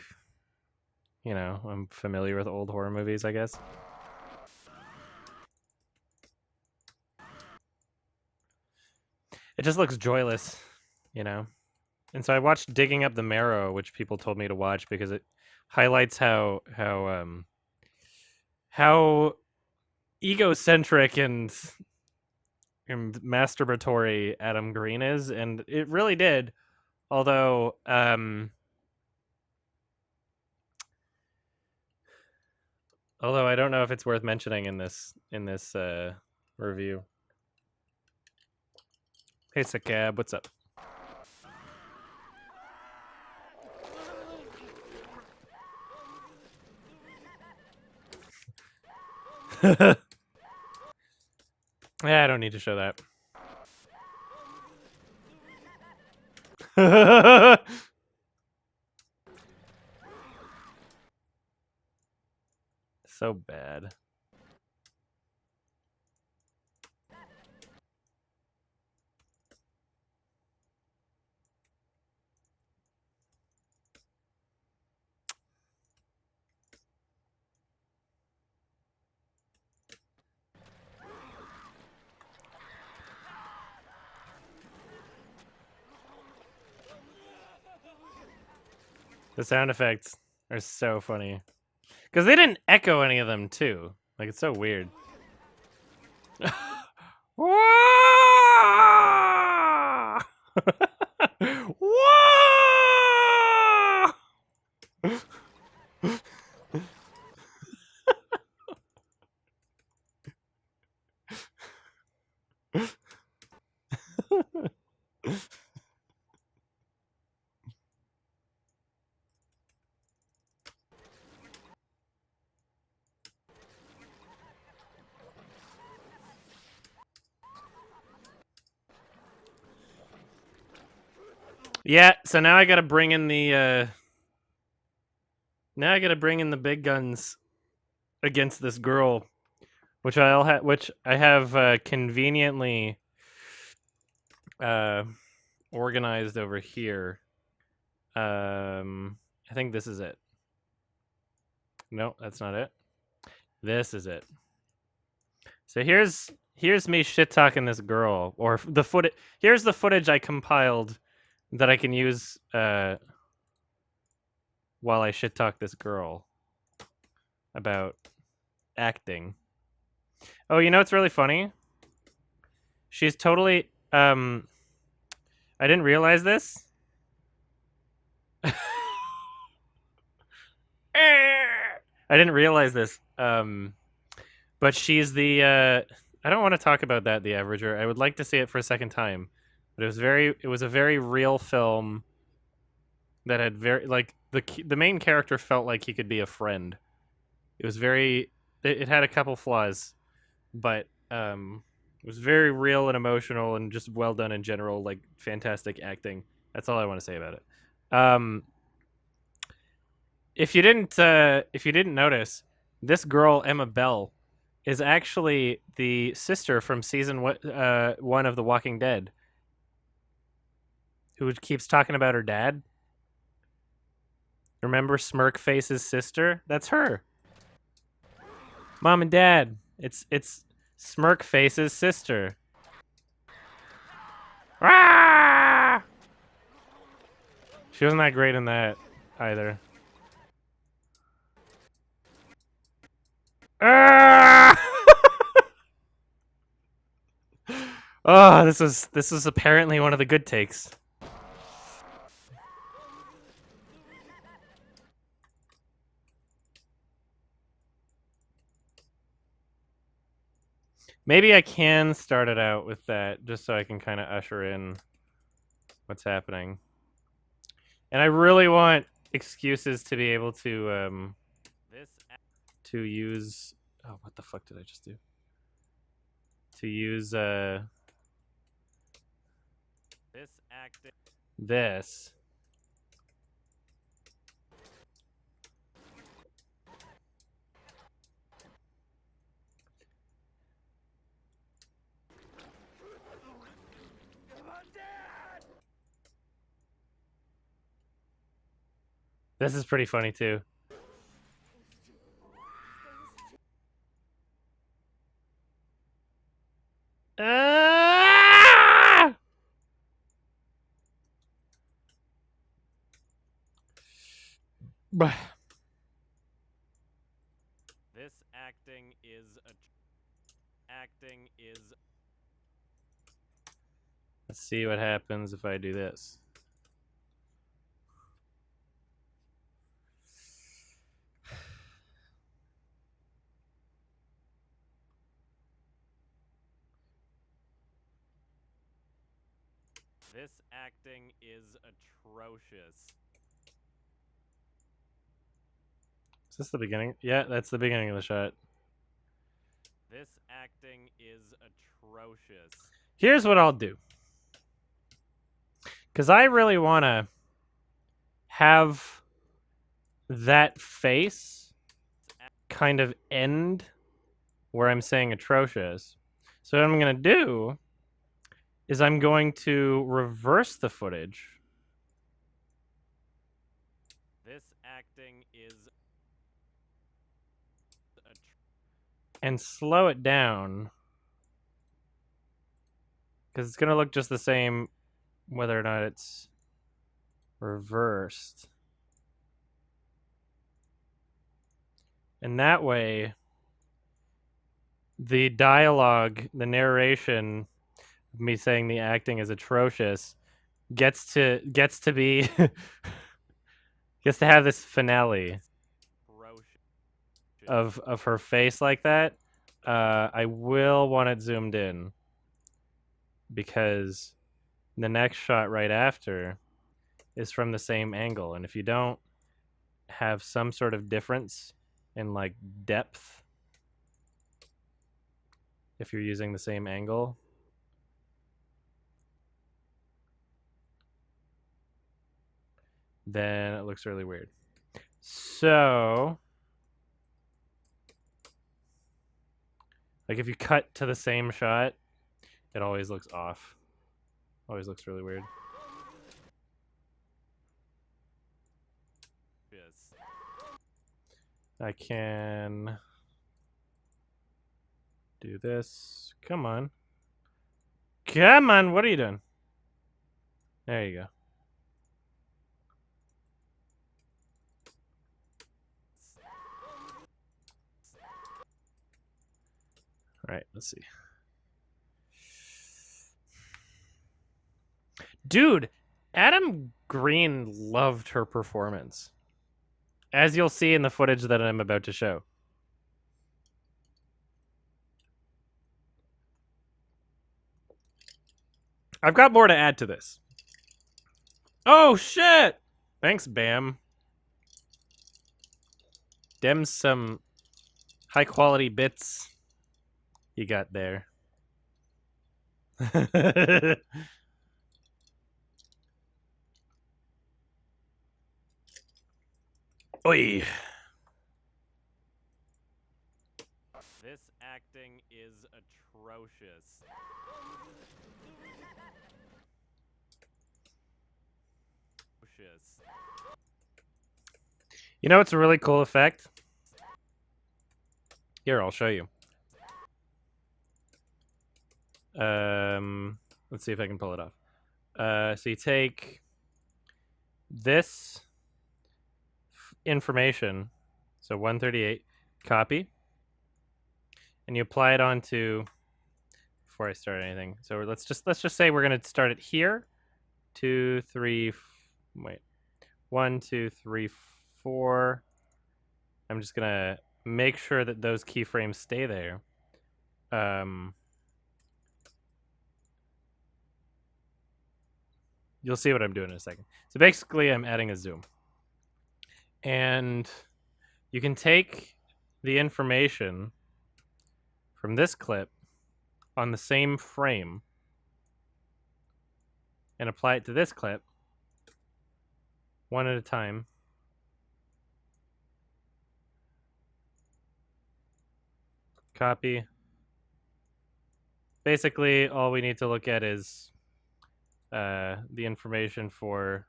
you know, I'm familiar with old horror movies, I guess. It just looks joyless, you know. And so I watched Digging Up the Marrow, which people told me to watch because it highlights how egocentric and masturbatory Adam Green is, and it really did. Although I don't know if it's worth mentioning in this review. Hey, Sakab, what's up? Yeah, I don't need to show that. So bad. The sound effects are so funny. Because they didn't echo any of them, too. Like, it's so weird. Yeah, so now I gotta bring in the big guns against this girl, which I have conveniently organized over here. I think this is it. No, that's not it. This is it. So here's me shit talking this girl, or the footage. Here's the footage I compiled that I can use while I shit talk this girl about acting. Oh, you know what's really funny? She's totally I didn't realize this. I didn't realize this. But she's the I don't want to talk about that, The Averager. I would like to see it for a second time. But it was a very real film that had the main character felt like he could be a friend. It was very. It had a couple flaws, but it was very real and emotional and just well done in general. Like fantastic acting. That's all I want to say about it. If you didn't notice, this girl Emma Bell is actually the sister from season 1 of The Walking Dead, who keeps talking about her dad. Remember Smirk Face's sister? That's her. Mom and Dad. It's Smirk Face's sister. Ah! She wasn't that great in that either. Ah! Oh, this was apparently one of the good takes. Maybe I can start it out with that just so I can kind of usher in what's happening. And I really want excuses to be able to use. Oh, what the fuck did I just do? To use This acting. this. This is pretty funny too. Ah! Bruh. This acting is acting is. Let's see what happens if I do this. This acting is atrocious. Is this the beginning? Yeah, that's the beginning of the shot. This acting is atrocious. Here's what I'll do. Because I really want to have that face kind of end where I'm saying atrocious. So what I'm going to do is I'm going to reverse the footage. This acting is and slow it down. Because it's going to look just the same whether or not it's reversed. And that way, the dialogue, the narration, of me saying the acting is atrocious, gets to be gets to have this finale of her face like that. I will want it zoomed in because the next shot right after is from the same angle, and if you don't have some sort of difference in like depth, if you're using the same angle, then it looks really weird. So, like if you cut to the same shot, it always looks off. Always looks really weird. Yes. I can do this. Come on. Come on, what are you doing? There you go. All right, let's see. Dude, Adam Green loved her performance, as you'll see in the footage that I'm about to show. I've got more to add to this. Oh, shit! Thanks, Bam. Dem some high quality bits you got there. Oi. This acting is atrocious. You know what's a really cool effect? Here, I'll show you. Let's see if I can pull it off. So you take this information, so 138, copy, and you apply it onto. Before I start anything, so let's just say we're gonna start it here. 2, 3, wait, 1, 2, 3, 4. I'm just gonna make sure that those keyframes stay there. You'll see what I'm doing in a second. So basically, I'm adding a zoom. And you can take the information from this clip on the same frame and apply it to this clip one at a time. Copy. Basically, all we need to look at is the information for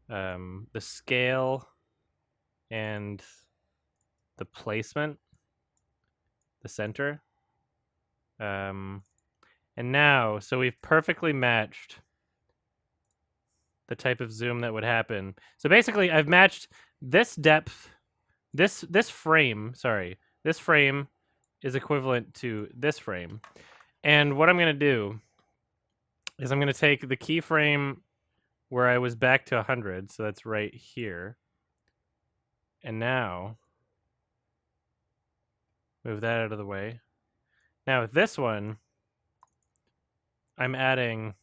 the scale and the placement, the center. And now, so we've perfectly matched the type of zoom that would happen. So basically, I've matched this depth, this frame, sorry, this frame is equivalent to this frame. And what I'm going to do is I'm going to take the keyframe where I was back to 100, so that's right here. And now, move that out of the way. Now with this one, I'm adding,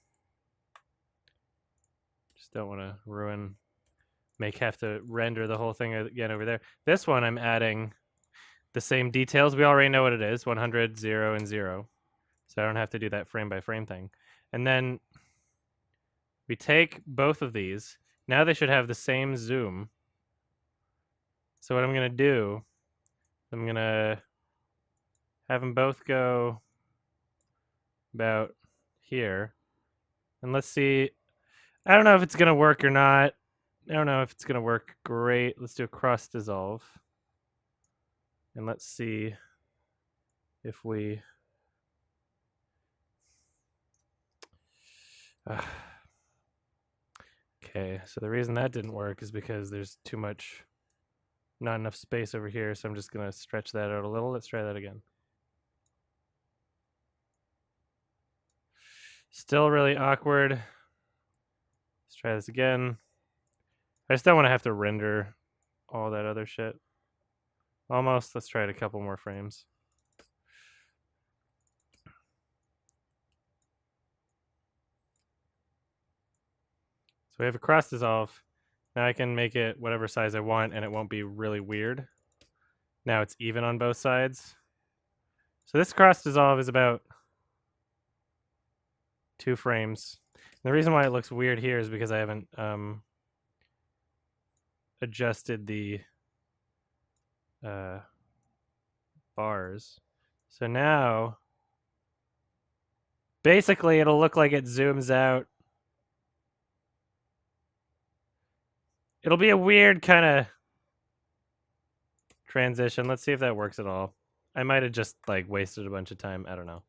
just don't want to have to render the whole thing again over there. This one, I'm adding the same details. We already know what it is, 100, 0, and 0. So I don't have to do that frame by frame thing. And then we take both of these. Now they should have the same zoom. So what I'm going to do, I'm going to have them both go about here. And let's see. I don't know if it's going to work or not. I don't know if it's going to work great. Let's do a cross dissolve. And let's see if we... Okay, so the reason that didn't work is because there's not enough space over here, so I'm just going to stretch that out a little. Let's try that again. Still really awkward. Let's try this again. I just don't want to have to render all that other shit. Almost. Let's try it a couple more frames. So we have a cross dissolve. Now I can make it whatever size I want and it won't be really weird. Now it's even on both sides. So this cross dissolve is about 2 frames. And the reason why it looks weird here is because I haven't adjusted the bars. So now, basically it'll look like it zooms out. It'll be a weird kind of transition. Let's see if that works at all. I might have just like wasted a bunch of time. I don't know.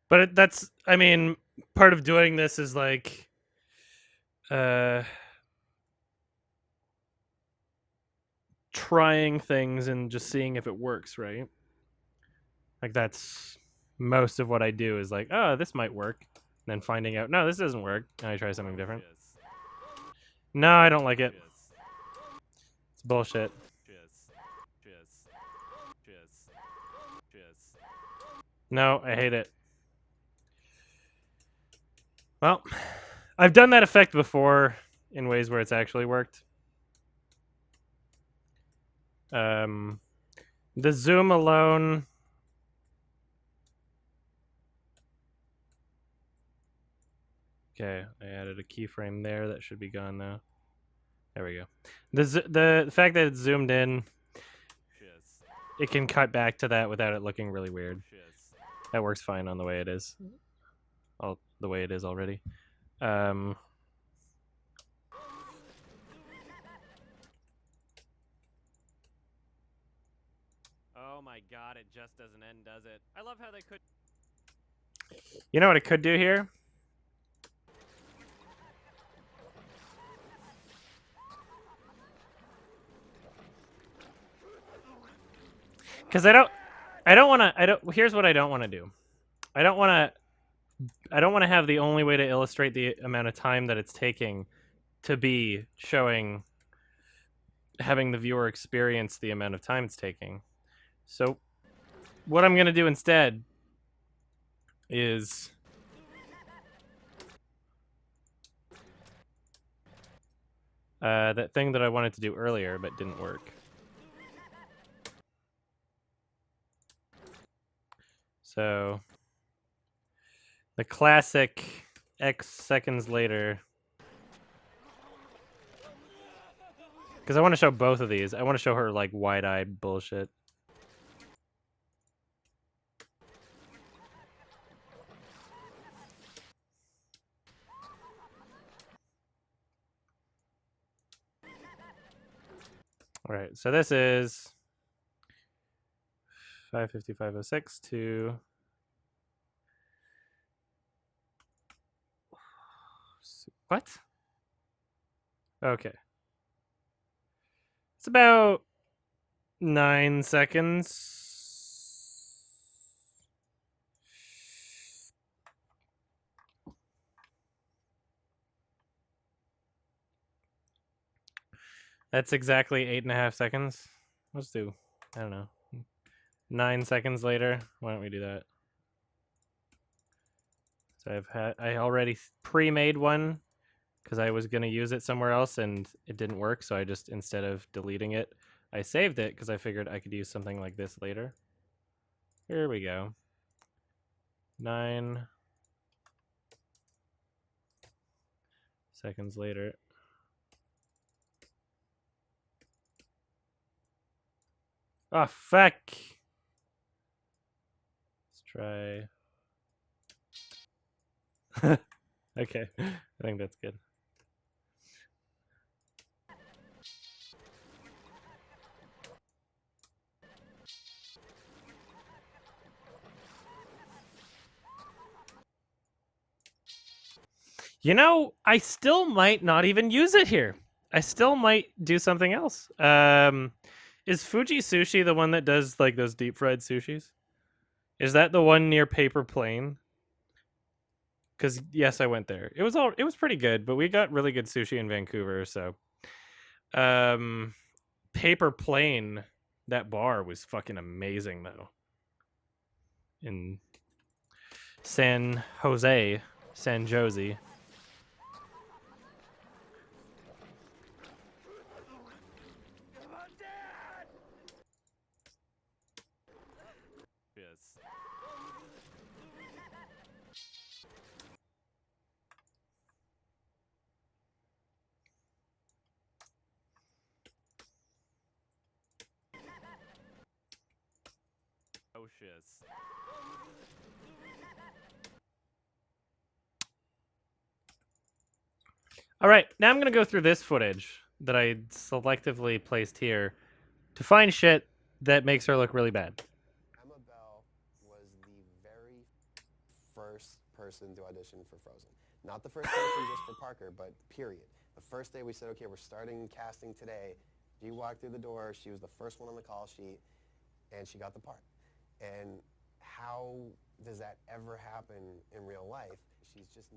But that's, I mean, part of doing this is like, trying things and just seeing if it works, right? Like that's most of what I do is like, oh, this might work. And then finding out, no, this doesn't work. And I try something different. No, I don't like it. It's bullshit. No, I hate it. Well, I've done that effect before in ways where it's actually worked. The zoom alone. Okay, I added a keyframe there. That should be gone now. There we go. The fact that it's zoomed in, it can cut back to that without it looking really weird. That works fine on the way it is. The way it is already. Oh my god, it just doesn't end, does it? I love how they could. You know what I could do here? Because I don't want to. Here's what I don't want to do. I don't want to have the only way to illustrate the amount of time that it's taking to be showing, having the viewer experience the amount of time it's taking. So what I'm going to do instead is that thing that I wanted to do earlier but didn't work. So the classic X seconds later. Because I want to show both of these. I want to show her like wide-eyed bullshit. All right, so this is 5:55:06 to what? Okay. It's about 9 seconds. That's exactly 8.5 seconds. Let's do, I don't know, 9 seconds later. Why don't we do that? So I already pre-made one because I was going to use it somewhere else and it didn't work. So I just, instead of deleting it, I saved it because I figured I could use something like this later. Here we go. 9 seconds later. Oh, fuck. Let's try. Okay, I think that's good. You know, I still might not even use it here. I still might do something else. Is Fuji Sushi the one that does like those deep fried sushis? Is that the one near Paper Plane? Because yes, I went there. It was pretty good, but we got really good sushi in Vancouver. So, Paper Plane, that bar was fucking amazing though. In San Jose. Oh shiz. All right, now I'm going to go through this footage that I selectively placed here to find shit that makes her look really bad. Emma Bell was the very first person to audition for Frozen. Not the first person just for Parker, but period. The first day we said, okay, we're starting casting today. She walked through the door. She was the first one on the call sheet, and she got the part. And how does that ever happen in real life? She's just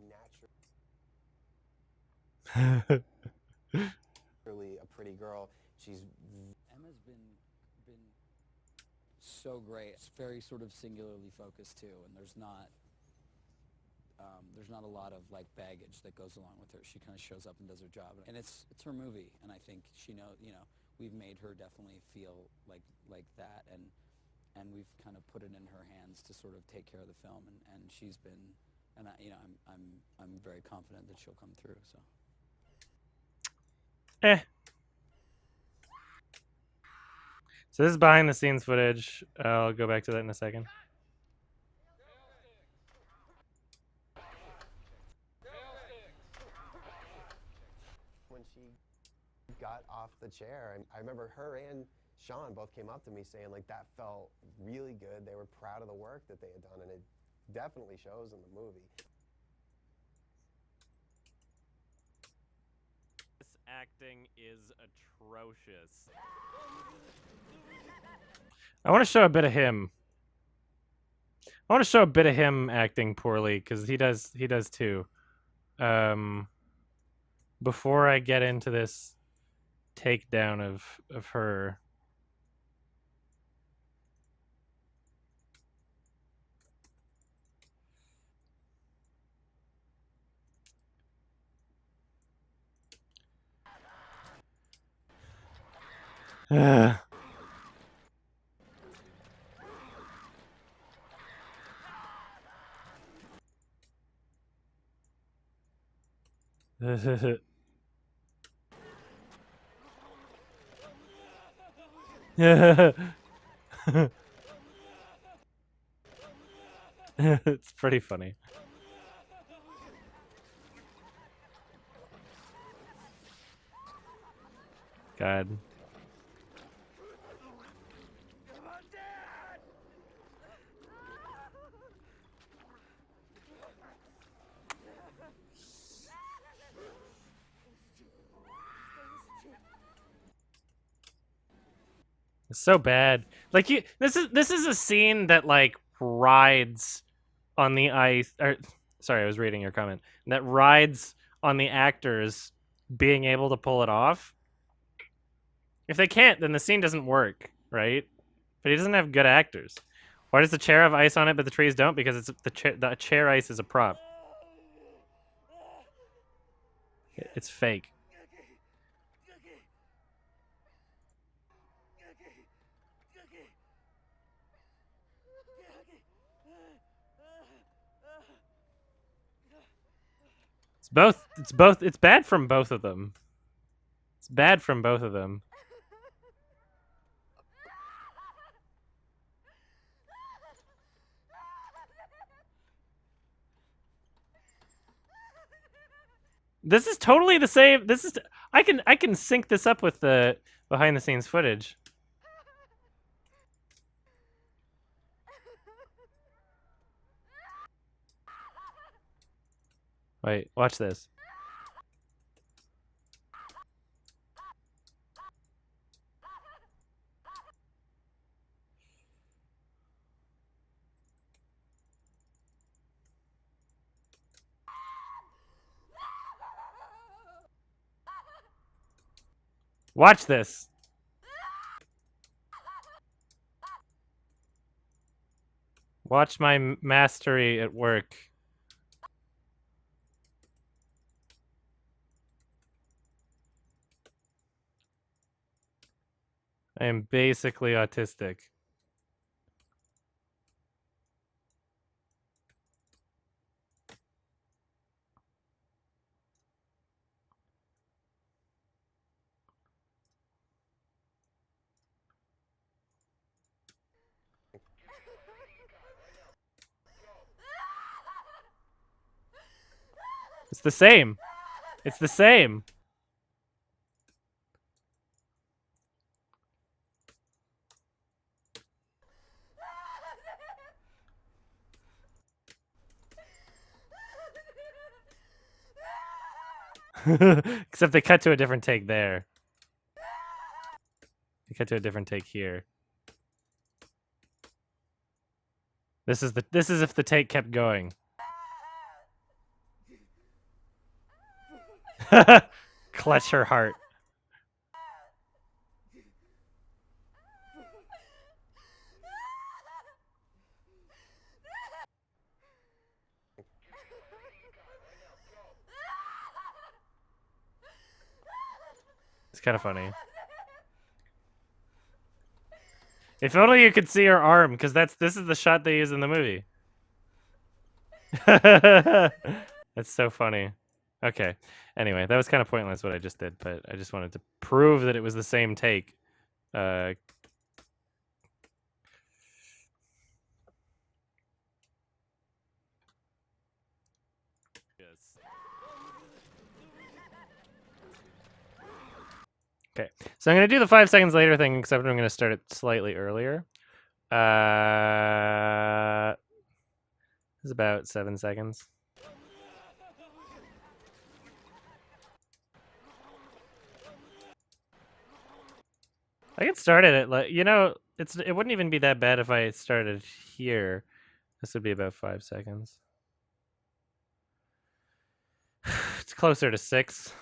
naturally a pretty girl. She's Emma's been so great. It's very sort of singularly focused too, and there's not a lot of like baggage that goes along with her. She kind of shows up and does her job, and it's her movie, and I think she we've made her definitely feel like that, and we've kind of put it in her hands to sort of take care of the film, and she's been, and I'm very confident that she'll come through. So. So this is behind the scenes footage. I'll go back to that in a second. When she got off the chair, and I remember her and Sean both came up to me saying like that felt really good. They were proud of the work that they had done, and it definitely shows in the movie. This acting is atrocious. I want to show a bit of him. I want to show a bit of him acting poorly because he does too. Before I get into this takedown of her. It's pretty funny. God. It's so bad. Like this is a scene that like rides on the ice. Or sorry, I was reading your comment. That rides on the actors being able to pull it off. If they can't, then the scene doesn't work, right? But he doesn't have good actors. Why does the chair have ice on it, but the trees don't? Because it's the chair ice is a prop. It's fake. It's bad from both of them. It's bad from both of them. This is totally the same. This is I can sync this up with the behind the scenes footage. Wait, watch this. Watch this. Watch my mastery at work. I am basically autistic. It's the same. It's the same. Except they cut to a different take there. They cut to a different take here. This is if the take kept going. Clutch her heart. It's kind of funny. If only you could see her arm, because this is the shot they use in the movie. That's so funny. Okay. Anyway, that was kind of pointless what I just did, but I just wanted to prove that it was the same take. Okay, so I'm going to do the 5 seconds later thing, except I'm going to start it slightly earlier. It's about 7 seconds. I can start it at, like, you know, it wouldn't even be that bad if I started here. This would be about 5 seconds. It's closer to 6.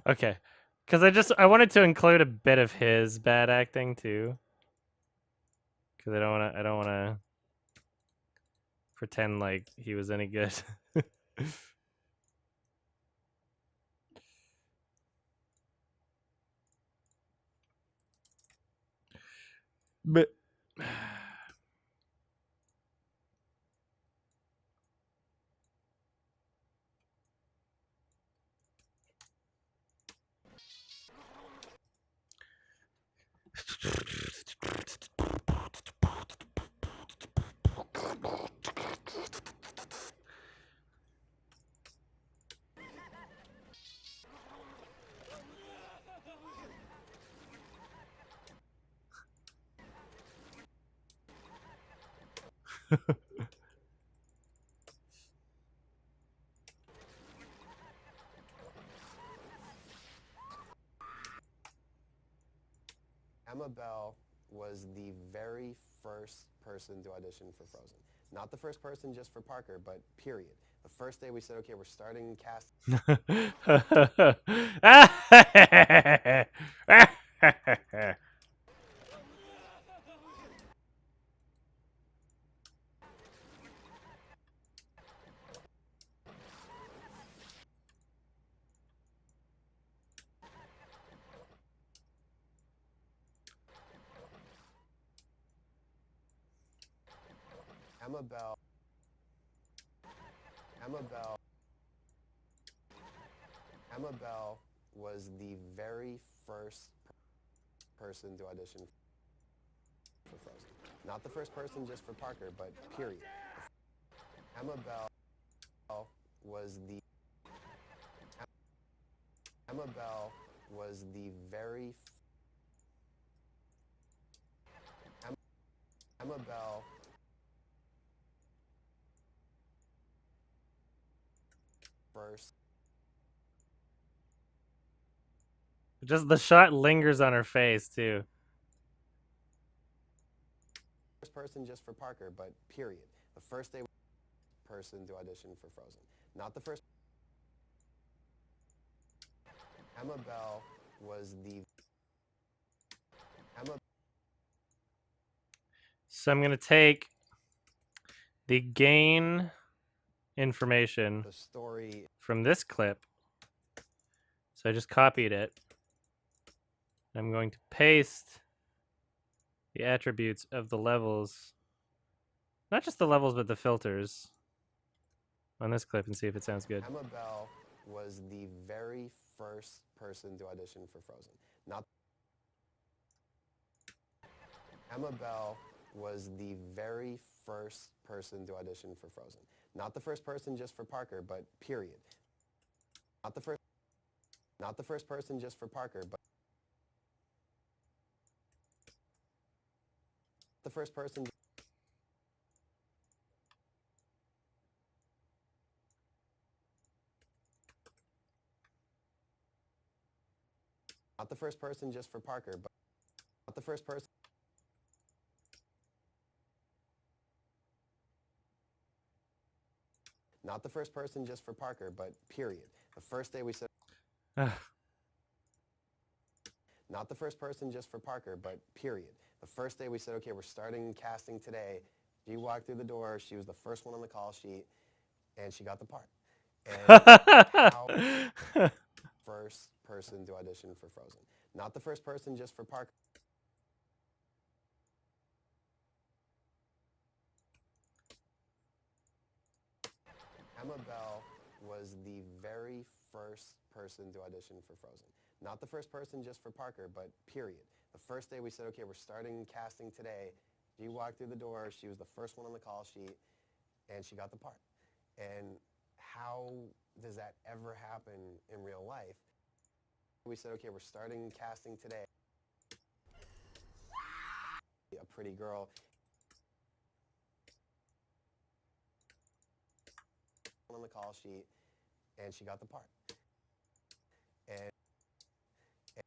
Okay, because I wanted to include a bit of his bad acting too, because I don't want to pretend like he was any good. But Emma Bell was the very first person to audition for Frozen. Not the first person just for Parker, but period. The first day we said, okay, we're starting cast. Emma Bell. Emma Bell. Emma Bell was the very first person to audition for Frozen. Not the first person just for Parker, but period. Emma Bell was the Emma Bell was the very Emma Bell first. Just the shot lingers on her face too. First person just for Parker, but period. The first day person to audition for Frozen. Not the first. Emma Bell was the Emma. So I'm gonna take the gain information The story from this clip. So I just copied it. I'm going to paste the attributes of the levels, not just the levels, but the filters on this clip and see if it sounds good. Emma Bell was the very first person to audition for Frozen. Not Emma Bell was the very first person to audition for Frozen. Not the first person just for Parker, but period. Not the first person just for Parker, but the first person. Not the first person just for Parker, but not the first person. Not the first person just for Parker, but period. The first day we said. Not the first person just for Parker, but period. The first day we said, okay, we're starting casting today. She walked through the door. She was the first one on the call sheet, and she got the part. And how first person to audition for Frozen. Not the first person just for Parker. Emma Bell was the very first person to audition for Frozen. Not the first person just for Parker, but period. The first day we said, okay, we're starting casting today. She walked through the door. She was the first one on the call sheet, and she got the part. And how does that ever happen in real life? We said, okay, we're starting casting today. A pretty girl. On the call sheet, and she got the part. And in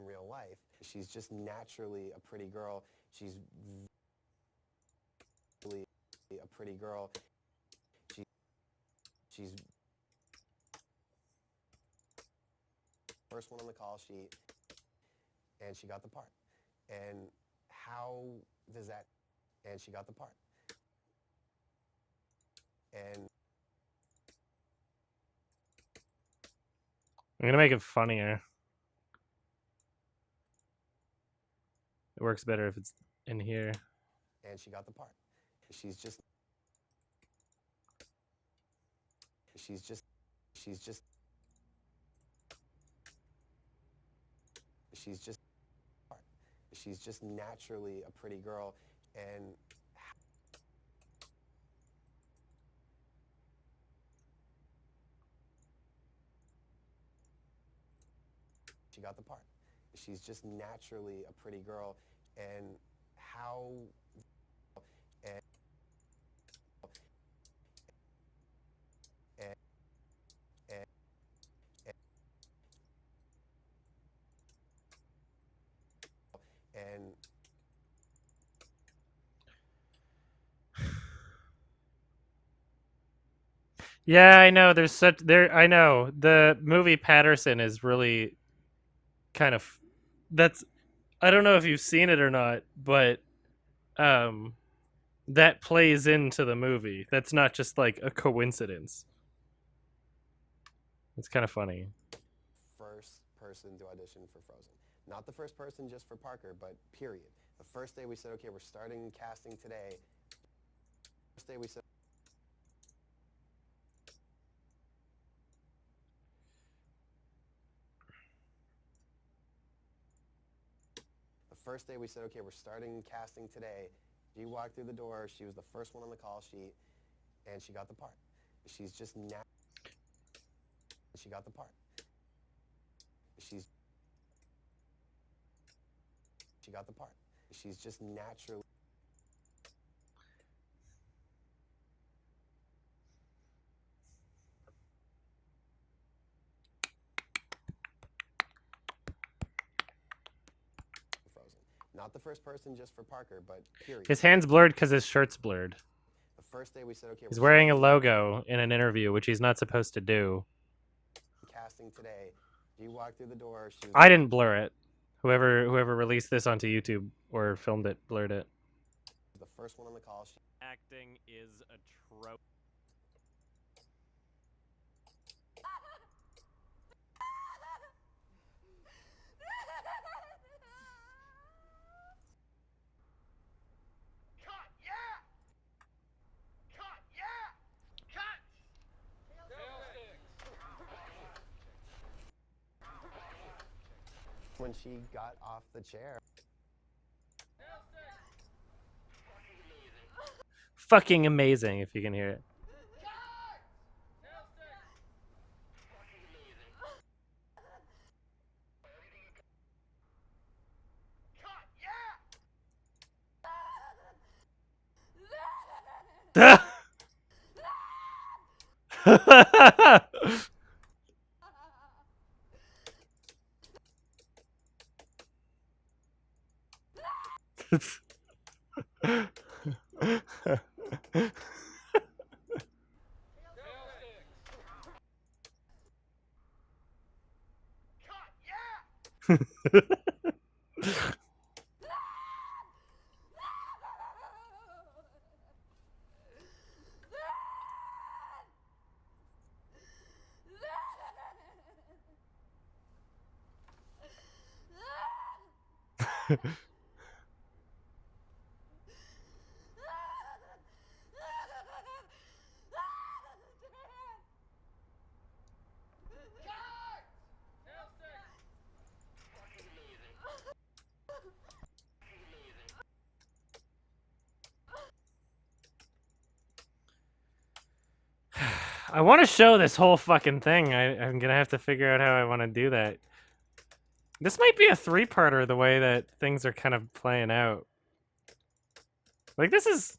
real life, she's just naturally a pretty girl. She's really a pretty girl. She's first one on the call sheet, and she got the part. And how does that? And she got the part. And I'm gonna make it funnier. It works better if it's in here. And she got the part. She's just naturally a pretty girl, and she got the part. She's just naturally a pretty girl, and how and and and, and Yeah, I know. There's such there. I know the movie Patterson is really kind of. That's. I don't know if you've seen it or not, but that plays into the movie. That's not just like a coincidence. It's kind of funny. first person to audition for Frozen. Not the first person just for Parker, but period. The first day we said, okay, we're starting casting today. First day we said. The first day we said, okay, we're starting casting today. She walked through the door. She was the first one on the call sheet, and she got the part. She's just she got the part. She got the part. She's just naturally. Frozen. Not the first person just for Parker, but period. His hand's blurred because his shirt's blurred. The first day we said, okay, He's wearing a logo in an interview, which he's not supposed to do. Casting today. She walked through the door. She was I didn't blur it. Whoever released this onto YouTube or filmed it blurred it. the first one on the call sheet. Acting is atrocious. When she got off the chair. Fucking amazing, if you can hear it. I want to show this whole fucking thing. I'm gonna have to figure out how I want to do that. This might be a 3-parter the way that things are kind of playing out. Like there's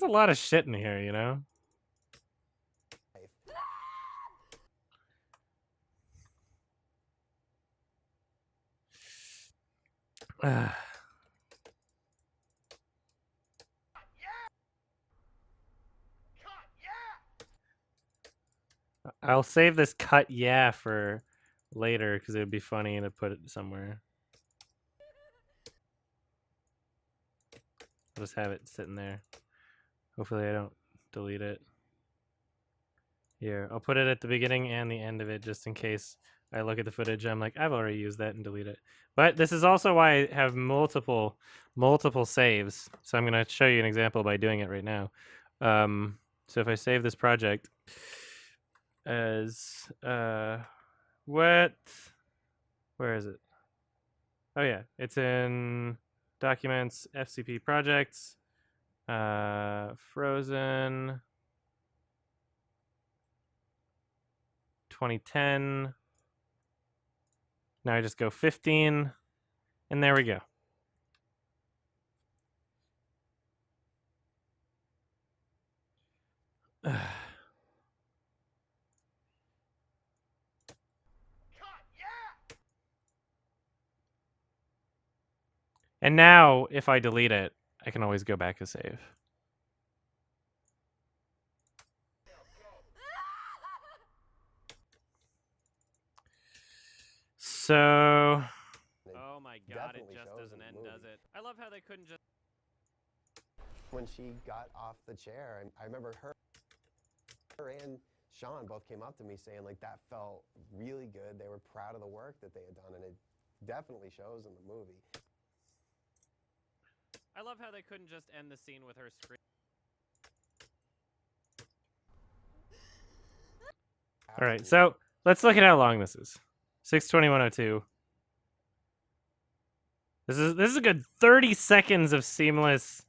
a lot of shit in here, you know? I'll save this cut yeah for later because it would be funny to put it somewhere. I'll just have it sitting there. Hopefully I don't delete it. Here, I'll put it at the beginning and the end of it just in case I look at the footage. I'm like, I've already used that and delete it. But this is also why I have multiple saves. So I'm going to show you an example by doing it right now. So if I save this project as where is it? Oh yeah, it's in Documents, FCP Projects, Frozen, 2010. Now I just go 15, and there we go. And now, if I delete it, I can always go back to save. So... Oh my god, it just doesn't end, does it? I love how they couldn't just... When she got off the chair, and I remember her and Sean both came up to me saying, like, that felt really good. They were proud of the work that they had done, and it definitely shows in the movie. I love how they couldn't just end the scene with her screaming. All right, so let's look at how long this is. 6:21:02. This is a good 30 seconds of seamless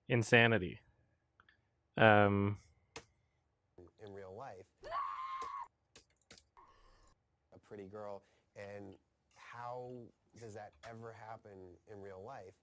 insanity. In real life, a pretty girl, and how does that ever happen in real life?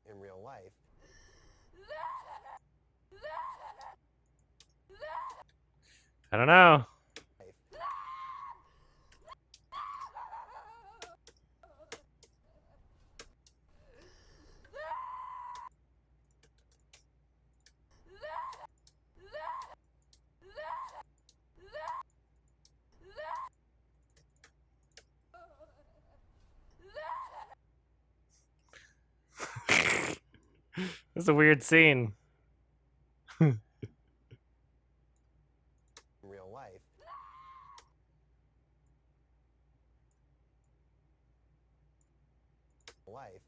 In real life. I don't know. This is a weird scene. In real life. Life.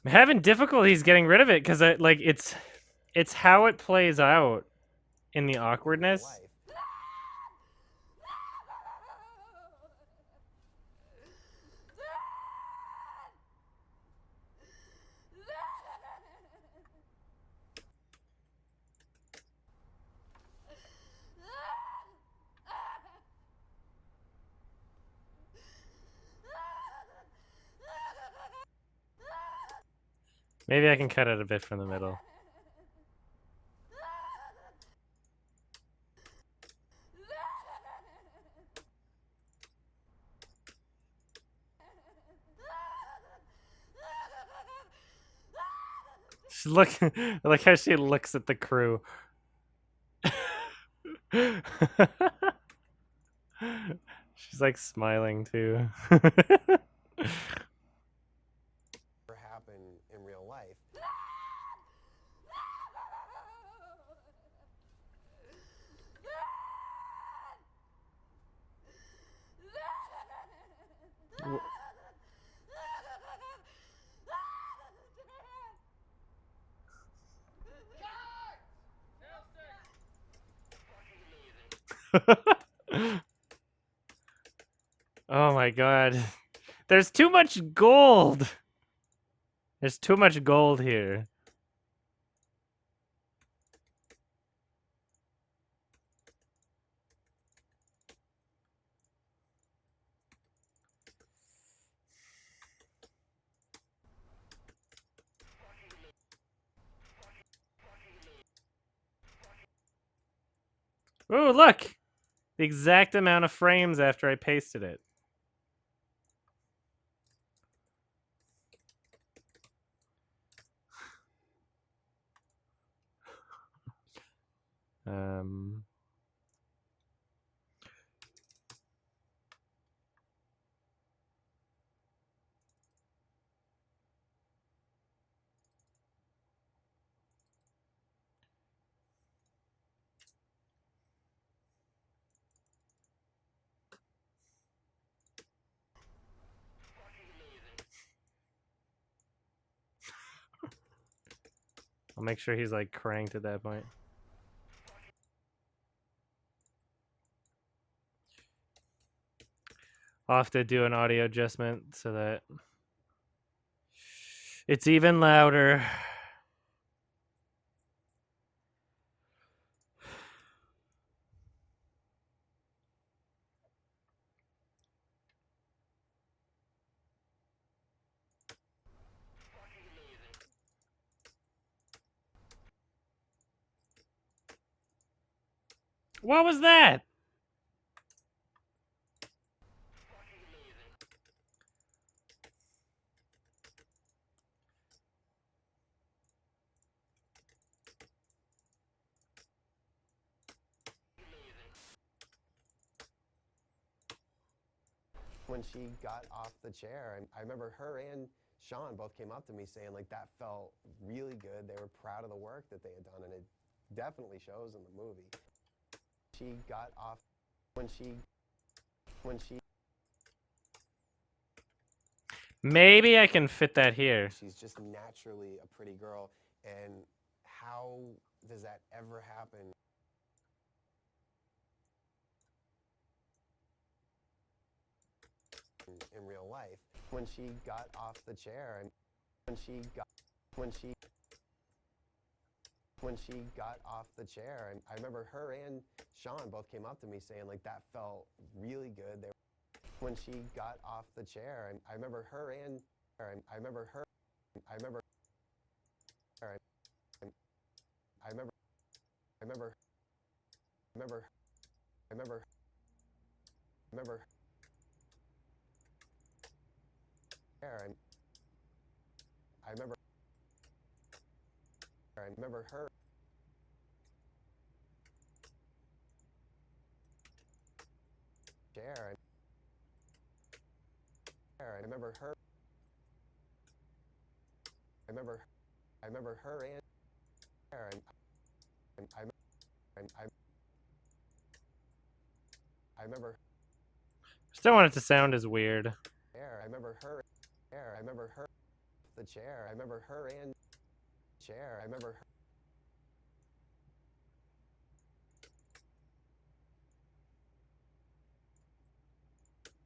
I'm having difficulties getting rid of it because it's how it plays out in the awkwardness. Maybe I can cut it a bit from the middle. Look, like how she looks at the crew. She's like smiling too. happen in real life. Oh my god. There's too much gold. There's too much gold here. Oh, look! The exact amount of frames after I pasted it. I'll make sure he's like cranked at that point. I'll have to do an audio adjustment so that it's even louder. What was that? When she got off the chair, and I remember her and Sean both came up to me saying like that felt really good. They were proud of the work that they had done, and it definitely shows in the movie. She got off when she Maybe I can fit that here. She's just naturally a pretty girl, and how does that ever happen? In real life, when she got off the chair, and when she got off the chair, and I remember her and Sean both came up to me saying like that felt really good. When she got off the chair, and I remember her and I remember her her chair, I remember her and I remember Still want it to sound as weird. I remember her the chair, I remember her and chair, I remember her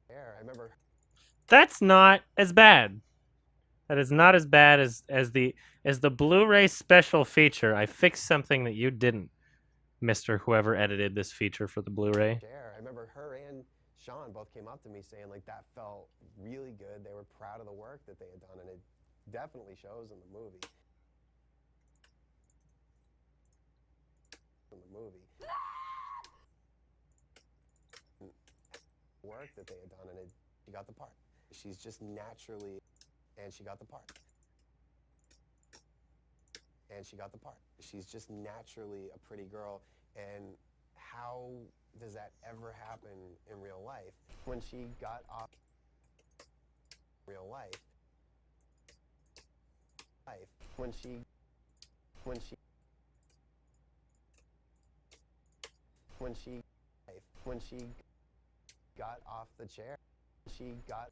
chair, I remember That's not as bad. That is not as bad as the Blu-ray special feature. I fixed something that you didn't, Mr. Whoever edited this feature for the Blu-ray. chair. I remember her and Sean both came up to me saying like that felt really good. They were proud of the work that they had done, and it definitely shows in the movie. movie. Work that they had done, and she got the part. She's just naturally, and she got the part. And she got the part. She's just naturally a pretty girl, and how does that ever happen in real life? When she got off real life, when she got off the chair, she got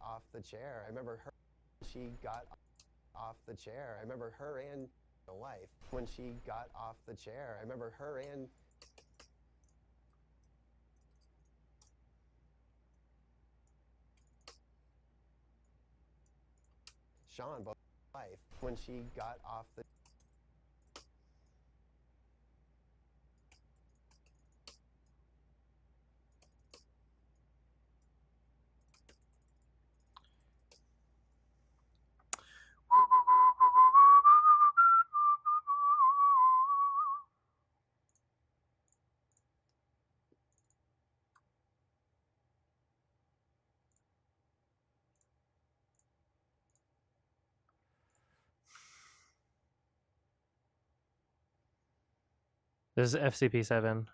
off the chair. I remember her. She got off the chair. I remember her and life when she got off the chair. I remember her and Sean both life when she got off the. This is FCP7.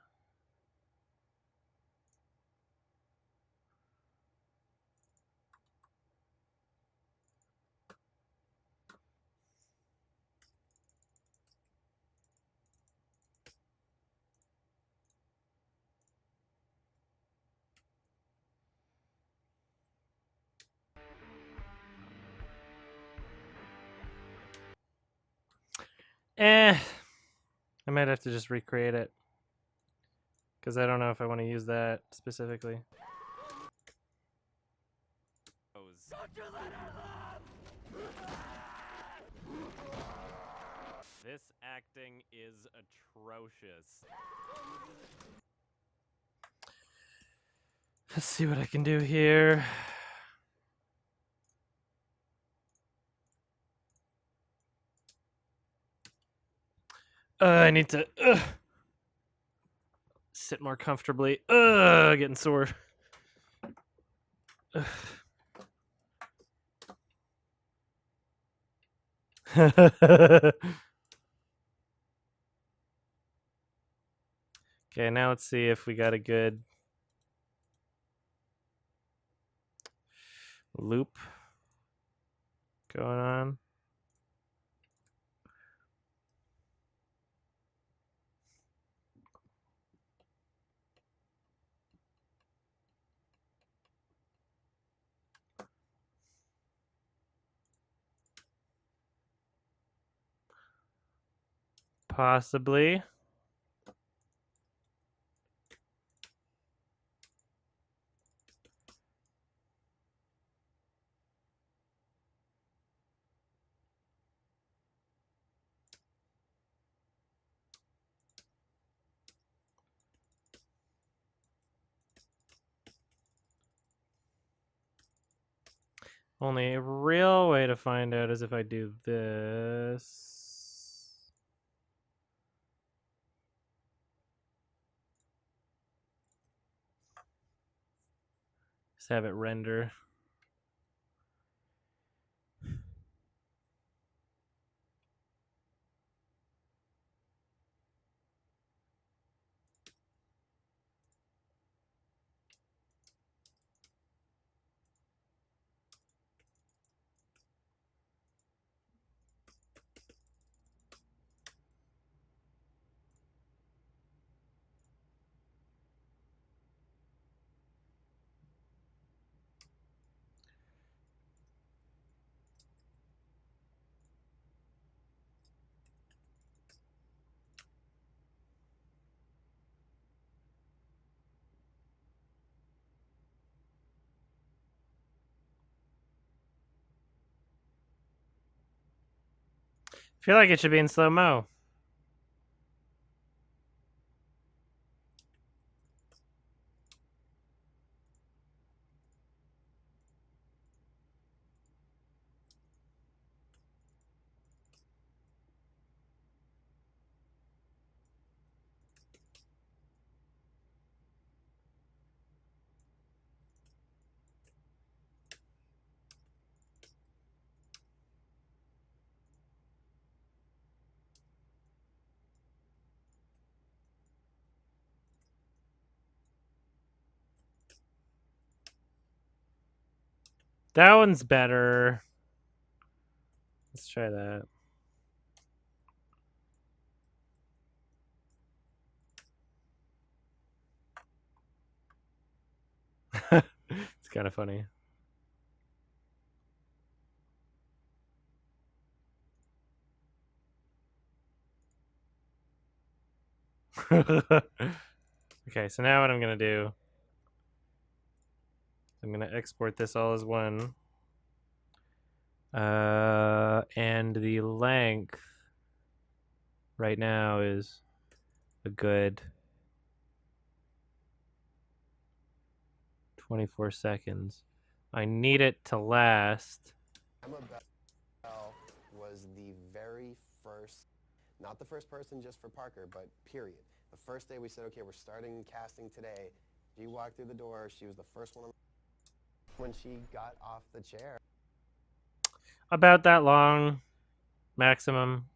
I might have to just recreate it. Because I don't know if I want to use that specifically. This acting is atrocious. Let's see what I can do here. I need to sit more comfortably. Getting sore. Okay, now let's see if we got a good loop going on. Possibly. Only a real way to find out is if I do this. Just have it render. I feel like it should be in slow-mo. That one's better. Let's try that. It's kind of funny. Okay, so now what I'm gonna do, I'm gonna export this all as one. And the length right now is a good 24 seconds. I need it to last. Emma Bell was the very first, not the first person just for Parker, but period. The first day we said, okay, we're starting casting today. She walked through the door. She was the first one when she got off the chair. About that long, maximum.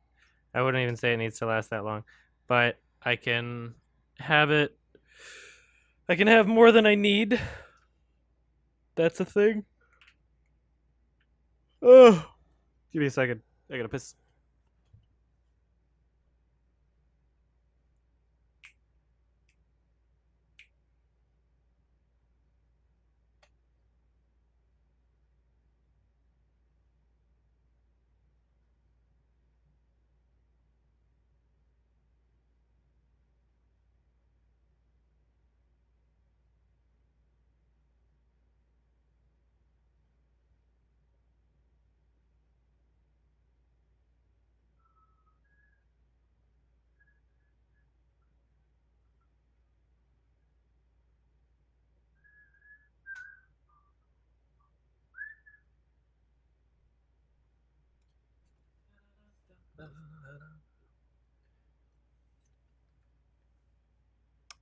I wouldn't even say it needs to last that long, but I can have it. I can have more than I need. That's a thing. Oh, give me a second. I gotta piss.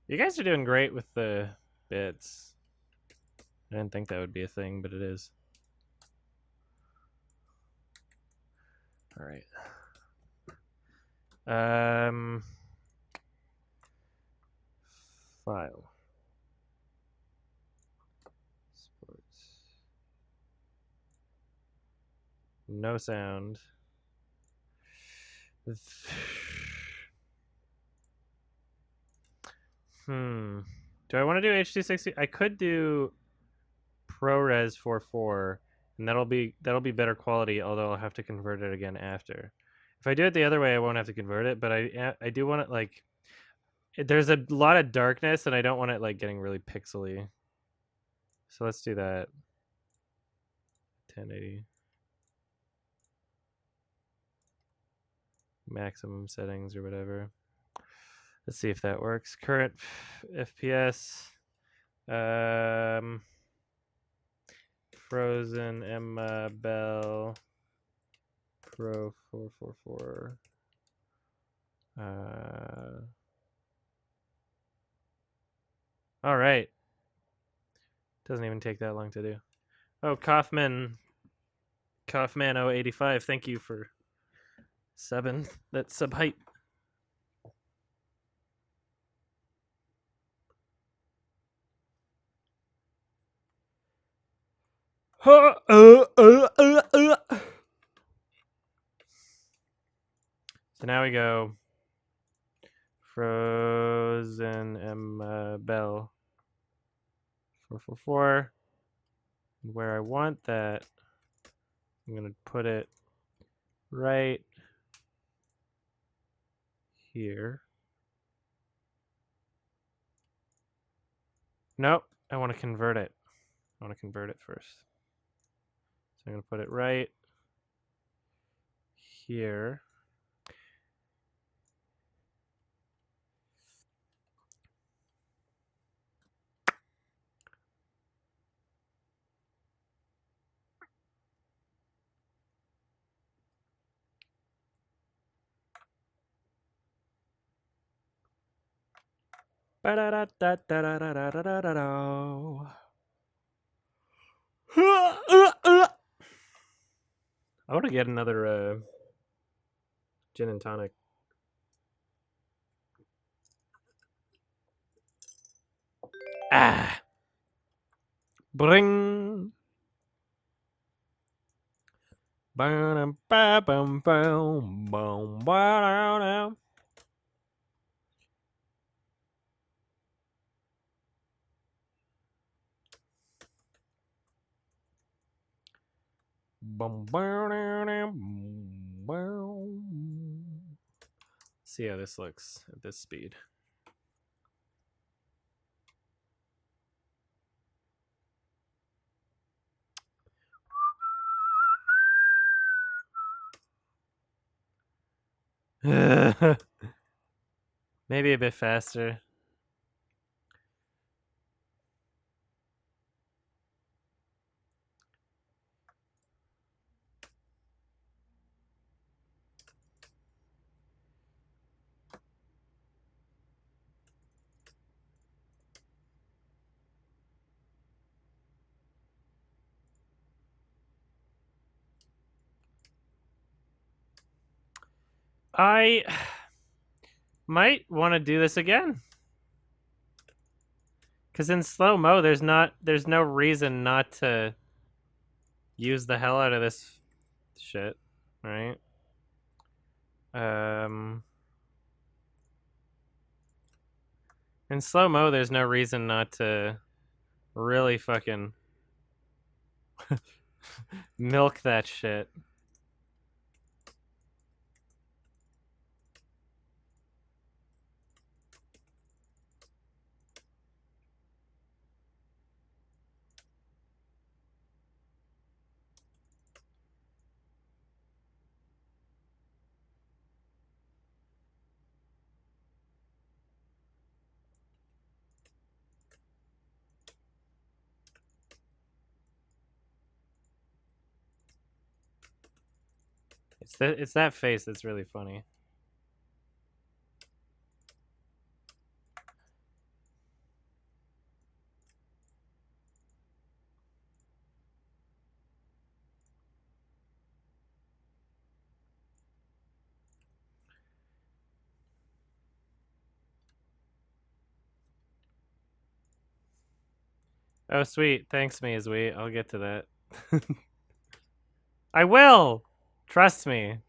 You guys are doing great with the bits. I didn't think that would be a thing, but it is. All right. File. Sports. No sound. Do I want to do HD60? I could do ProRes 4.4, and that'll be better quality. Although I'll have to convert it again after. If I do it the other way, I won't have to convert it. But I do want it like. There's a lot of darkness, and I don't want it like getting really pixely. So let's do that. 1080. Maximum settings or whatever. Let's see if that works. Current FPS. Frozen Emma Bell Pro 444. All right. Doesn't even take that long to do. Oh, Kaufman 085. Thank you for 7. That's sub height. So now we go Frozen Emma Bell 444. Where I want that, I'm going to put it right here. Nope, I want to convert it. I want to convert it first. So I'm going to put it right here. I want to get another gin and tonic. Ah. Bring. Boom, ba, boom, boom, boom, ba, boom, boom. See how this looks at this speed. Maybe a bit faster. I might want to do this again. Because in slow-mo, there's no reason not to use the hell out of this shit, right? In slow-mo, there's no reason not to really fucking milk that shit. It's that face that's really funny. Oh, sweet. Thanks, Measweet. I'll get to that. I will! Trust me.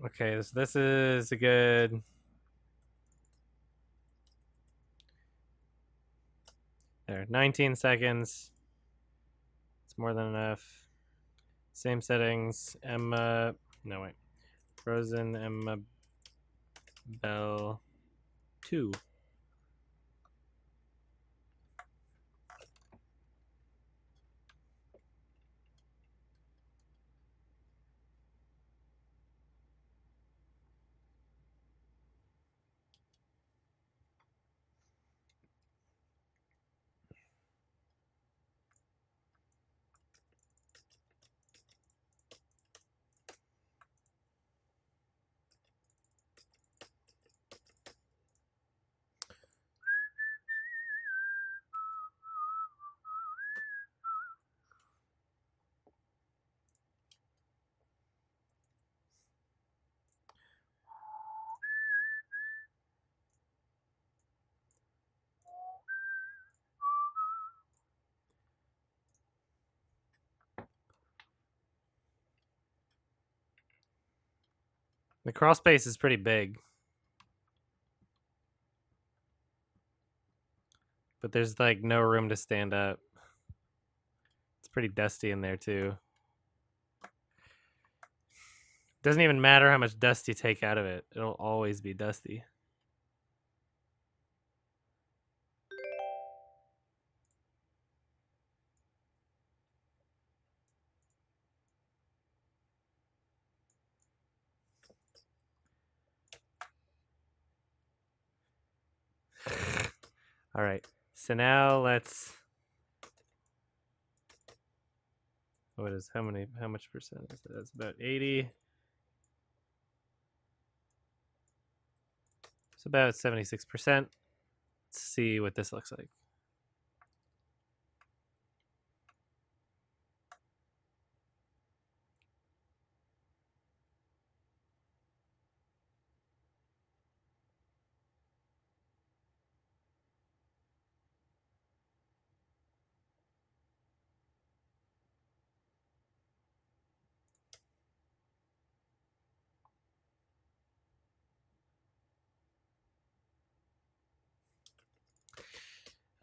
Okay, so this is a good... There, 19 seconds. It's more than enough. Same settings. Emma... No, wait. Frozen Emma Bell 2. The crawl space is pretty big. But there's like no room to stand up. It's pretty dusty in there too. Doesn't even matter how much dust you take out of it. It'll always be dusty. All right. So now let's... How much percent is that? That's about 80. It's about 76%. Let's see what this looks like.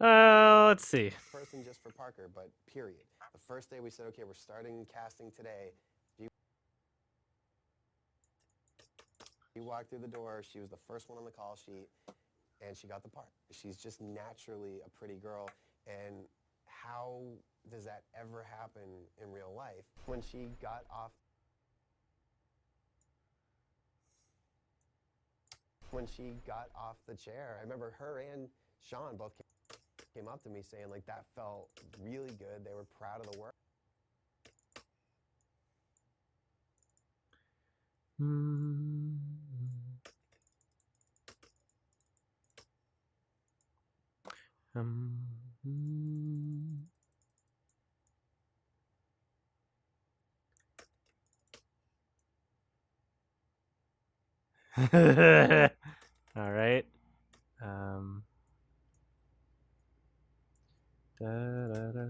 Let's see. person just for Parker, but period. The first day we said, okay, we're starting casting today. She walked through the door. She was the first one on the call sheet, and she got the part. She's just naturally a pretty girl, and how does that ever happen in real life? When she got off the chair, I remember her and Sean both came up to me saying, like, that felt really good. They were proud of the work. All right. Da, da, da.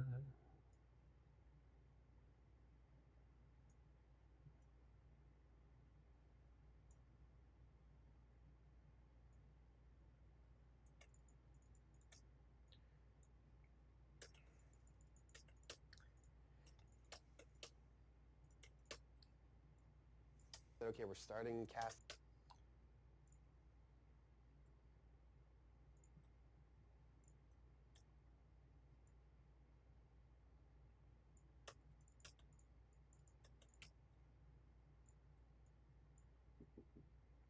Okay, we're starting cast.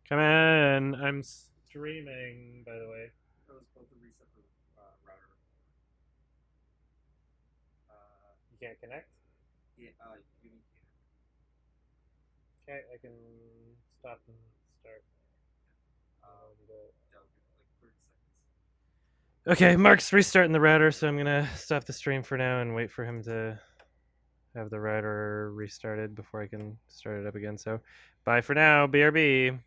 Come in. I'm streaming, by the way. I was supposed to reset the router. You can't connect? Yeah, you can. Okay, I can stop and start. That'll give it like 30 seconds. Okay, Mark's restarting the router, so I'm gonna stop the stream for now and wait for him to have the router restarted before I can start it up again. So, bye for now, BRB.